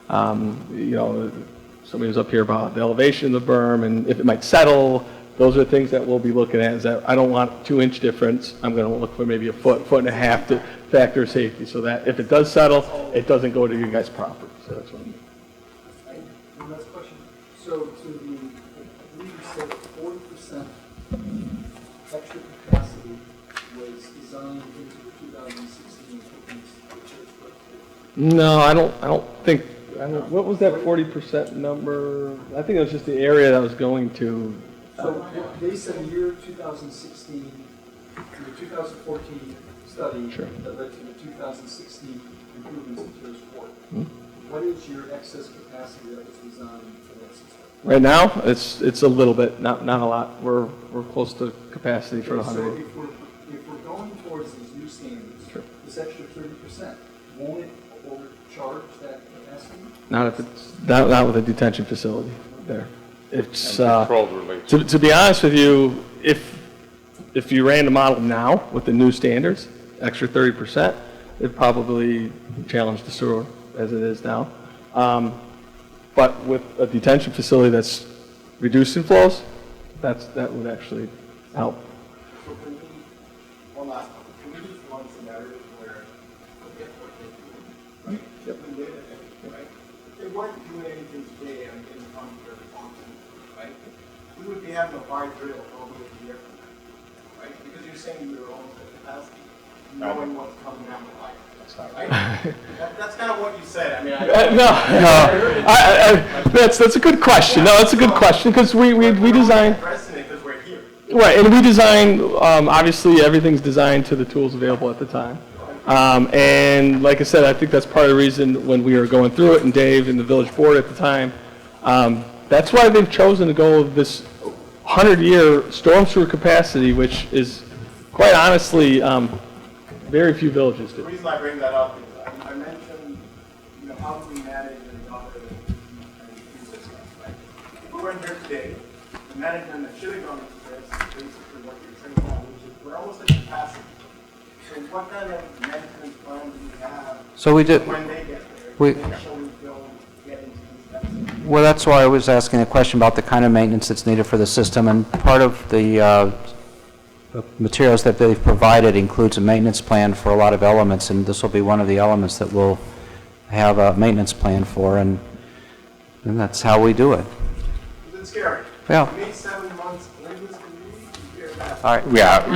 somebody was up here about the elevation of the berm and if it might settle. Those are things that we'll be looking at. Is that I don't want 2-inch difference. I'm going to look for maybe a foot and a half to factor safety, so that if it does settle, it doesn't go to your guys' property. So that's what I mean. One last question. So to the, I believe you said that 40% extra capacity was designed into the 2016 No, I don't think. What was that 40% number? I think it was just the area that was going to. So based on year 2016, the 2014 study that led to the 2016 improvements in Terrace Court, what is your excess capacity that was designed for that system? Right now, it's a little bit, not a lot. We're close to capacity for 100. So if we're going towards these new standards, this extra 30%, won't it overcharge that capacity? Not if it's not with a detention facility there. It's controlled release. To be honest with you, if you ran the model now with the new standards, extra 30%, it'd probably challenge the sewer as it is now. But with a detention facility that's reducing flows, that would actually help. So can we, one last one, can we just run scenarios where, forget what they do, right? Yep. Right? If they weren't doing anything today and getting contrary function, right? We would be having a fire drill probably a year from now, right? Because you're saying you're almost at capacity, knowing what's coming down the pipe. Right? That's kind of what you said. I mean, That's a good question. No, that's a good question because we design. Because we're here. Right, and we design. Obviously, everything's designed to the tools available at the time. And like I said, I think that's part of the reason when we were going through it, and Dave and the village board at the time. That's why they've chosen to go with this 100-year storm sewer capacity, which is Quite honestly, very few villages The do. reason I bring that up is I mentioned, how do we manage and operate these systems, right? If we weren't here today, the management that should have gone into this is basically what you're saying now, which is we're almost at capacity. So what kind of management plan do you have So we do- when they get there? we- to make sure we don't get into these steps? Well, that's why I was asking a question about the kind of maintenance that's needed for the system, and part of the materials that they've provided includes a maintenance plan for a lot of elements, and this will be one of the elements that we'll have a maintenance plan for, and that's how we do it. It's scary. Yeah. We need 7 months in this community to hear that. All right. Yeah,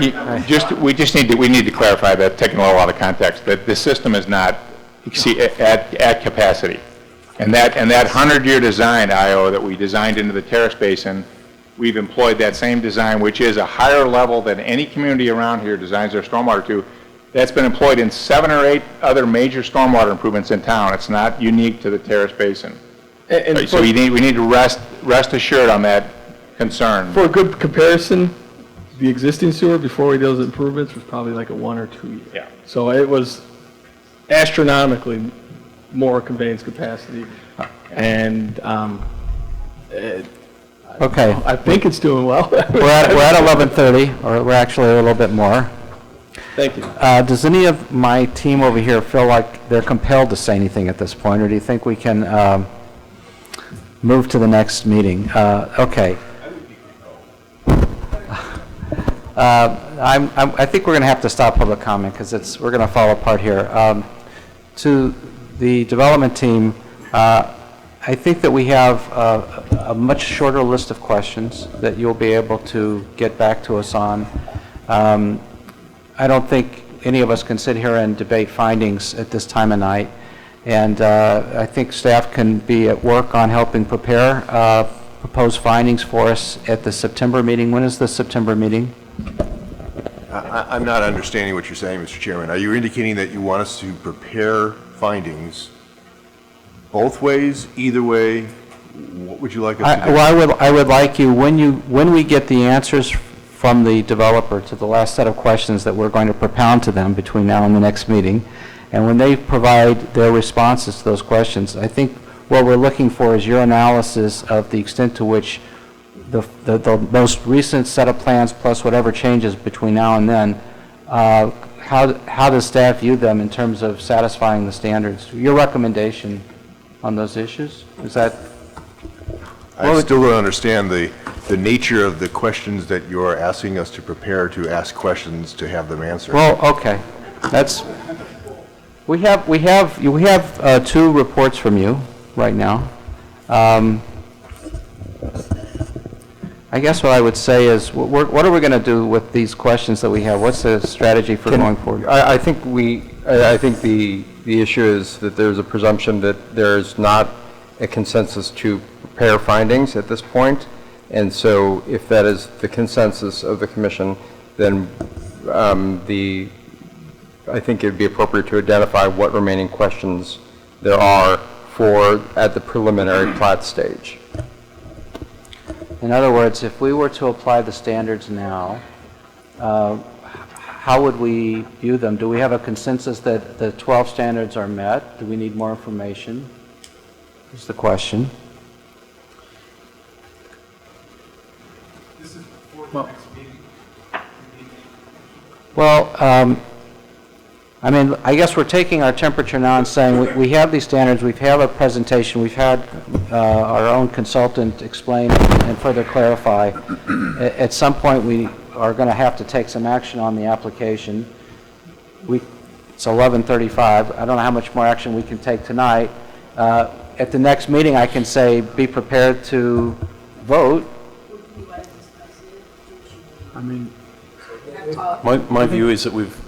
we need to clarify that, taking a lot of context, that the system is not at capacity. And that 100-year design, IO, that we designed into the terrace basin, we've employed that same design, which is a higher level than any community around here designs their stormwater to. That's been employed in 7 or 8 other major stormwater improvements in town. It's not unique to the terrace basin. So we need to rest assured on that concern. For a good comparison, the existing sewer before we did those improvements was probably like a 1 or 2 year. Yeah. So it was astronomically more conveyance capacity, and Okay. I think it's doing well. We're at 11:30, or we're actually a little bit more. Thank you. Does any of my team over here feel like they're compelled to say anything at this point, or do you think we can move to the next meeting? Okay. I think we're going to have to stop public comment because we're going to fall apart here. To the development team, I think that we have a much shorter list of questions that you'll be able to get back to us on. I don't think any of us can sit here and debate findings at this time of night, and I think staff can be at work on helping prepare proposed findings for us at the September meeting. When is the September meeting? I'm not understanding what you're saying, Mr. Chairman. Are you indicating that you want us to prepare findings both ways, either way? What would you like us to do? Well, I would like you, when we get the answers from the developer to the last set of questions that we're going to propound to them between now and the next meeting, and when they provide their responses to those questions, I think what we're looking for is your analysis of the extent to which the most recent set of plans plus whatever changes between now and then, how does staff view them in terms of satisfying the standards? Your recommendation on those issues? Is that? I still don't understand the nature of the questions that you're asking us to prepare to ask questions to have them answered. Well, okay. We have 2 reports from you right now. I guess what I would say is, what are we going to do with these questions that we have? What's the strategy for going forward? I think the issue is that there's a presumption that there's not a consensus to prepare findings at this point, and so if that is the consensus of the commission, then I think it would be appropriate to identify what remaining questions there are at the preliminary plat stage. In other words, if we were to apply the standards now, how would we view them? Do we have a consensus that the 12 standards are met? Do we need more information? Is the question. This is before the next meeting. Well, I mean, I guess we're taking our temperature now and saying we have these standards, we've had a presentation, we've had our own consultant explain and further clarify. At some point, we are going to have to take some action on the application. It's 11:35. I don't know how much more action we can take tonight. At the next meeting, I can say, be prepared to vote. I mean, my view is that we've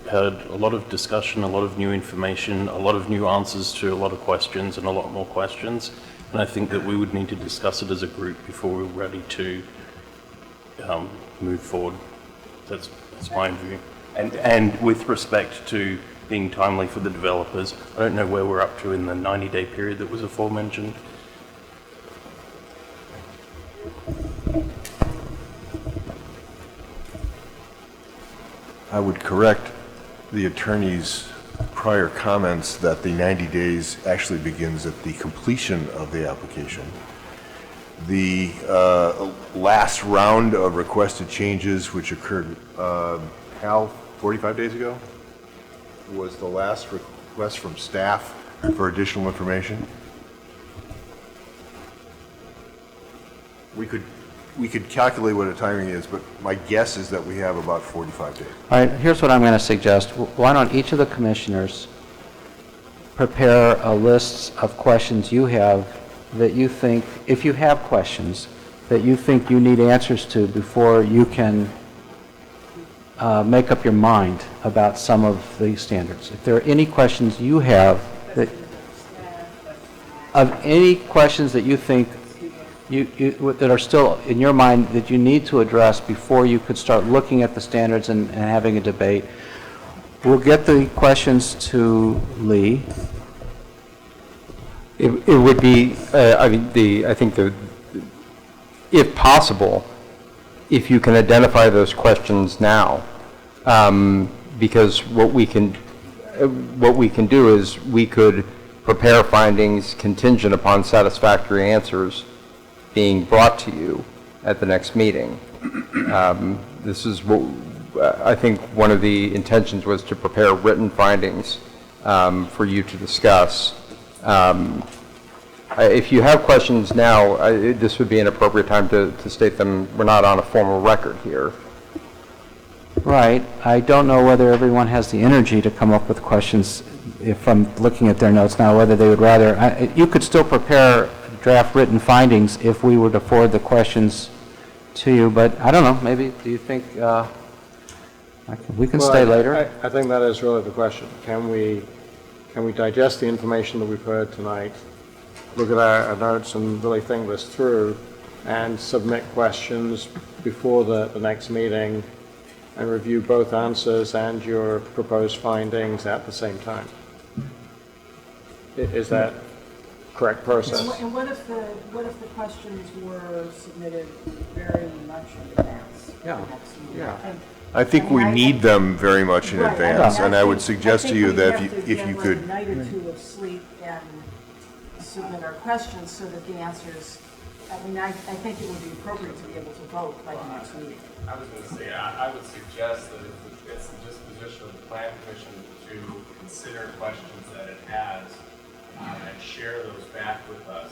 had a lot of discussion, a lot of new information, a lot of new answers to a lot of questions, and a lot more questions. And I think that we would need to discuss it as a group before we're ready to move forward. That's my view. And with respect to being timely for the developers, I don't know where we're up to in the 90-day period that was aforementioned. I would correct the attorney's prior comments that the 90 days actually begins at the completion of the application. The last round of requested changes, which occurred, Hal, 45 days ago, was the last request from staff for additional information. We could calculate what the timing is, but my guess is that we have about 45 days. All right, here's what I'm going to suggest. Why don't each of the commissioners prepare a list of questions you have that you think, if you have questions, that you think you need answers to before you can make up your mind about some of the standards. If there are any questions you have, any questions that you think that are still in your mind that you need to address before you could start looking at the standards and having a debate, we'll get the questions to Lee. It would be, I think if possible, if you can identify those questions now, because what we can do is we could prepare findings contingent upon satisfactory answers being brought to you at the next meeting. This is what I think one of the intentions was, to prepare written findings for you to discuss. If you have questions now, this would be an appropriate time to state them. We're not on a formal record here. Right. I don't know whether everyone has the energy to come up with questions, if I'm looking at their notes now, whether they would rather. You could still prepare draft written findings if we were to forward the questions to you, but I don't know, maybe, do you think we can stay later? I think that is really the question. Can we digest the information that we've heard tonight, look at our notes and really think this through, and submit questions before the next meeting, and review both answers and your proposed findings at the same time? Is that correct process? And what if the questions were submitted very much in advance? Yeah. Yeah. I think we need them very much in advance, and I would suggest to you that if you could. A night or two of sleep and submit our questions so that the answers, I think it would be appropriate to be able to vote by the next meeting. I was going to say, I would suggest that if it's the disposition of the Plan Commission to consider questions that it has and share those back with us,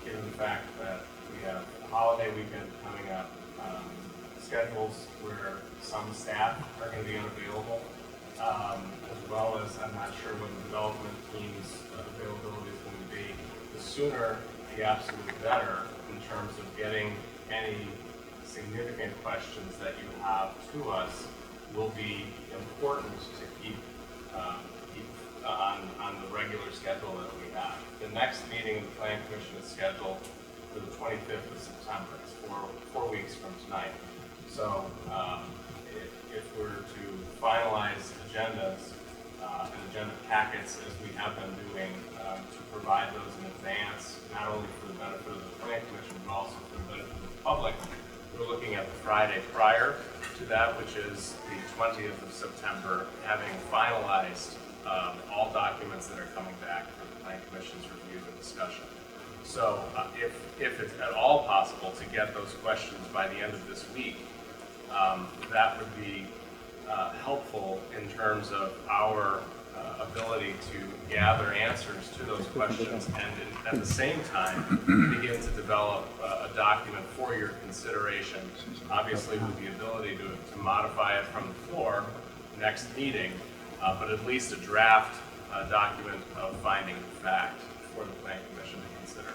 given the fact that we have a holiday weekend coming up, schedules where some staff are going to be unavailable, as well as I'm not sure what the development team's availability is going to be. The sooner, the absolute better in terms of getting any significant questions that you have to us will be important to keep on the regular schedule that we have. The next meeting of the Plan Commission is scheduled for the 25th of September. It's four weeks from tonight. So if we're to finalize agendas and agenda packets, as we have been doing, to provide those in advance, not only for the benefit of the Plan Commission, but also for the benefit of the public, we're looking at the Friday prior to that, which is the 20th of September, having finalized all documents that are coming back for the Plan Commission's review and discussion. So if it's at all possible to get those questions by the end of this week, that would be helpful in terms of our ability to gather answers to those questions and at the same time begin to develop a document for your consideration, obviously with the ability to modify it from the floor next meeting, but at least a draft document of finding of fact for the Plan Commission to consider.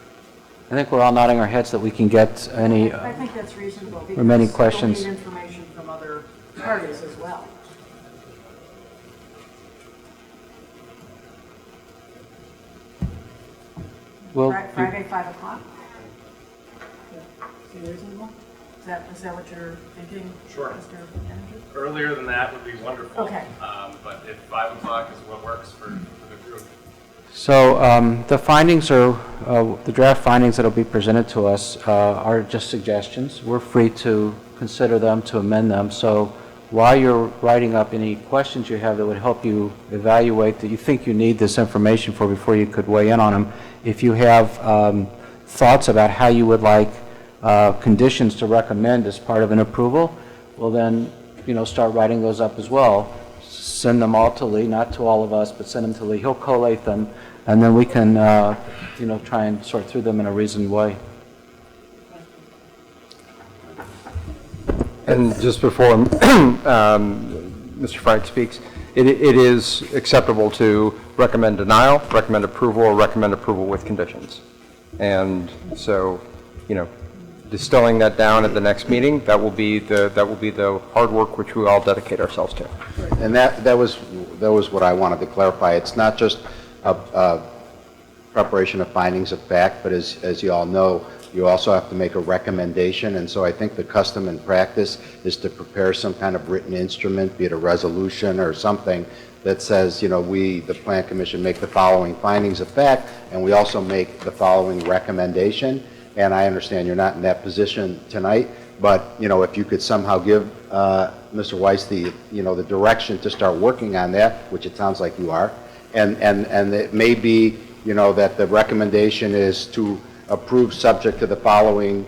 I think we're all nodding our heads that we can get any I think that's reasonable, remaining because questions. we'll need information from other parties as well. Friday, 5 o'clock? Is it reasonable? Is that what you're thinking, Sure. Mr. Manager? Earlier than that would be wonderful. Okay. But if 5 o'clock is what works for the group. So the findings are, the draft findings that will be presented to us are just suggestions. We're free to consider them, to amend them. So while you're writing up any questions you have that would help you evaluate that you think you need this information for before you could weigh in on them, if you have thoughts about how you would like conditions to recommend as part of an approval, well then, start writing those up as well. Send them all to Lee, not to all of us, but send them to Lee. He'll collate them, and then we can, try and sort through them in a reasoned way. And just before Mr. Frank speaks, it is acceptable to recommend denial, recommend approval, or recommend approval with conditions. And so, distilling that down at the next meeting, that will be the hard work which we all dedicate ourselves to. And that was what I wanted to clarify. It's not just a preparation of findings of fact, but as you all know, you also have to make a recommendation, and so I think the custom and practice is to prepare some kind of written instrument, be it a resolution or something, that says, we, the Plan Commission, make the following findings of fact, and we also make the following recommendation. And I understand you're not in that position tonight, but, if you could somehow give Mr. Weiss the direction to start working on that, which it sounds like you are, and it may be, that the recommendation is to approve subject to the following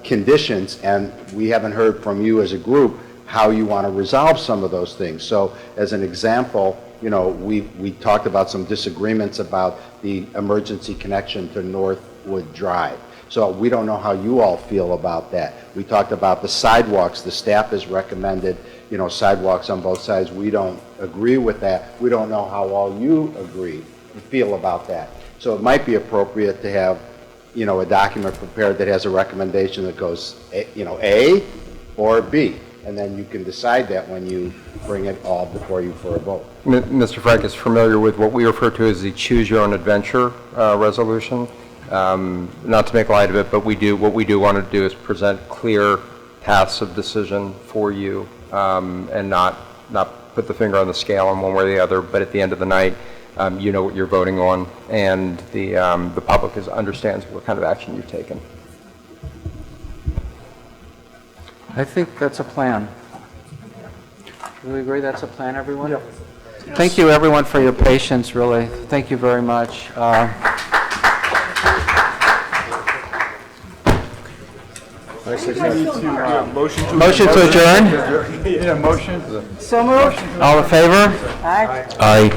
conditions, and we haven't heard from you as a group how you want to resolve some of those things. So as an example, we talked about some disagreements about the emergency connection to Northwood Drive. So we don't know how you all feel about that. We talked about the sidewalks. The staff has recommended, sidewalks on both sides. We don't agree with that. We don't know how all you agree and feel about that. So it might be appropriate to have, a document prepared that has a recommendation that goes, A or B. And then you can decide that when you bring it all before you for a vote. Mr. Frank is familiar with what we refer to as the Choose Your Own Adventure resolution. Not to make light of it, but what we do want to do is present clear paths of decision for you, and not put the finger on the scale in one way or the other, but at the end of the night, you know what you're voting on, and the public understands what kind of action you've taken. I think that's a plan. Do we agree that's a plan, everyone? Yep. Thank you, everyone, for your patience, really. Thank you very much. Motion to adjourn? Yeah, motion. So moved. All in favor? Aye. Aye.